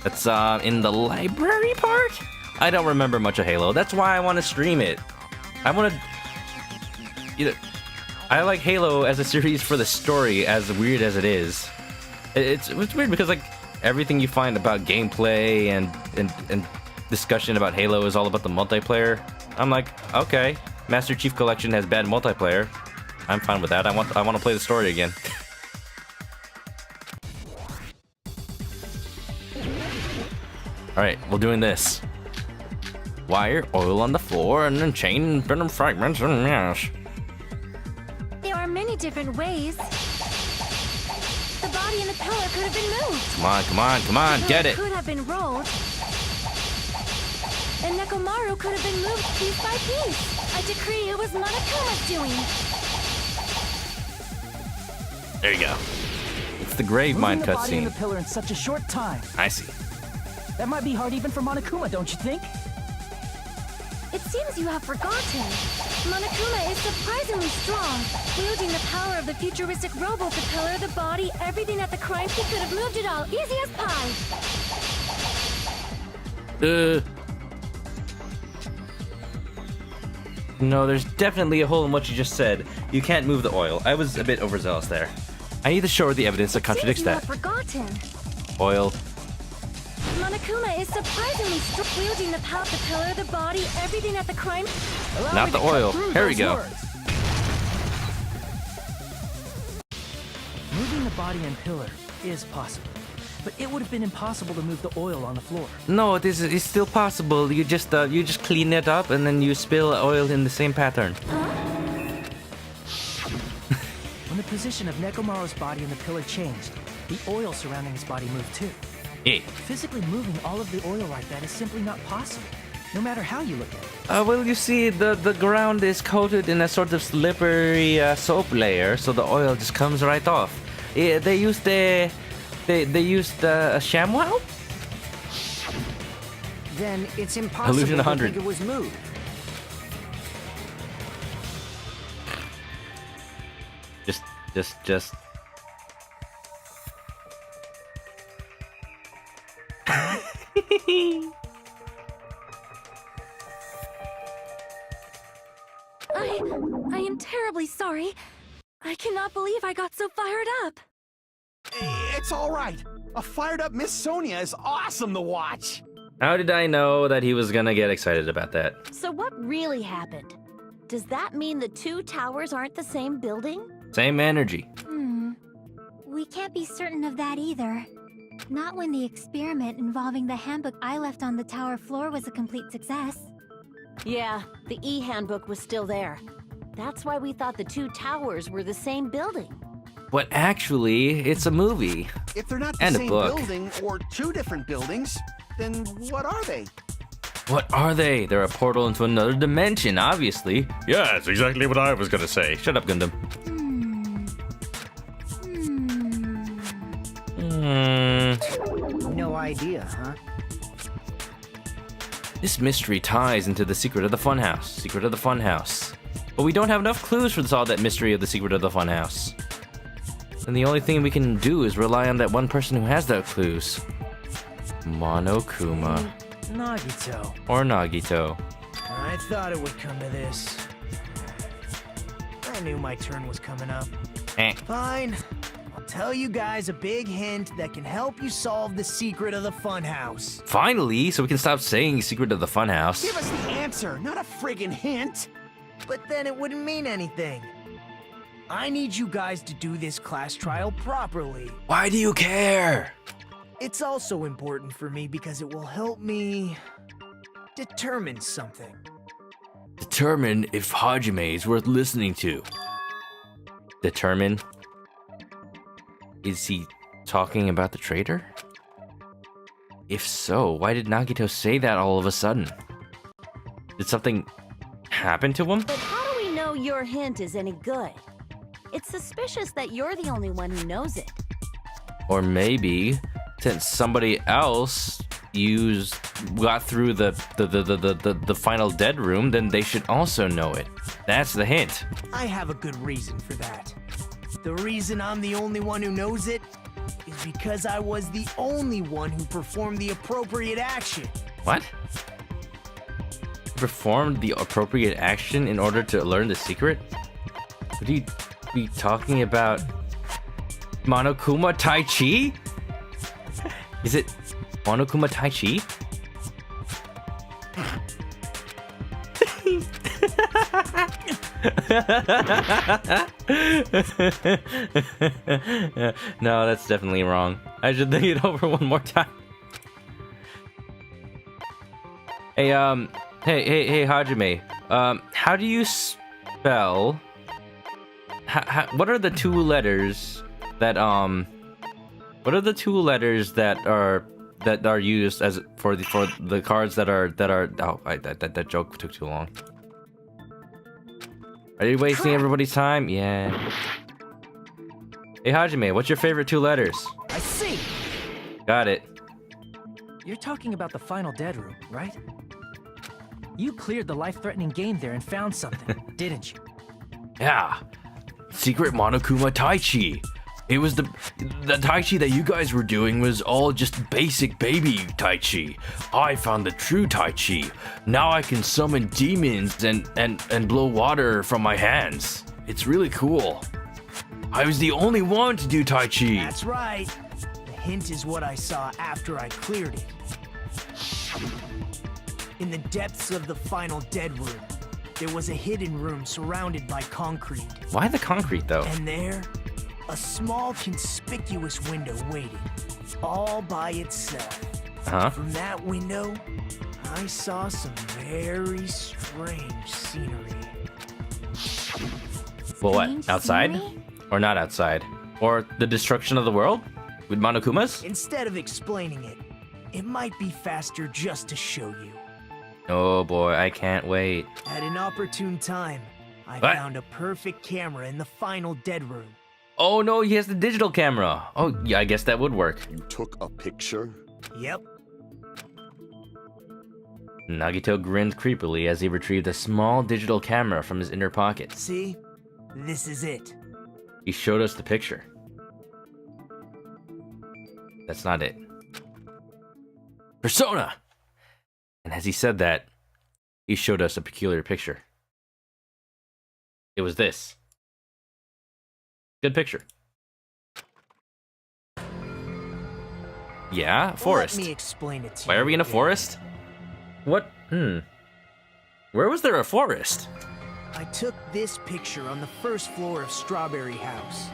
B: That's, in the library part? I don't remember much of Halo, that's why I want to stream it. I want to... I like Halo as a series for the story, as weird as it is. It's weird because, like, everything you find about gameplay and discussion about Halo is all about the multiplayer. I'm like, okay, Master Chief Collection has bad multiplayer. I'm fine with that. I want to play the story again. All right, we're doing this. Wire, oil on the floor, and then chain and venom fragments and mash.
C: There are many different ways. The body and the pillar could have been moved.
B: Come on, get it.
C: Could have been rolled. And Nekomaru could have been moved piece by piece. I decree it was Monokuma's doing.
B: There you go. It's the grave mine
K: Moving the body and
B: cutscene.
K: the pillar in such a short time.
B: I see.
K: That might be hard even for Monokuma, don't you think?
C: It seems you have forgotten. Monokuma is surprisingly strong, wielding the power of the futuristic robot, the pillar, the body, everything at the crime scene could have moved it all, easy as pie.
B: No, there's definitely a hole in what you just said. You can't move the oil. I was a bit overzealous there. I need to show her the evidence that contradicts that.
C: Seems you have forgotten.
B: Oil.
C: Monokuma is surprisingly strong, wielding the power, the pillar, the body, everything at the crime.
B: Not the oil. Here we go.
K: Moving the body and pillar is possible, but it would have been impossible to move the oil on the floor.
B: No, it's still possible. You just clean it up and then you spill oil in the same pattern.
K: When the position of Nekomaru's body and the pillar changed, the oil surrounding his body moved too.
B: Yeah.
K: Physically moving all of the oil like that is simply not possible, no matter how you look at it.
B: Well, you see, the ground is coated in a sort of slippery soap layer, so the oil just comes right off. Yeah, they used a ShamWow?
P: Then it's impossible
B: Illusion
P: to
B: 100.
P: think it was moved.
B: Just.
C: I am terribly sorry. I cannot believe I got so fired up.
G: It's all right. A fired up Miss Sonia is awesome to watch.
B: How did I know that he was gonna get excited about that?
N: So what really happened? Does that mean the two towers aren't the same building?
B: Same energy.
L: We can't be certain of that either. Not when the experiment involving the handbook I left on the tower floor was a complete success.
N: Yeah, the e-handbook was still there. That's why we thought the two towers were the same building.
B: But actually, it's a movie.
G: If they're not the
B: and a
G: same
B: book.
G: building or two different buildings, then what are they?
B: What are they? They're a portal into another dimension, obviously.
F: Yeah, that's exactly what I was gonna say.
B: Shut up, Gundam.
P: No idea, huh?
B: This mystery ties into the secret of the funhouse. Secret of the funhouse. But we don't have enough clues for all that mystery of the secret of the funhouse. And the only thing we can do is rely on that one person who has those clues. Monokuma.
O: Nagito.
B: Or Nagito.
O: I thought it would come to this. I knew my turn was coming up. Fine. I'll tell you guys a big hint that can help you solve the secret of the funhouse.
B: Finally, so we can stop saying secret of the funhouse.
G: Give us the answer, not a friggin' hint.
O: But then it wouldn't mean anything. I need you guys to do this class trial properly.
B: Why do you care?
O: It's also important for me because it will help me determine something.
A: Determine if Hajime is worth listening to.
B: Determine? Is he talking about the traitor? If so, why did Nagito say that all of a sudden? Did something happen to him?
N: But how do we know your hint is any good? It's suspicious that you're the only one who knows it.
B: Or maybe, since somebody else got through the final dead room, then they should also know it. That's the hint.
O: I have a good reason for that. The reason I'm the only one who knows it is because I was the only one who performed the appropriate action.
B: What? Performed the appropriate action in order to learn the secret? Would he be talking about Monokuma Tai Chi? Is it Monokuma Tai Chi? No, that's definitely wrong. I should think it over one more time. Hey, hey, Hajime. How do you spell? What are the two letters that What are the two letters that are used as for the cards that are? Oh, that joke took too long. Are you wasting everybody's time? Yeah. Hey, Hajime, what's your favorite two letters?
K: I see.
B: Got it.
K: You're talking about the final dead room, right? You cleared the life-threatening game there and found something, didn't you?
A: Yeah. Secret Monokuma Tai Chi. It was the Tai Chi that you guys were doing was all just basic baby Tai Chi. I found the true Tai Chi. Now I can summon demons and blow water from my hands. It's really cool. I was the only one to do Tai Chi.
O: That's right. The hint is what I saw after I cleared it. In the depths of the final dead room, there was a hidden room surrounded by concrete.
B: Why the concrete, though?
O: And there, a small conspicuous window waited, all by itself.
B: Uh-huh.
O: From that window, I saw some very strange scenery.
B: Well, what? Outside? Or not outside? Or the destruction of the world? With Monokumas?
O: Instead of explaining it, it might be faster just to show you.
B: Oh boy, I can't wait.
O: At an opportune time, I found a perfect camera in the final dead room.
B: Oh no, he has the digital camera. Oh, yeah, I guess that would work.
M: You took a picture?
O: Yep.
B: Nagito grinned creepily as he retrieved a small digital camera from his inner pocket.
O: See? This is it.
B: He showed us the picture. That's not it. Persona! And as he said that, he showed us a peculiar picture. It was this. Good picture. Yeah, forest.
O: Let me explain it to you.
B: Why are we in a forest? What? Where was there a forest?
O: I took this picture on the first floor of Strawberry House.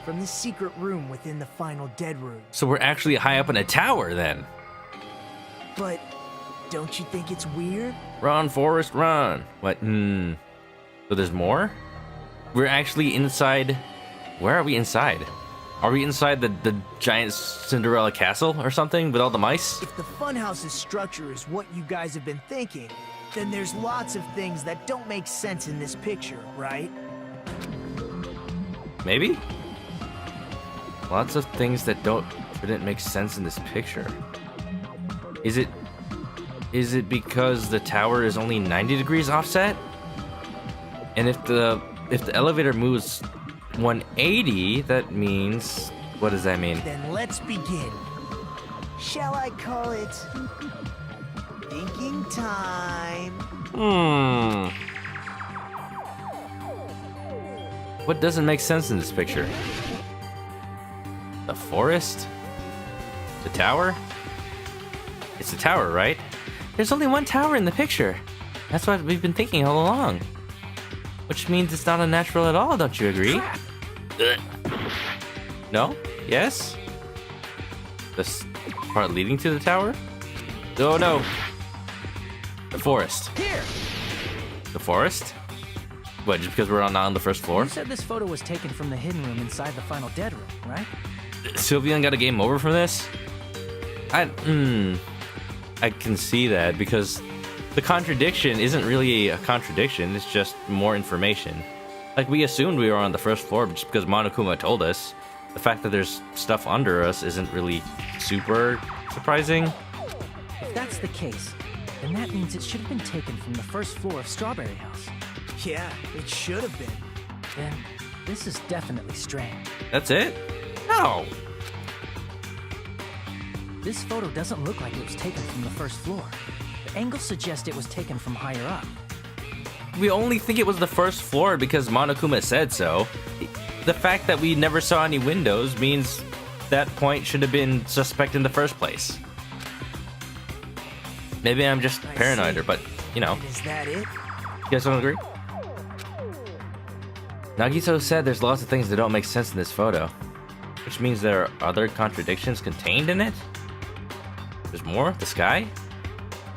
O: from the secret room within the final dead room.
B: So we're actually high up in a tower then.
O: But don't you think it's weird?
B: Run, Forrest, run. What? So there's more? We're actually inside. Where are we inside? Are we inside the giant Cinderella castle or something with all the mice?
O: If the funhouse's structure is what you guys have been thinking, then there's lots of things that don't make sense in this picture, right?
B: Maybe? Lots of things that didn't make sense in this picture. Is it because the tower is only 90 degrees offset? And if the elevator moves 180, that means, what does that mean?
O: Then let's begin. Shall I call it thinking time?
B: What doesn't make sense in this picture? The forest? The tower? It's the tower, right? There's only one tower in the picture. That's what we've been thinking all along. Which means it's not unnatural at all, don't you agree? No? Yes? This part leading to the tower? Oh no! The forest.
O: Here!
B: The forest? What, just because we're not on the first floor?
K: You said this photo was taken from the hidden room inside the final dead room, right?
B: Sylvian got a game over from this? I can see that because the contradiction isn't really a contradiction, it's just more information. Like, we assumed we were on the first floor just because Monokuma told us. The fact that there's stuff under us isn't really super surprising.
K: If that's the case, then that means it should have been taken from the first floor of Strawberry House.
O: Yeah, it should have been.
K: Then this is definitely strange.
B: That's it? No!
K: This photo doesn't look like it was taken from the first floor. The angles suggest it was taken from higher up.
B: We only think it was the first floor because Monokuma said so. The fact that we never saw any windows means that point should have been suspect in the first place. Maybe I'm just paranoid, but, you know.
O: Is that it?
B: You guys don't agree? Nagito said there's lots of things that don't make sense in this photo. Which means there are other contradictions contained in it? There's more? The sky?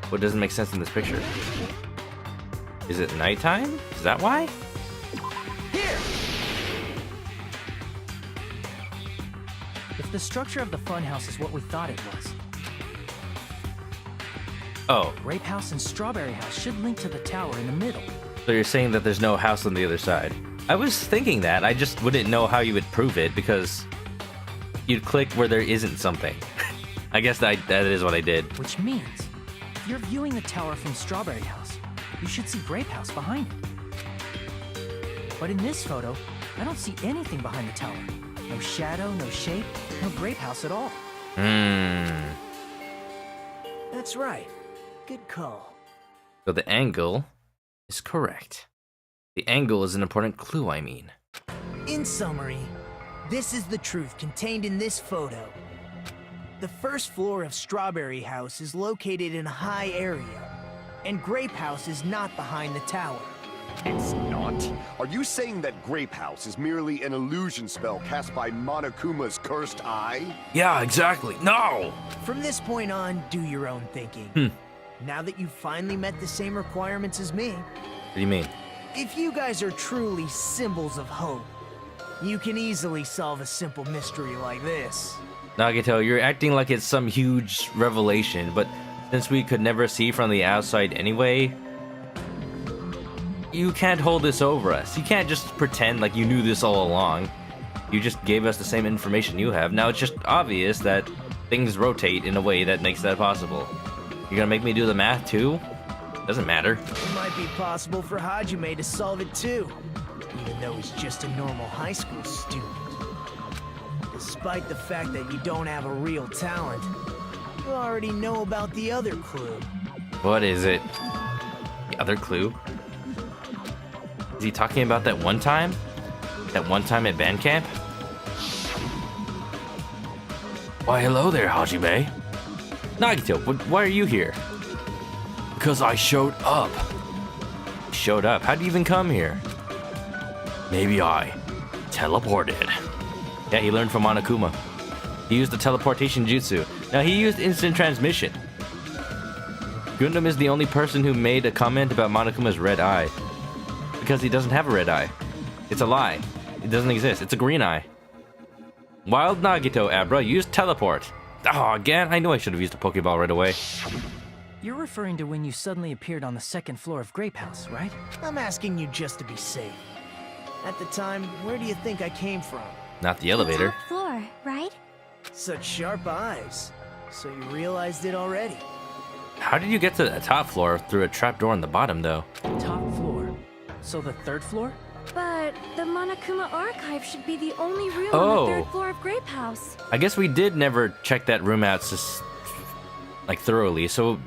B: What doesn't make sense in this picture? Is it nighttime? Is that why?
O: Here!
K: If the structure of the funhouse is what we thought it was, Grape House and Strawberry House should link to the tower in the middle.
B: So you're saying that there's no house on the other side? I was thinking that, I just wouldn't know how you would prove it because you'd click where there isn't something. I guess that is what I did.
K: Which means, if you're viewing the tower from Strawberry House, you should see Grape House behind it. But in this photo, I don't see anything behind the tower. No shadow, no shape, no Grape House at all.
O: That's right. Good call.
B: So the angle is correct. The angle is an important clue, I mean.
O: In summary, this is the truth contained in this photo. The first floor of Strawberry House is located in a high area, and Grape House is not behind the tower.
M: It's not? Are you saying that Grape House is merely an illusion spell cast by Monokuma's cursed eye?
A: Yeah, exactly. No!
O: From this point on, do your own thinking. Now that you've finally met the same requirements as me,
B: What do you mean?
O: if you guys are truly symbols of hope, you can easily solve a simple mystery like this.
B: Nagito, you're acting like it's some huge revelation, but since we could never see from the outside anyway, you can't hold this over us. You can't just pretend like you knew this all along. You just gave us the same information you have. Now it's just obvious that things rotate in a way that makes that possible. You're gonna make me do the math too? Doesn't matter.
O: It might be possible for Hajime to solve it too, even though he's just a normal high school student. Despite the fact that you don't have a real talent, you already know about the other clue.
B: What is it? The other clue? Is he talking about that one time? That one time at band camp?
A: Why, hello there, Hajime.
B: Nagito, why are you here?
A: Because I showed up.
B: Showed up? How'd you even come here?
A: Maybe I teleported.
B: Yeah, he learned from Monokuma. He used the teleportation jutsu. Now, he used instant transmission. Gundam is the only person who made a comment about Monokuma's red eye. Because he doesn't have a red eye. It's a lie. It doesn't exist. It's a green eye. Wild Nagito, Abra, used teleport. Oh, again? I knew I should have used a Pokeball right away.
K: You're referring to when you suddenly appeared on the second floor of Grape House, right?
O: I'm asking you just to be safe. At the time, where do you think I came from?
B: Not the elevator.
L: Top floor, right?
O: Such sharp eyes. So you realized it already.
B: How did you get to the top floor through a trapdoor on the bottom, though?
K: Top floor. So the third floor?
J: But the Monokuma archive should be the only room
B: Oh.
J: on the third floor of Grape House.
B: I guess we did never check that room out like thoroughly, so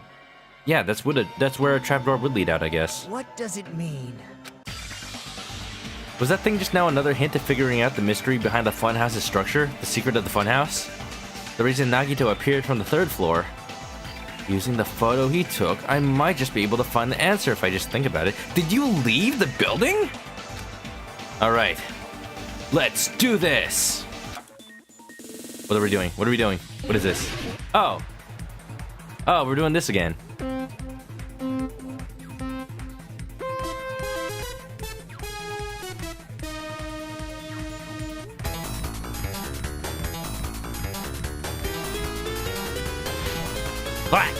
B: yeah, that's where a trapdoor would lead out, I guess.
O: What does it mean?
B: Was that thing just now another hint of figuring out the mystery behind the funhouse's structure? The secret of the funhouse? The reason Nagito appeared from the third floor? Using the photo he took, I might just be able to find the answer if I just think about it. Did you leave the building? Alright. Let's do this! What are we doing? What are we doing? What is this? Oh! Oh, we're doing this again. Black!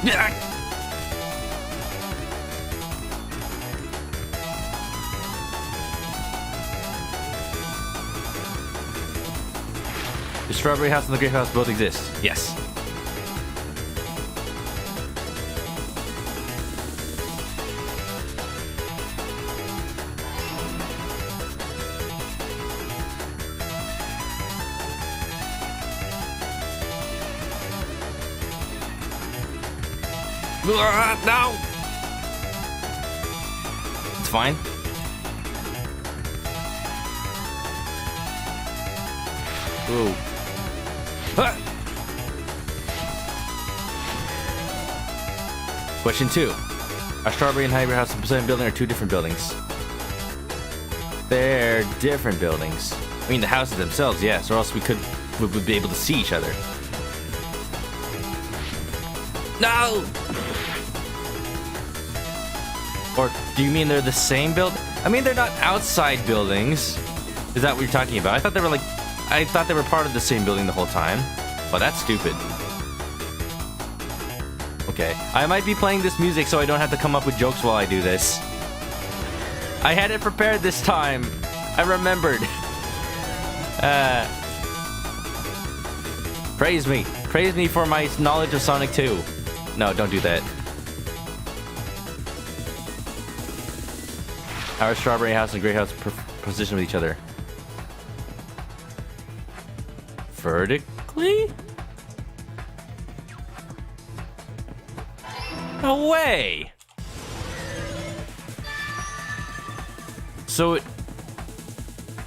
B: Yeah. The Strawberry House and the Grape House both exist. Yes. No! It's fine. Ooh. Ah! Question 2. Our Strawberry and Hybrid House and Poseidon building are two different buildings. They're different buildings. I mean, the houses themselves, yes, or else we would be able to see each other. No! Or do you mean they're the same build? I mean, they're not outside buildings. Is that what you're talking about? I thought they were part of the same building the whole time. Well, that's stupid. Okay, I might be playing this music so I don't have to come up with jokes while I do this. I had it prepared this time. I remembered. Praise me. Praise me for my knowledge of Sonic 2. No, don't do that. Our Strawberry House and Grape House position with each other. Vertically? No way! So it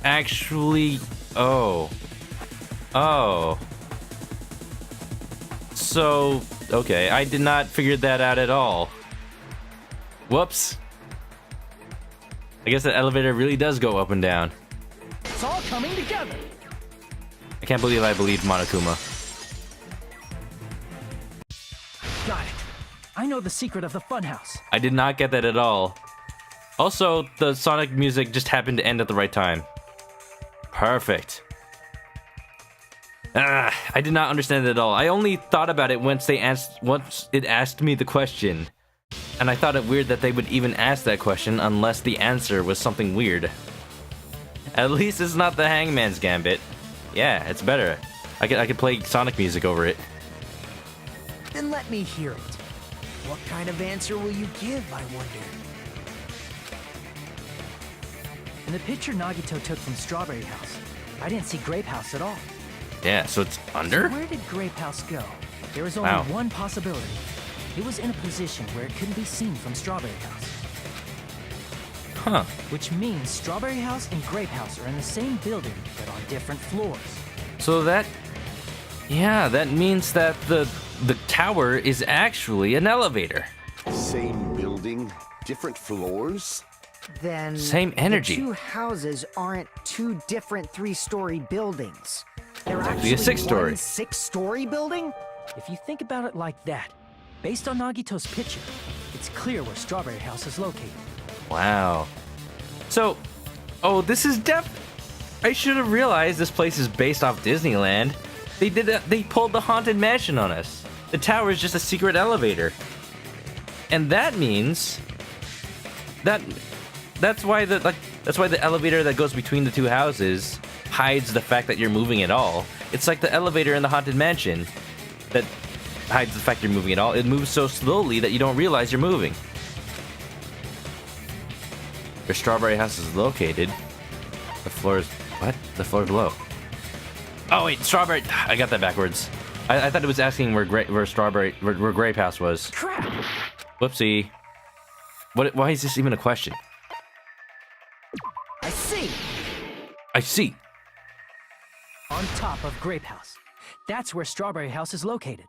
B: actually... Oh. Oh. So, okay, I did not figure that out at all. Whoops. I guess the elevator really does go up and down.
K: It's all coming together.
B: I can't believe I believed Monokuma.
K: Got it. I know the secret of the funhouse.
B: I did not get that at all. Also, the Sonic music just happened to end at the right time. Perfect. I did not understand it at all. I only thought about it once it asked me the question. And I thought it weird that they would even ask that question unless the answer was something weird. At least it's not the Hangman's Gambit. Yeah, it's better. I could play Sonic music over it.
O: Then let me hear it. What kind of answer will you give, I wonder?
K: In the picture Nagito took from Strawberry House, I didn't see Grape House at all.
B: Yeah, so it's under?
K: So where did Grape House go? There was only one possibility. It was in a position where it couldn't be seen from Strawberry House.
B: Huh.
K: Which means Strawberry House and Grape House are in the same building, but on different floors.
B: So that means that the tower is actually an elevator.
M: Same building, different floors?
P: Then
B: same energy.
P: The two houses aren't two different 3-story buildings. They're
B: actually a 6-story.
P: One 6-story building?
K: If you think about it like that, based on Nagito's picture, it's clear where Strawberry House is located.
B: Wow. So, this is I should have realized this place is based off Disneyland. They pulled the Haunted Mansion on us. The tower is just a secret elevator. And that means that's why the elevator that goes between the two houses hides the fact that you're moving at all. It's like the elevator in the Haunted Mansion that hides the fact you're moving at all. It moves so slowly that you don't realize you're moving. Where Strawberry House is located, the floor is below. Oh wait, Strawberry. I got that backwards. I thought it was asking where Grape House was.
K: Crap!
B: Whoopsie. Why is this even a question? I see.
K: On top of Grape House. That's where Strawberry House is located.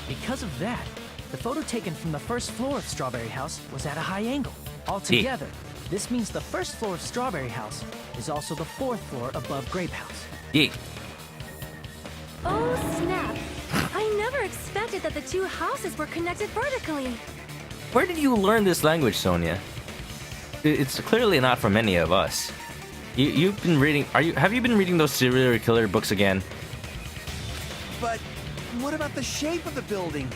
K: Because of that, the photo taken from the first floor of Strawberry House was at a high angle. Altogether, this means the first floor of Strawberry House is also the 4th floor above Grape House.
C: Oh, snap. I never expected that the two houses were connected vertically.
B: Where did you learn this language, Sonia? It's clearly not from any of us. You've been reading. Have you been reading those serial killer books again?
G: But what about the shape of the building?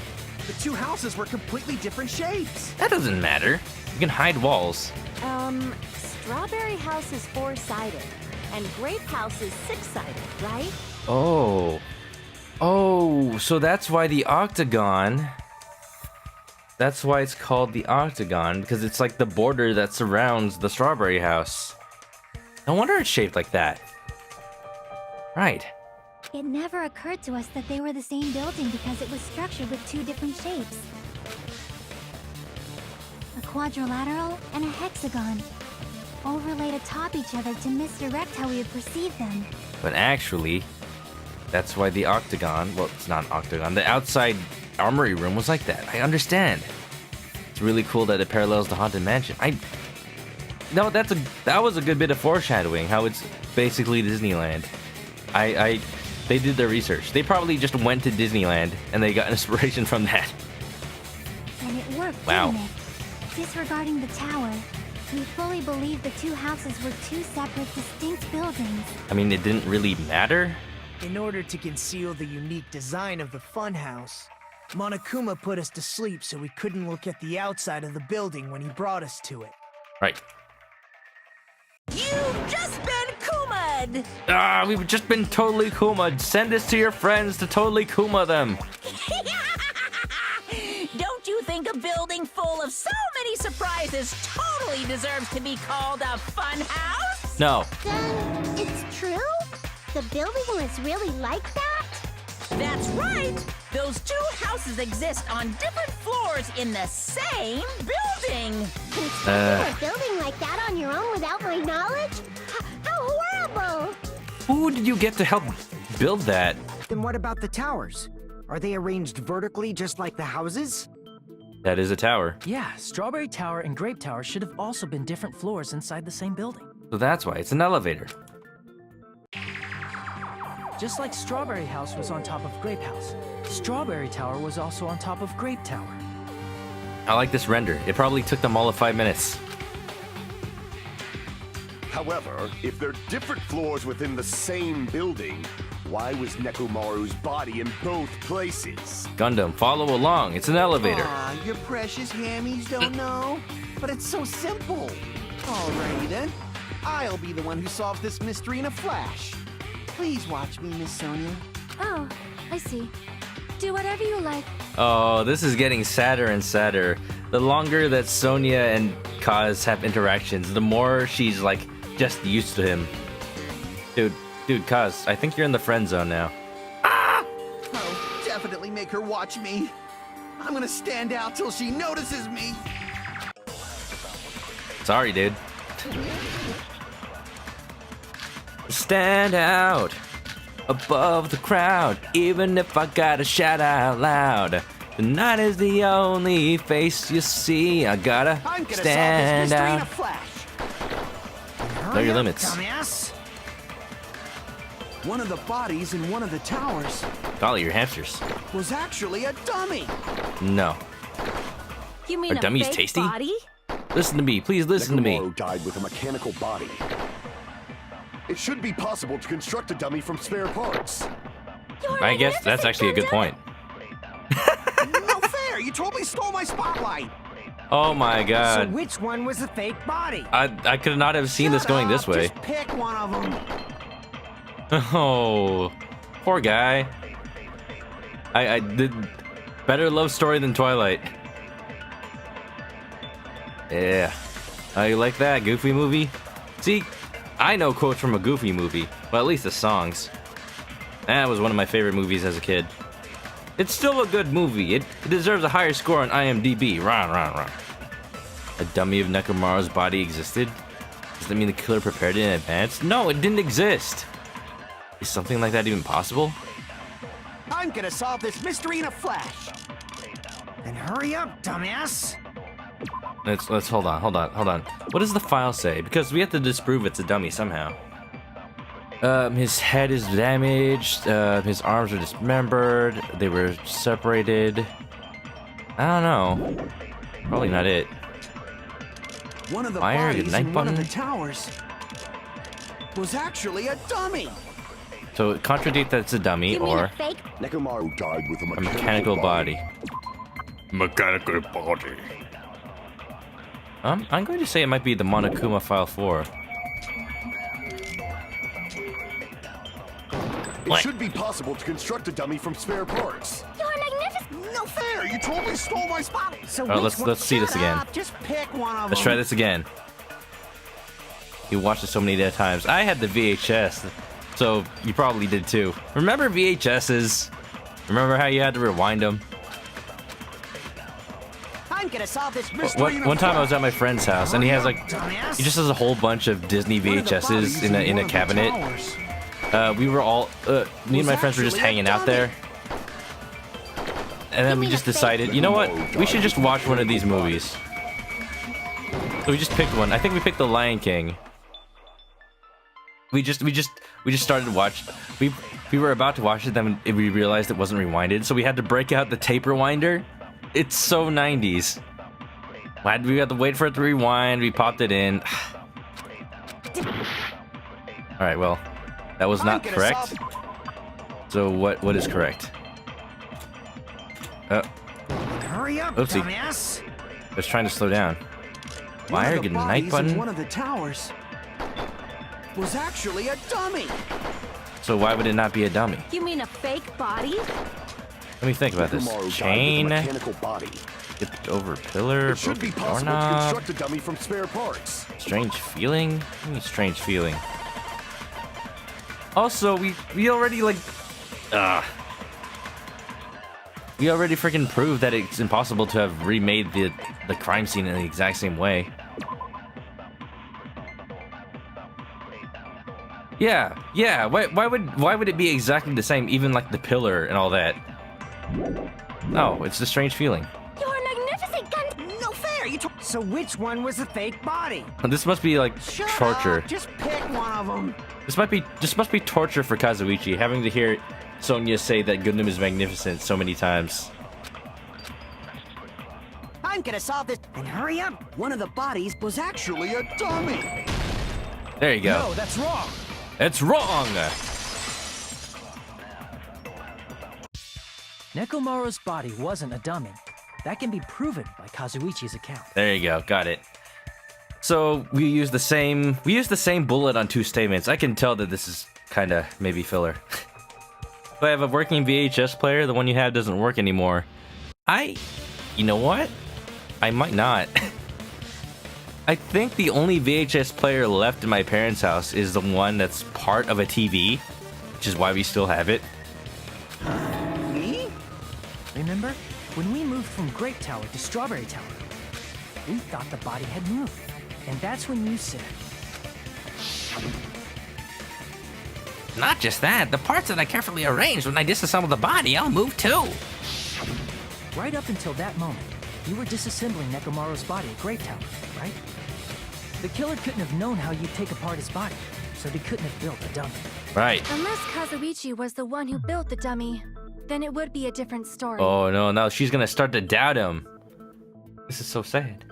G: The two houses were completely different shapes.
B: That doesn't matter. You can hide walls.
N: Strawberry House is 4-sided, and Grape House is 6-sided, right?
B: Oh, so that's why the octagon. That's why it's called the octagon, because it's like the border that surrounds the Strawberry House. No wonder it's shaped like that. Right.
L: It never occurred to us that they were the same building because it was structured with two different shapes. A quadrilateral and a hexagon, overlaid atop each other to misdirect how we would perceive them.
B: But actually, that's why the octagon, well, it's not an octagon, the outside armory room was like that. I understand. It's really cool that it parallels the Haunted Mansion. That was a good bit of foreshadowing, how it's basically Disneyland. They did their research. They probably just went to Disneyland and they got inspiration from that.
L: And it worked,
B: wow.
L: Didn't it? Disregarding the tower, we fully believed the two houses were two separate, distinct buildings.
B: I mean, it didn't really matter.
O: In order to conceal the unique design of the funhouse, Monokuma put us to sleep so we couldn't look at the outside of the building when he brought us to it.
B: Right.
I: You've just been Kuma'd!
B: We've just been totally Kuma'd. Send this to your friends to totally Kuma them.
I: Don't you think a building full of so many surprises totally deserves to be called a fun house?
B: No.
L: Then it's true? The building was really like that?
I: That's right! Those two houses exist on different floors in the same building!
L: A building like that on your own without my knowledge? How horrible!
B: Who did you get to help build that?
P: Then what about the towers? Are they arranged vertically just like the houses?
B: That is a tower.
K: Yeah, Strawberry Tower and Grape Tower should have also been different floors inside the same building.
B: So that's why it's an elevator.
K: Just like Strawberry House was on top of Grape House, Strawberry Tower was also on top of Grape Tower.
B: I like this render. It probably took them all of 5 minutes.
M: However, if they're different floors within the same building, why was Nekomaru's body in both places?
B: Gundam, follow along. It's an elevator.
G: Aw, your precious hammies don't know? But it's so simple. Alrighty then. I'll be the one who solves this mystery in a flash. Please watch me, Miss Sonia.
C: Oh, I see. Do whatever you like.
B: Oh, this is getting sadder and sadder. The longer that Sonia and Kaz have interactions, the more she's like just used to him. Dude, Kaz, I think you're in the friend zone now.
G: I'll definitely make her watch me. I'm gonna stand out till she notices me.
B: Sorry, dude. Stand out above the crowd, even if I gotta shout out loud. Tonight is the only face you see. I gotta stand out. Know your limits.
G: Dumbass. One of the bodies in one of the towers
B: Golly, your hamsters.
G: was actually a dummy.
B: No.
N: You mean
B: Are dummies
N: fake
B: tasty?
N: body?
B: Listen to me, please listen to me.
M: Nekomaru died with a mechanical body. It should be possible to construct a dummy from spare parts.
B: I guess that's actually a good point.
G: No fair! You totally stole my spotlight.
B: Oh my
P: So
B: god.
P: which one was the fake body?
B: I could not have seen this going this way.
G: Just pick one of them.
B: Oh, poor guy. I did better love story than Twilight. Yeah. You like that Goofy movie? See, I know quotes from a Goofy movie, well, at least the songs. That was one of my favorite movies as a kid. It's still a good movie. It deserves a higher score on IMDb. Rah. A dummy of Nekomaru's body existed? Does that mean the killer prepared it in advance? No, it didn't exist. Is something like that even possible?
G: I'm gonna solve this mystery in a flash.
P: Then hurry up, dumbass.
B: Let's hold on. What does the file say? Because we have to disprove it's a dummy somehow. His head is damaged. His arms are dismembered. They were separated. I don't know. Probably not it.
G: One of the
B: Fire,
G: bodies
B: ignite
G: in one of the
B: button.
G: towers was actually a dummy.
B: So contradict that it's a dummy or
M: Nekomaru died with
B: a mechanical body.
F: Mechanical body.
B: I'm going to say it might be the Monokuma File 4.
M: It should be possible to construct a dummy from spare parts.
C: You're magnificent.
G: No fair! You totally stole my spot. So
B: Alright, let's see this again.
G: Just pick one of them.
B: Let's try this again. You watched it so many dead times. I had the VHS, so you probably did too. Remember VHSs? Remember how you had to rewind them?
G: I'm gonna solve this mystery in a
B: One time I
G: flash.
B: was at my friend's house, and he just has a whole bunch of Disney VHSs in a cabinet. We were all, me and my friends were just hanging out there. And then we just decided, you know what? We should just watch one of these movies. So we just picked one. I think we picked The Lion King. We just started to watch. We were about to watch it, then we realized it wasn't rewinded, so we had to break out the tape rewinder. It's so 90s. We had to wait for it to rewind. We popped it in. All right, well, that was not correct. So what is correct?
P: Hurry up,
B: Oopsie.
P: dumbass.
B: I was trying to slow down. Wire, get a night
G: In
B: button.
G: one of the towers was actually a dummy.
B: So why would it not be a dummy?
N: You mean a fake body?
B: Let me think about this.
M: Nekomaru died with a
B: Chain.
M: mechanical body.
B: Tipped over pillar.
M: It should be
B: Broken
M: possible to
B: doorknob.
M: construct a dummy from spare parts.
B: Strange feeling? What do you mean strange feeling? Also, we already like we already freaking proved that it's impossible to have remade the crime scene in the exact same way. Yeah. Why would it be exactly the same, even like the pillar and all that? No, it's the strange feeling.
C: You're magnificent,
G: No fair!
P: So which one was the fake body?
B: This must be like torture.
G: Just pick one of them.
B: This must be torture for Kazuichi, having to hear Sonya say that Gundam is magnificent so many times.
G: I'm gonna solve this.
P: And hurry up.
G: One of the bodies was actually a dummy.
B: There you go.
O: No, that's wrong.
B: It's wrong!
K: Nekomaru's body wasn't a dummy. That can be proven by Kazuichi's account.
B: There you go, got it. So we use the same bullet on two statements. I can tell that this is kinda maybe filler. If I have a working VHS player, the one you have doesn't work anymore. You know what? I might not. I think the only VHS player left in my parents' house is the one that's part of a TV, which is why we still have it.
G: Me?
K: Remember? When we moved from Grape Tower to Strawberry Tower, we thought the body had moved. And that's when you said,
E: Not just that, the parts that I carefully arranged when I disassembled the body all moved too.
K: right up until that moment, you were disassembling Nekomaru's body at Great Tower, right? The killer couldn't have known how you'd take apart his body, so they couldn't have built a dummy.
B: Right.
J: Unless Kazuichi was the one who built the dummy, then it would be a different story.
B: Oh no, now she's gonna start to doubt him. This is so sad.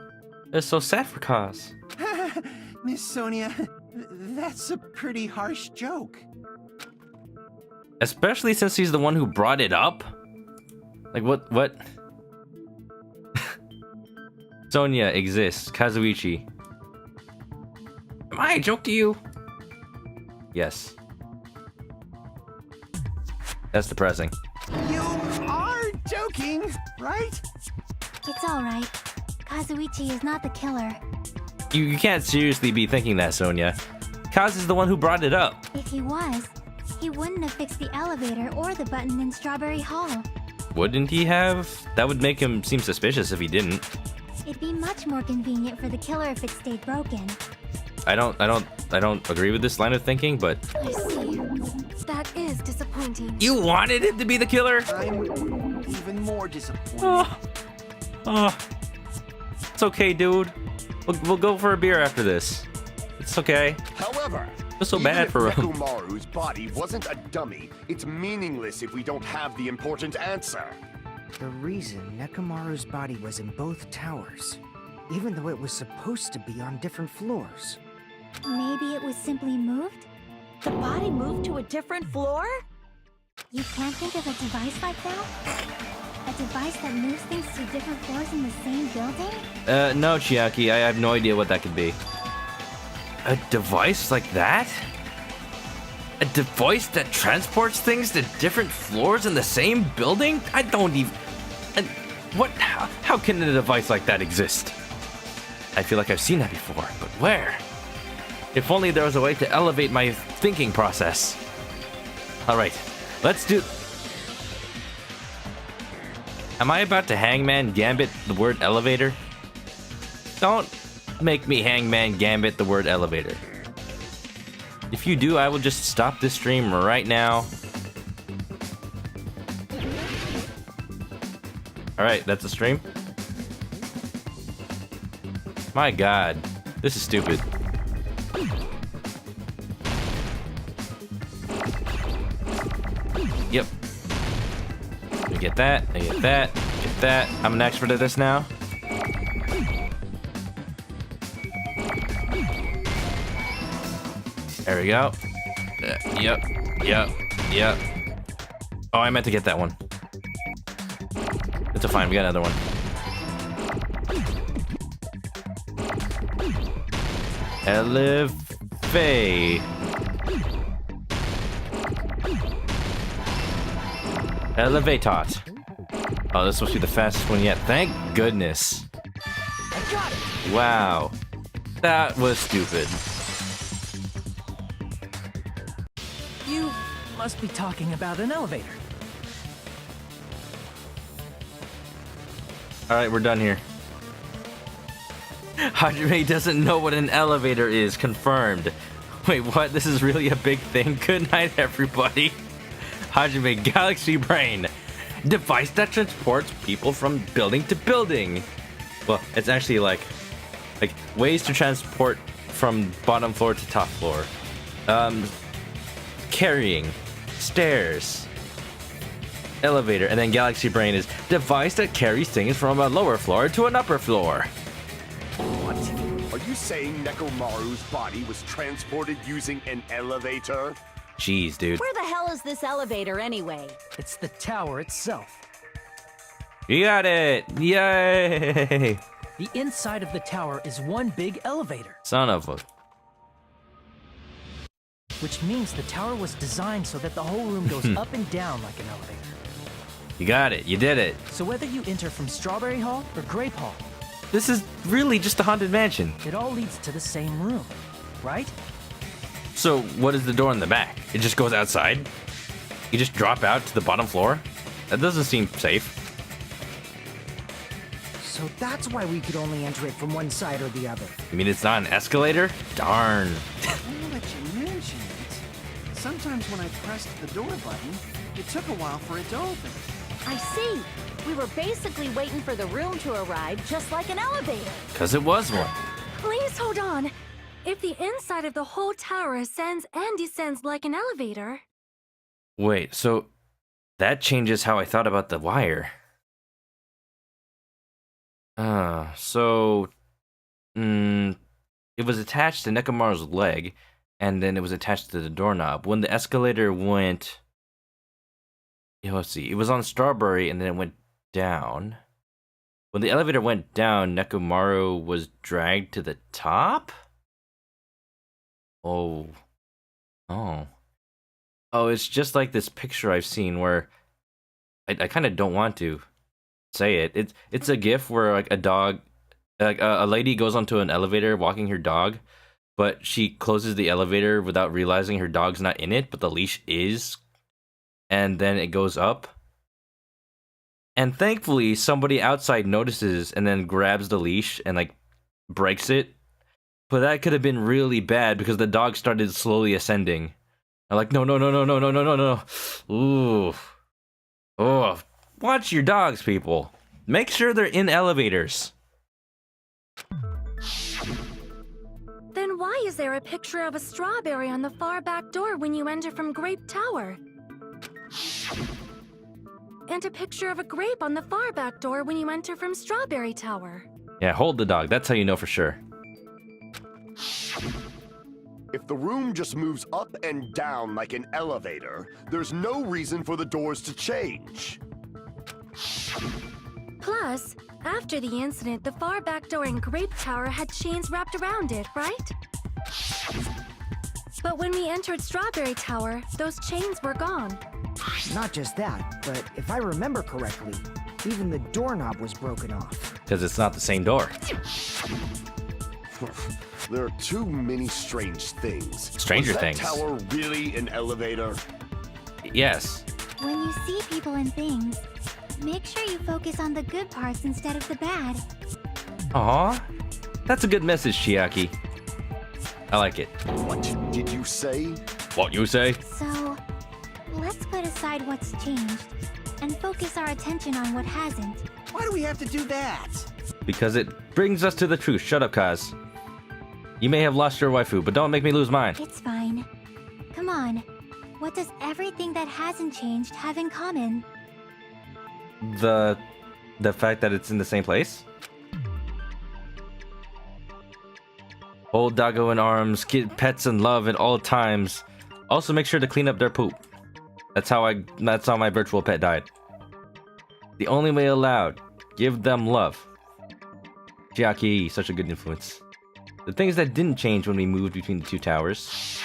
B: It's so sad for Kaz.
G: Miss Sonia, that's a pretty harsh joke.
B: Especially since he's the one who brought it up. Like what? Sonia exists. Kazuichi.
E: Am I a joke to you?
B: Yes. That's depressing.
G: You are joking, right?
L: It's alright. Kazuichi is not the killer.
B: You can't seriously be thinking that, Sonia. Kaz is the one who brought it up.
L: If he was, he wouldn't have fixed the elevator or the button in Strawberry Hall.
B: Wouldn't he have? That would make him seem suspicious if he didn't.
L: It'd be much more convenient for the killer if it stayed broken.
B: I don't agree with this line of thinking, but
J: I see. That is disappointing.
B: you wanted him to be the killer?
G: I'm even more disappointed.
B: Oh, it's okay, dude. We'll go for a beer after this. It's okay.
M: However,
B: it's so
M: even
B: bad
M: if
B: for him.
M: Nekomaru's body wasn't a dummy, it's meaningless if we don't have the important answer.
P: The reason Nekomaru's body was in both towers, even though it was supposed to be on different floors.
L: Maybe it was simply moved?
N: The body moved to a different floor?
L: You can't think of a device like that? A device that moves things to different floors in the same building?
B: No, Chiaki, I have no idea what that could be. A device like that? A device that transports things to different floors in the same building? I don't even... What? How can a device like that exist? I feel like I've seen that before, but where? If only there was a way to elevate my thinking process. Alright, let's do... Am I about to Hangman Gambit the word elevator? Don't make me Hangman Gambit the word elevator. If you do, I will just stop this stream right now. Alright, that's a stream. My god, this is stupid. Yep. I get that, I get that, get that. I'm an expert at this now. There we go. Yep. Oh, I meant to get that one. It's a fine, we got another one. Elevate. Elevatot. Oh, this must be the fastest one yet. Thank goodness.
K: I got it!
B: Wow. That was stupid.
K: You must be talking about an elevator.
B: Alright, we're done here. Hajime doesn't know what an elevator is. Confirmed. Wait, what? This is really a big thing? Good night, everybody. Hajime Galaxy Brain. Device that transports people from building to building. Well, it's actually like ways to transport from bottom floor to top floor. Carrying. Stairs. Elevator. And then Galaxy Brain is device that carries things from a lower floor to an upper floor.
M: What? Are you saying Nekomaru's body was transported using an elevator?
B: Jeez, dude.
N: Where the hell is this elevator anyway?
K: It's the tower itself.
B: You got it! Yay!
K: The inside of the tower is one big elevator.
B: Son of a...
K: Which means the tower was designed so that the whole room goes up and down like an elevator.
B: You got it. You did it.
K: So whether you enter from Strawberry Hall or Grape Hall,
B: this is really just a haunted mansion.
K: it all leads to the same room, right?
B: So what is the door in the back? It just goes outside? You just drop out to the bottom floor? That doesn't seem safe.
P: So that's why we could only enter it from one side or the other.
B: You mean it's not an escalator? Darn.
G: Now that you mention it, sometimes when I pressed the door button, it took a while for it to open.
N: I see. We were basically waiting for the room to arrive, just like an elevator.
B: Because it was one.
J: Please hold on. If the inside of the whole tower ascends and descends like an elevator...
B: Wait, so that changes how I thought about the wire. It was attached to Nekomaru's leg, and then it was attached to the doorknob. When the escalator went... Yeah, let's see. It was on Strawberry, and then it went down. When the elevator went down, Nekomaru was dragged to the top? Oh, it's just like this picture I've seen where I kind of don't want to say it. It's a GIF where like a dog, like a lady goes onto an elevator walking her dog, but she closes the elevator without realizing her dog's not in it, but the leash is, and then it goes up. And thankfully, somebody outside notices and then grabs the leash and like breaks it. But that could have been really bad because the dog started slowly ascending. I'm like, no. Ooh. Oh, watch your dogs, people. Make sure they're in elevators.
J: Then why is there a picture of a strawberry on the far back door when you enter from Grape Tower? And a picture of a grape on the far back door when you enter from Strawberry Tower.
B: Yeah, hold the dog. That's how you know for sure.
M: If the room just moves up and down like an elevator, there's no reason for the doors to change.
J: Plus, after the incident, the far back door in Grape Tower had chains wrapped around it, right? But when we entered Strawberry Tower, those chains were gone.
P: Not just that, but if I remember correctly, even the doorknob was broken off.
B: Because it's not the same door.
M: There are too many strange things.
B: Stranger
M: Was that
B: things.
M: tower really an elevator?
B: Yes.
L: When you see people and things, make sure you focus on the good parts instead of the bad.
B: Aw, that's a good message, Chiaki. I like it.
M: What did you say?
B: What you say?
L: So, let's put aside what's changed and focus our attention on what hasn't.
G: Why do we have to do that?
B: Because it brings us to the truth. Shut up, Kaz. You may have lost your waifu, but don't make me lose mine.
L: It's fine. Come on. What does everything that hasn't changed have in common?
B: The fact that it's in the same place? Hold Doggo in arms, get pets in love at all times. Also make sure to clean up their poop. That's how my virtual pet died. The only way allowed. Give them love. Chiaki, such a good influence. The things that didn't change when we moved between the two towers.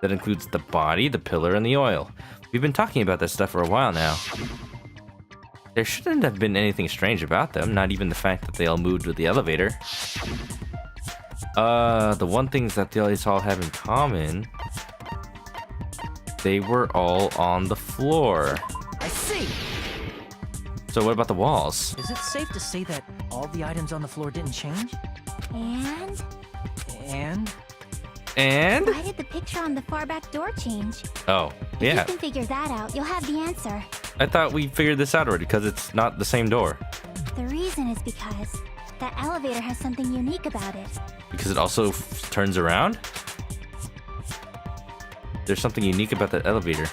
B: That includes the body, the pillar, and the oil. We've been talking about this stuff for a while now. There shouldn't have been anything strange about them, not even the fact that they all moved with the elevator. The one things that they all have in common... They were all on the floor.
K: I see!
B: So what about the walls?
K: Is it safe to say that all the items on the floor didn't change?
L: And?
B: And?
L: Why did the picture on the far back door change?
B: Oh,
L: If
B: yeah.
L: you can figure that out, you'll have the answer.
B: I thought we figured this out already, because it's not the same door.
L: The reason is because that elevator has something unique about it.
B: Because it also turns around? There's something unique about that elevator.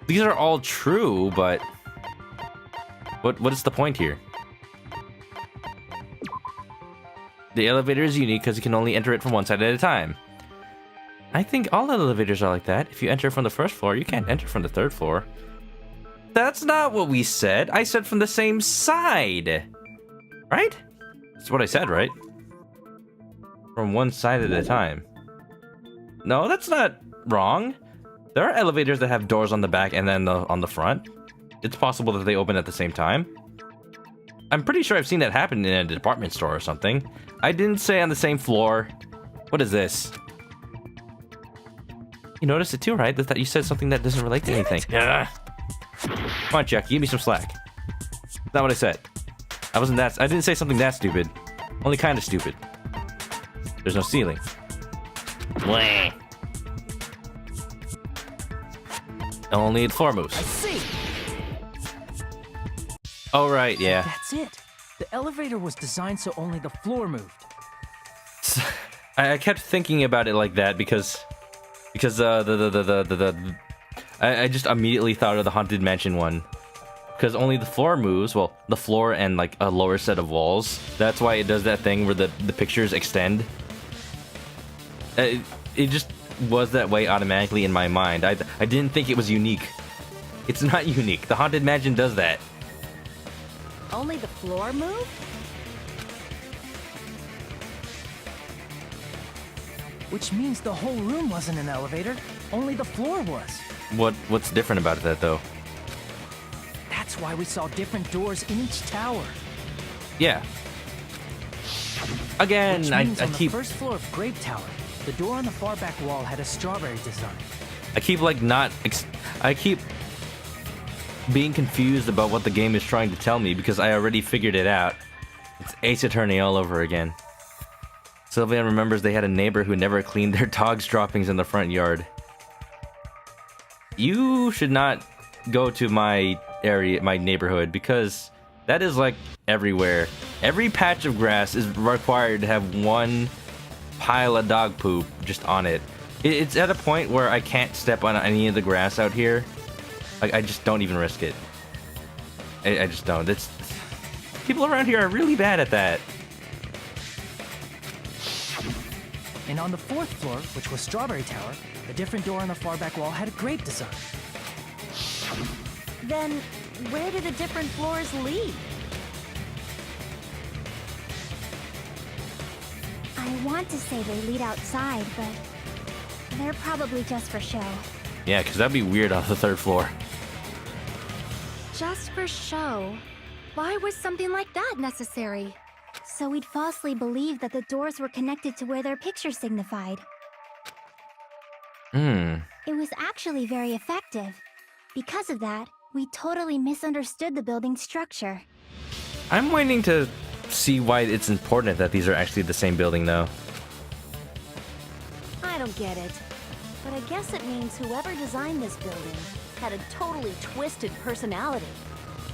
B: These are all true, but... What is the point here? The elevator is unique because you can only enter it from one side at a time. I think all elevators are like that. If you enter from the first floor, you can't enter from the third floor. That's not what we said. I said from the same side. Right? That's what I said, right? From one side at a time. No, that's not wrong. There are elevators that have doors on the back and then on the front. It's possible that they open at the same time. I'm pretty sure I've seen that happen in a department store or something. I didn't say on the same floor. What is this? You noticed it too, right? That you said something that doesn't relate to anything. Yeah. Come on, Jack. Give me some slack. That's not what I said. I didn't say something that stupid. Only kind of stupid. There's no ceiling. Blah. Only the floor moves.
K: I see.
B: Oh, right, yeah.
K: That's it. The elevator was designed so only the floor moved.
B: I kept thinking about it like that because I just immediately thought of the Haunted Mansion one. Because only the floor moves, well, the floor and like a lower set of walls. That's why it does that thing where the pictures extend. It just was that way automatically in my mind. I didn't think it was unique. It's not unique. The Haunted Mansion does that.
N: Only the floor moved?
K: Which means the whole room wasn't an elevator, only the floor was.
B: What's different about that though?
K: That's why we saw different doors in each tower.
B: Yeah. Again,
K: Which means
B: I
K: on
B: keep
K: the first floor of Grape Tower, the door on the far back wall had a strawberry design.
B: I keep I keep being confused about what the game is trying to tell me because I already figured it out. It's Ace Attorney all over again. Sylvian remembers they had a neighbor who never cleaned their dog's droppings in the front yard. You should not go to my area, my neighborhood, because that is like everywhere. Every patch of grass is required to have one pile of dog poop just on it. It's at a point where I can't step on any of the grass out here. Like, I just don't even risk it. I just don't. People around here are really bad at that.
K: And on the fourth floor, which was Strawberry Tower, a different door on the far back wall had a grape design.
N: Then, where do the different floors lead?
L: I want to say they lead outside, but they're probably just for show.
B: Yeah, because that'd be weird on the third floor.
J: Just for show? Why was something like that necessary?
L: So we'd falsely believe that the doors were connected to where their picture signified. It was actually very effective. Because of that, we totally misunderstood the building's structure.
B: I'm waiting to see why it's important that these are actually the same building, though.
N: I don't get it. But I guess it means whoever designed this building had a totally twisted personality.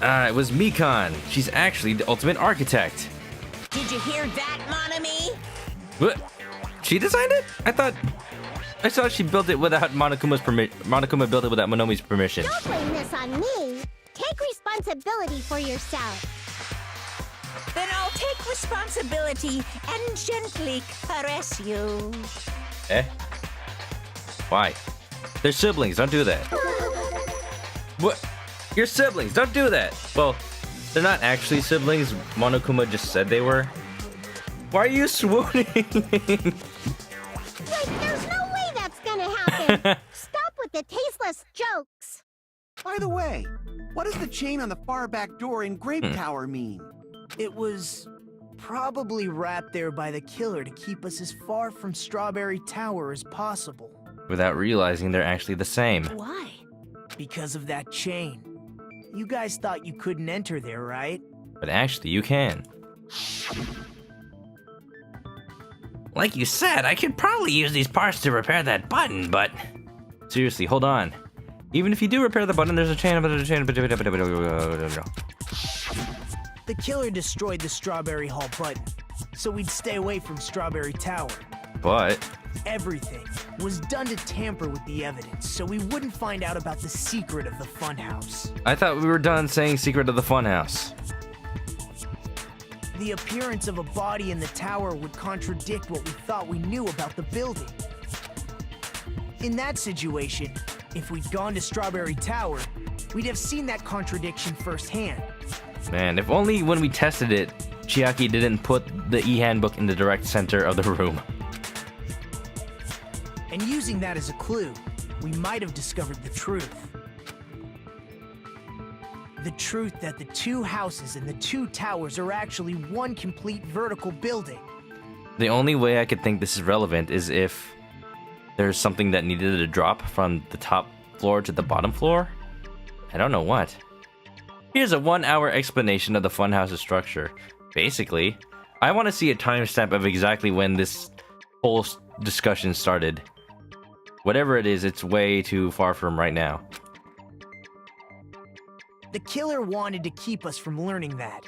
B: It was Mikan. She's actually the ultimate architect.
I: Did you hear that, Monami?
B: What? She designed it? I thought she built it without Monokuma's permission. Monokuma built it without Monomi's permission.
L: Don't blame this on me. Take responsibility for yourself.
I: Then I'll take responsibility and gently caress you.
B: Eh? Why? They're siblings. Don't do that. What? You're siblings. Don't do that. Well, they're not actually siblings. Monokuma just said they were. Why are you swooning?
L: Like, there's no way that's gonna happen. Stop with the tasteless jokes.
G: By the way, what does the chain on the far back door in Grape Tower mean?
O: It was probably wrapped there by the killer to keep us as far from Strawberry Tower as possible.
B: Without realizing they're actually the same.
N: Why?
O: Because of that chain. You guys thought you couldn't enter there, right?
B: But actually, you can.
E: Like you said, I could probably use these parts to repair that button, but...
B: Seriously, hold on. Even if you do repair the button, there's a chain.
O: The killer destroyed the Strawberry Hall button, so we'd stay away from Strawberry Tower.
B: But
O: Everything was done to tamper with the evidence, so we wouldn't find out about the secret of the funhouse.
B: I thought we were done saying secret of the funhouse.
O: The appearance of a body in the tower would contradict what we thought we knew about the building. In that situation, if we'd gone to Strawberry Tower, we'd have seen that contradiction firsthand.
B: Man, if only when we tested it, Chiaki didn't put the e-handbook in the direct center of the room.
O: And using that as a clue, we might have discovered the truth. The truth that the two houses and the two towers are actually one complete vertical building.
B: The only way I could think this is relevant is if there's something that needed to drop from the top floor to the bottom floor? I don't know what. Here's a 1-hour explanation of the funhouse's structure. Basically, I want to see a timestamp of exactly when this whole discussion started. Whatever it is, it's way too far from right now.
O: The killer wanted to keep us from learning that.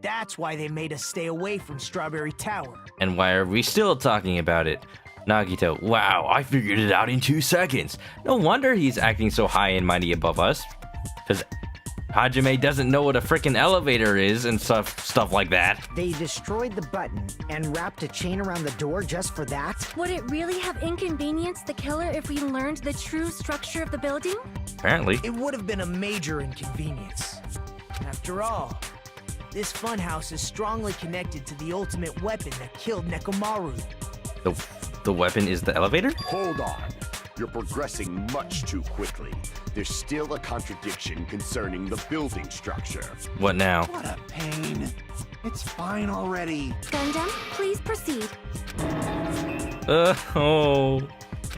O: That's why they made us stay away from Strawberry Tower.
B: And why are we still talking about it? Nagito, wow, I figured it out in 2 seconds. No wonder he's acting so high and mighty above us. Because Hajime doesn't know what a freaking elevator is and stuff like that.
P: They destroyed the button and wrapped a chain around the door just for that?
J: Would it really have inconvenienced the killer if we learned the true structure of the building?
B: Apparently.
O: It would have been a major inconvenience. After all, this funhouse is strongly connected to the ultimate weapon that killed Nekomaru.
B: The weapon is the elevator?
M: Hold on. You're progressing much too quickly. There's still a contradiction concerning the building structure.
B: What now?
G: What a pain. It's fine already.
J: Gundam, please proceed.
B: Oh.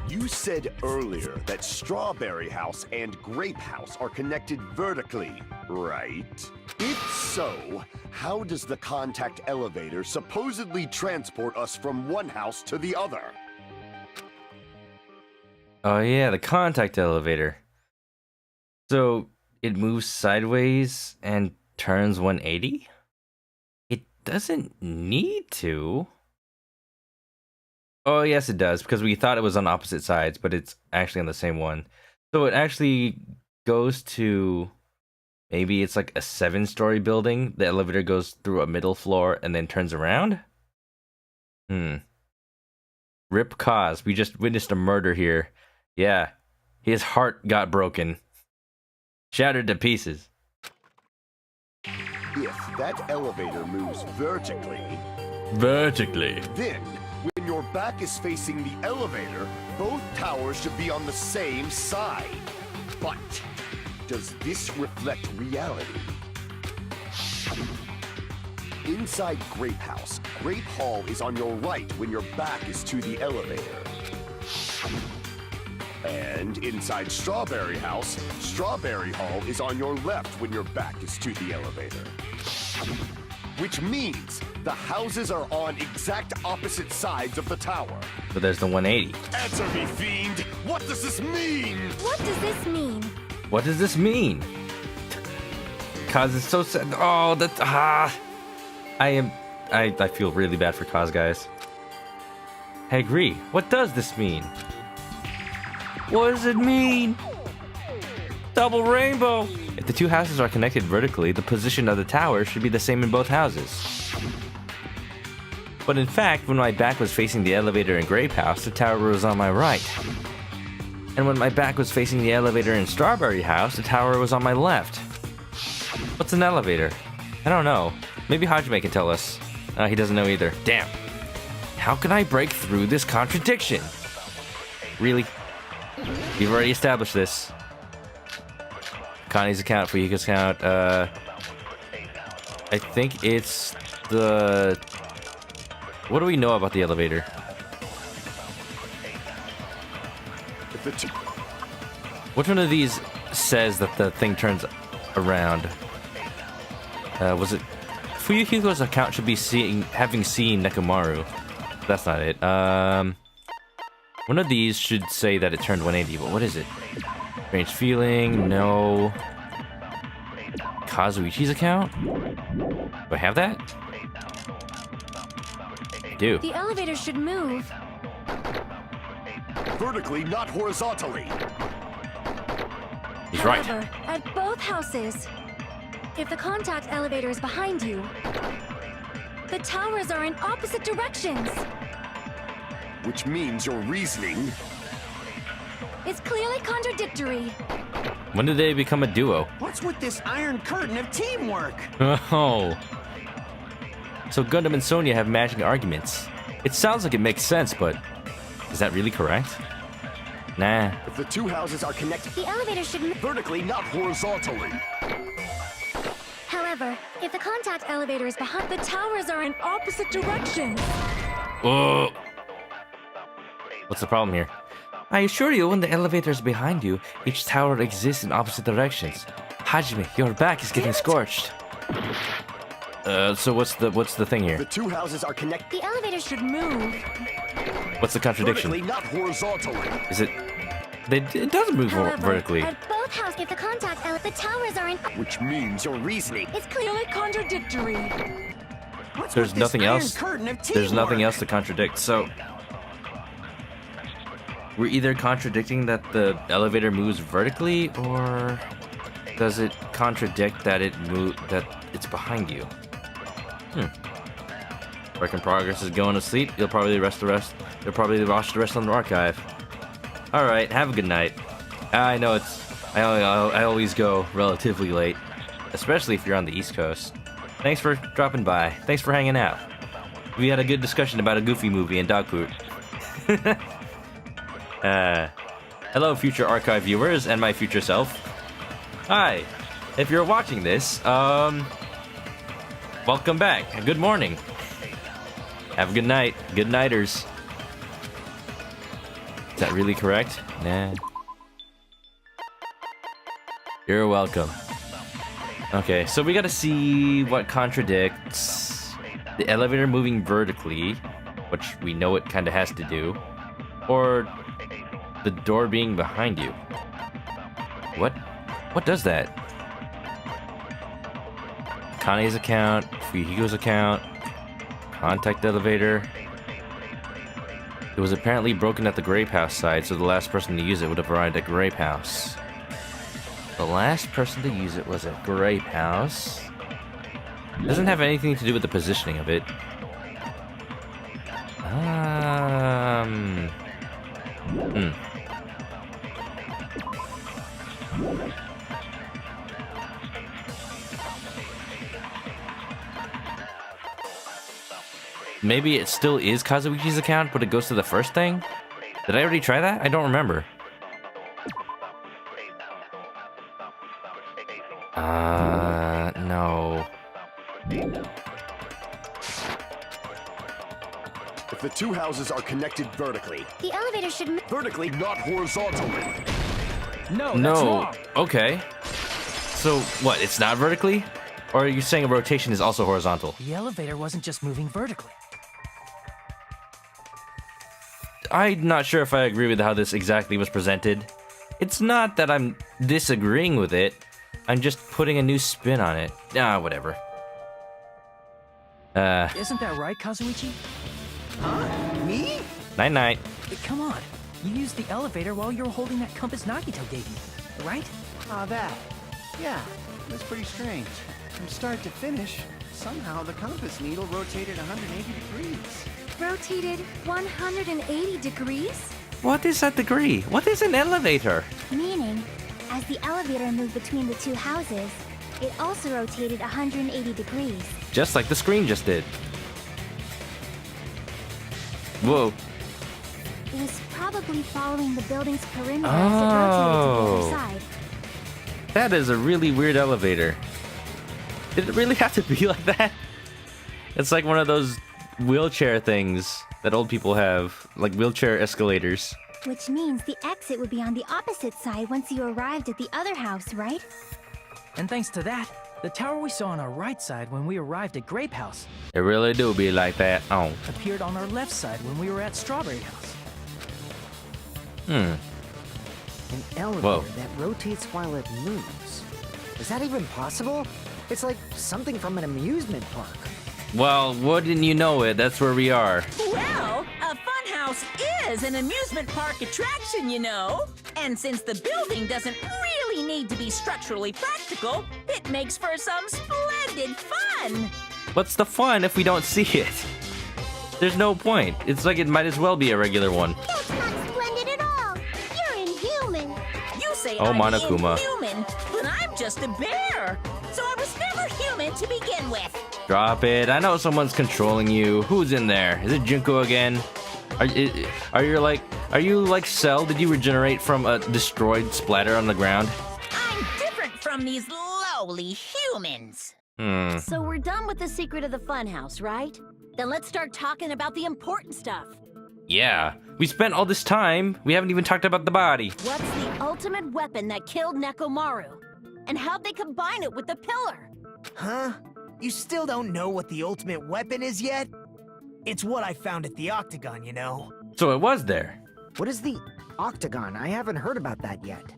M: You said earlier that Strawberry House and Grape House are connected vertically, right? If so, how does the contact elevator supposedly transport us from one house to the other?
B: Oh yeah, the contact elevator. So it moves sideways and turns 180? It doesn't need to. Oh yes it does, because we thought it was on opposite sides, but it's actually on the same one. So it actually goes to, maybe it's like a 7-story building. The elevator goes through a middle floor and then turns around? Rip Kaz, we just witnessed a murder here. Yeah, his heart got broken. Shattered to pieces.
M: If that elevator moves vertically...
F: Vertically?
M: Then, when your back is facing the elevator, both towers should be on the same side. But, does this reflect reality? Inside Grape House, Grape Hall is on your right when your back is to the elevator. And inside Strawberry House, Strawberry Hall is on your left when your back is to the elevator. Which means the houses are on exact opposite sides of the tower.
B: So there's the 180.
M: Answer me, fiend! What does this mean?
J: What does this mean?
B: What does this mean? Kaz is so sad. Oh, that's I feel really bad for Kaz, guys. I agree. What does this mean? What does it mean? Double rainbow! If the two houses are connected vertically, the position of the tower should be the same in both houses. But in fact, when my back was facing the elevator in Grape House, the tower was on my right. And when my back was facing the elevator in Strawberry House, the tower was on my left. What's an elevator? I don't know. Maybe Hajime can tell us. He doesn't know either. Damn. How can I break through this contradiction? Really? We've already established this. Connie's account, Fuyuka's account, I think it's the... What do we know about the elevator? Which one of these says that the thing turns around? Was it... Fuyuka's account should be having seen Nekomaru. That's not it. One of these should say that it turned 180, but what is it? Strange feeling, no. Kazuichi's account? Do I have that? I do.
J: The elevator should move.
M: Vertically, not horizontally.
B: He's right.
J: However, at both houses, if the contact elevator is behind you, the towers are in opposite directions.
M: Which means your reasoning...
J: It's clearly contradictory.
B: When did they become a duo?
G: What's with this iron curtain of teamwork?
B: Oh. So Gundam and Sonya have matching arguments. It sounds like it makes sense, but is that really correct? Nah.
M: If the two houses are connected...
J: The elevator should move
M: vertically, not horizontally.
J: However, if the contact elevator is behind, the towers are in opposite directions.
B: Oh. What's the problem here? I assure you, when the elevator is behind you, each tower exists in opposite directions. Hajime, your back is getting scorched. So what's the thing here?
M: The two houses are connected.
J: The elevator should move.
B: What's the contradiction?
M: Vertically, not horizontally.
B: Is it? It does move vertically.
J: At both houses, if the the towers are in.
M: Which means your reasoning.
J: It's clearly contradictory.
B: There's nothing else. There's nothing else to contradict. So we're either contradicting that the elevator moves vertically, or does it contradict that that it's behind you? Work in progress is going to sleep. You'll probably watch the rest on the archive. All right, have a good night. I know I always go relatively late, especially if you're on the East Coast. Thanks for dropping by. Thanks for hanging out. We had a good discussion about a Goofy movie and dog poop. Hello, future archive viewers and my future self. Hi. If you're watching this, welcome back. Good morning. Have a good night. Good nighters. Is that really correct? Nah. You're welcome. Okay, so we gotta see what contradicts the elevator moving vertically, which we know it kind of has to do, or the door being behind you. What does that? Kane's account, Fuhigo's account, contact elevator. It was apparently broken at the Grape House side, so the last person to use it would have arrived at Grape House. The last person to use it was at Grape House. It doesn't have anything to do with the positioning of it. Maybe it still is Kazuichi's account, but it goes to the first thing? Did I already try that? I don't remember. No.
M: If the two houses are connected vertically.
J: The elevator should.
M: Vertically, not horizontally.
K: No, that's wrong.
B: Okay. So, what, it's not vertically? Or are you saying a rotation is also horizontal?
K: The elevator wasn't just moving vertically.
B: I'm not sure if I agree with how this exactly was presented. It's not that I'm disagreeing with it. I'm just putting a new spin on it. Whatever.
K: Isn't that right, Kazuichi?
G: Huh? Me?
B: Night-night.
K: Come on. You used the elevator while you were holding that Compass Nagito debut, right?
G: That. Yeah, it was pretty strange. From start to finish, somehow the compass needle rotated 180 degrees.
J: Rotated 180 degrees?
B: What is a degree? What is an elevator?
L: Meaning, as the elevator moved between the two houses, it also rotated 180 degrees.
B: Just like the screen just did. Whoa.
L: It was probably following the building's perimeter as it rotated to the other side.
B: That is a really weird elevator. Did it really have to be like that? It's like one of those wheelchair things that old people have, like wheelchair escalators.
L: Which means the exit would be on the opposite side once you arrived at the other house, right?
K: And thanks to that, the tower we saw on our right side when we arrived at Grape House
B: It really do be like that. Oh.
K: appeared on our left side when we were at Strawberry House.
P: An elevator
B: Whoa.
P: that rotates while it moves. Is that even possible? It's like something from an amusement park.
B: Well, wouldn't you know it? That's where we are.
I: Well, a funhouse is an amusement park attraction, you know. And since the building doesn't really need to be structurally practical, it makes for some splendid fun.
B: What's the fun if we don't see it? There's no point. It's like it might as well be a regular one.
L: That's not splendid at all. You're inhuman.
I: You say
B: Oh,
I: I'm
B: Monokuma.
I: inhuman, but I'm just a bear. So I was never human to begin with.
B: Drop it. I know someone's controlling you. Who's in there? Is it Junko again? Are you like Cell? Did you regenerate from a destroyed splatter on the ground?
I: I'm different from these lowly humans.
N: So we're done with the secret of the funhouse, right? Then let's start talking about the important stuff.
B: Yeah, we spent all this time. We haven't even talked about the body.
N: What's the ultimate weapon that killed Nekomaru? And how'd they combine it with the pillar?
O: Huh? You still don't know what the ultimate weapon is yet? It's what I found at the Octagon, you know.
B: So it was there.
P: What is the octagon? I haven't heard about that yet.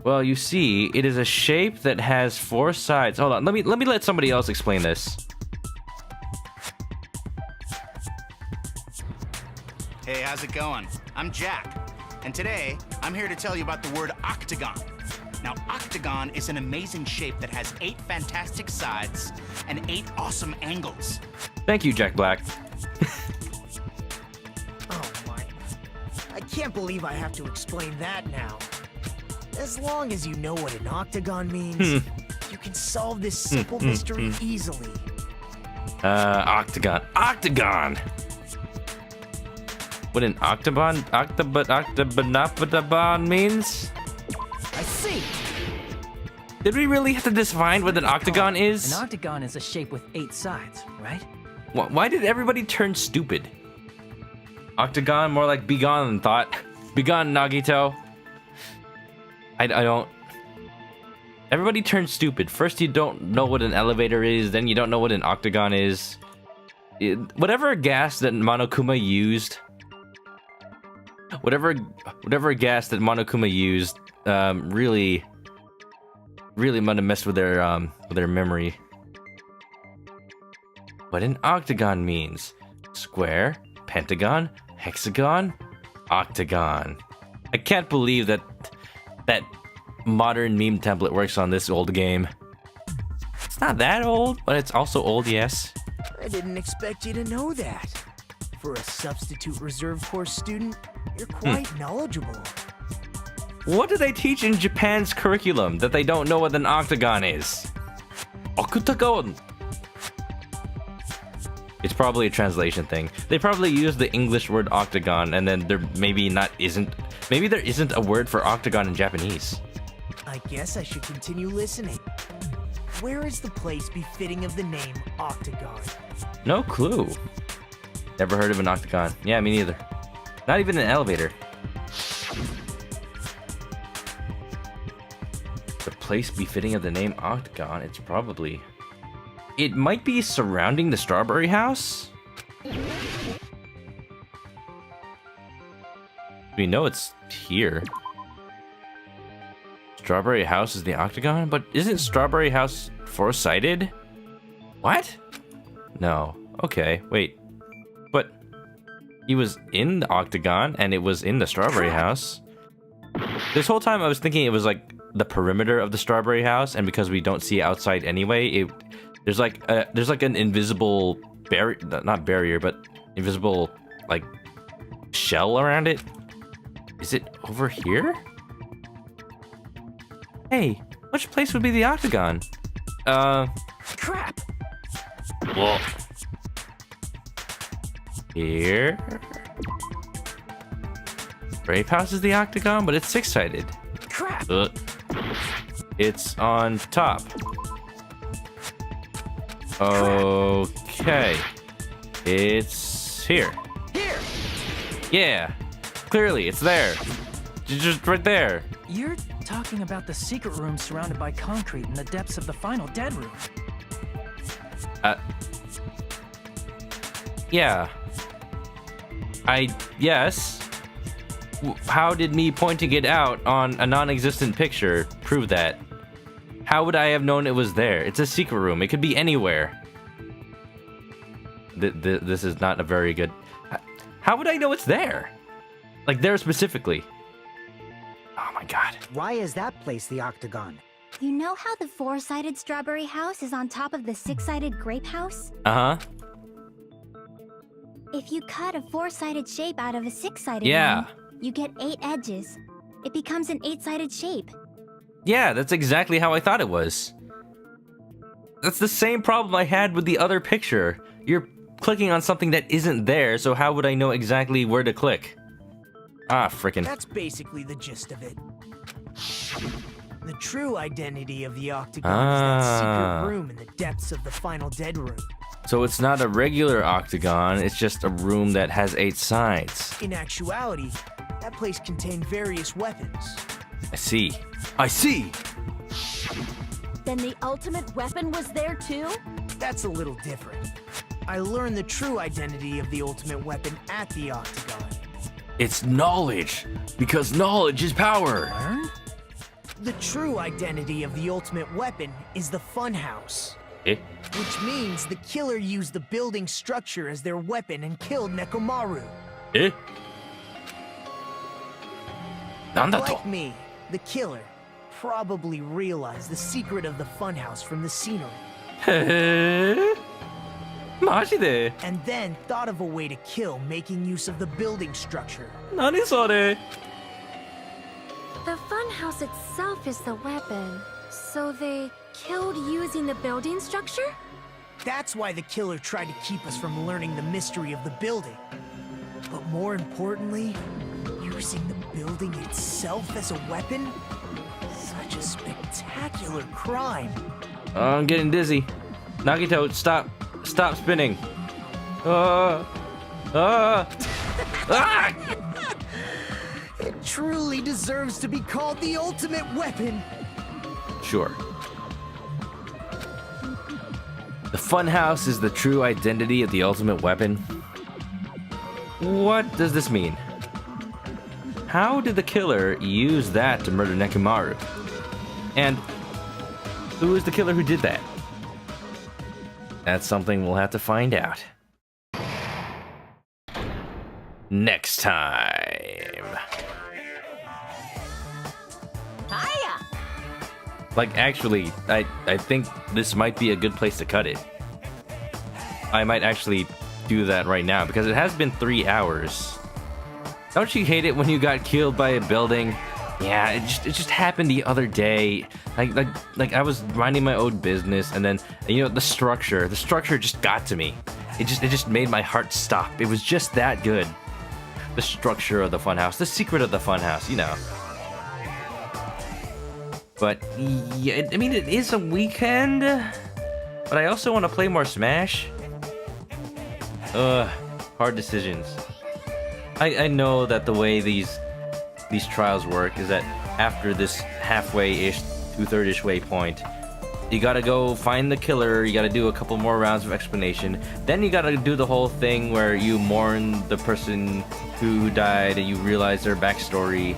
B: Well, you see, it is a shape that has 4 sides. Hold on, let me let somebody else explain this.
Q: Hey, how's it going? I'm Jack, and today I'm here to tell you about the word octagon. Now, octagon is an amazing shape that has 8 fantastic sides and 8 awesome angles.
B: Thank you, Jack Black.
O: Oh my. I can't believe I have to explain that now. As long as you know what an octagon means, you can solve this simple mystery easily.
B: Octagon. Octagon! What an octagon means?
K: I see.
B: Did we really have to define what an octagon is?
K: An octagon is a shape with 8 sides, right?
B: Why did everybody turn stupid? Octagon, more like begone thought. Begone, Nagito. I don't... Everybody turns stupid. First you don't know what an elevator is, then you don't know what an octagon is. Whatever gas that Monokuma used... Whatever gas that Monokuma used, really might have messed with their memory. What an octagon means. Square, pentagon, hexagon, octagon. I can't believe that modern meme template works on this old game. It's not that old, but it's also old, yes.
O: I didn't expect you to know that. For a substitute reserve course student, you're quite knowledgeable.
B: What do they teach in Japan's curriculum that they don't know what an octagon is? Octagon! It's probably a translation thing. They probably use the English word octagon, and then maybe there isn't a word for octagon in Japanese.
O: I guess I should continue listening. Where is the place befitting of the name Octagon?
B: No clue. Never heard of an octagon. Yeah, me neither. Not even an elevator. The place befitting of the name Octagon, it might be surrounding the Strawberry House? We know it's here. Strawberry House is the Octagon, but isn't Strawberry House 4-sided? What? No. Okay, wait. But he was in the Octagon, and it was in the Strawberry House. This whole time I was thinking it was like the perimeter of the Strawberry House, and because we don't see outside anyway, there's like an invisible not barrier, but invisible like shell around it. Is it over here? Hey, which place would be the Octagon?
O: Crap!
B: Whoa. Here. Grape House is the Octagon, but it's 6-sided.
O: Crap!
B: It's on top. Okay. It's here.
O: Here!
B: Yeah. Clearly, it's there. Just right there.
K: You're talking about the secret room surrounded by concrete in the depths of the final dead room.
B: Yeah. Yes. How did me pointing it out on a non-existent picture prove that? How would I have known it was there? It's a secret room. It could be anywhere. This is not a very good... How would I know it's there? Like, there specifically. Oh my god.
P: Why is that place the Octagon?
L: You know how the 4-sided Strawberry House is on top of the 6-sided Grape House?
B: Uh-huh.
L: If you cut a 4-sided shape out of a 6-sided
B: Yeah.
L: one, you get 8 edges. It becomes an 8-sided shape.
B: Yeah, that's exactly how I thought it was. That's the same problem I had with the other picture. You're clicking on something that isn't there, so how would I know exactly where to click? Ah, frickin'.
O: That's basically the gist of it. The true identity of the Octagon is that secret room in the depths of the final dead room.
B: So it's not a regular octagon, it's just a room that has 8 sides.
O: In actuality, that place contained various weapons.
B: I see.
A: I see!
N: Then the ultimate weapon was there too?
O: That's a little different. I learned the true identity of the ultimate weapon at the octagon.
A: It's knowledge, because knowledge is power.
O: Learn? The true identity of the ultimate weapon is the funhouse.
B: Eh?
O: Which means the killer used the building structure as their weapon and killed Nekomaru.
B: Eh?
O: Like me, the killer probably realized the secret of the funhouse from the scenery. And then thought of a way to kill making use of the building structure.
B: The
J: funhouse itself is the weapon, so they killed using the building structure?
O: That's why the killer tried to keep us from learning the mystery of the building. But more importantly, using the building itself as a weapon? Such a spectacular crime.
B: I'm getting dizzy. Nagito, stop. Stop spinning.
O: It truly deserves to be called the ultimate weapon.
B: Sure. The funhouse is the true identity of the ultimate weapon. What does this mean? How did the killer use that to murder Nekomaru? And who is the killer who did that? That's something we'll have to find out. Next time.
N: Hiya!
B: Like, actually, I think this might be a good place to cut it. I might actually do that right now, because it has been 3 hours. Don't you hate it when you got killed by a building? Yeah, it just happened the other day. Like I was minding my own business, and then, you know, the structure just got to me. It just made my heart stop. It was just that good. The structure of the funhouse, the secret of the funhouse, you know. But yeah, I mean, it is a weekend, but I also want to play more Smash. Hard decisions. I know that the way these trials work is that after this halfway-ish, 2/3-ish way point, you gotta go find the killer, you gotta do a couple more rounds of explanation, then you gotta do the whole thing where you mourn the person who died and you realize their backstory.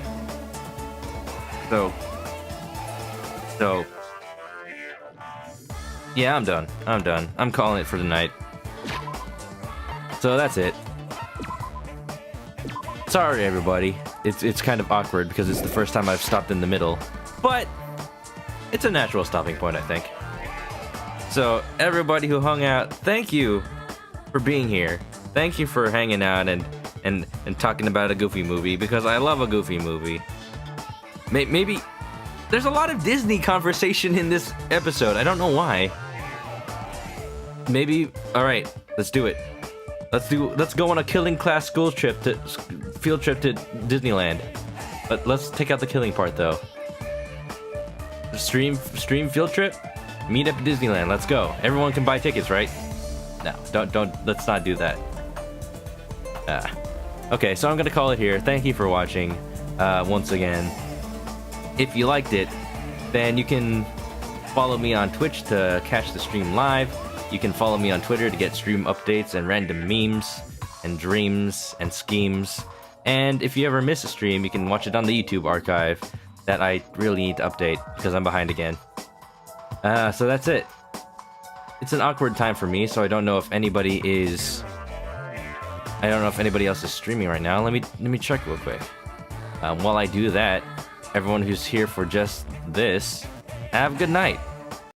B: So yeah, I'm done. I'm calling it for tonight. So that's it. Sorry, everybody. It's kind of awkward because it's the first time I've stopped in the middle, but it's a natural stopping point, I think. So everybody who hung out, thank you for being here. Thank you for hanging out and talking about a Goofy movie, because I love a Goofy movie. Maybe there's a lot of Disney conversation in this episode. I don't know why. Maybe, all right, let's do it. Let's go on a killing class field trip to Disneyland. But let's take out the killing part though. Stream field trip, meet up at Disneyland. Let's go. Everyone can buy tickets, right? No, don't. Let's not do that. Okay, so I'm gonna call it here. Thank you for watching. Once again, if you liked it, then you can follow me on Twitch to catch the stream live. You can follow me on Twitter to get stream updates and random memes and dreams and schemes. And if you ever miss a stream, you can watch it on the YouTube archive that I really need to update because I'm behind again. So that's it. It's an awkward time for me, so I don't know if anybody else is streaming right now. Let me check real quick. While I do that, everyone who's here for just this, have a good night.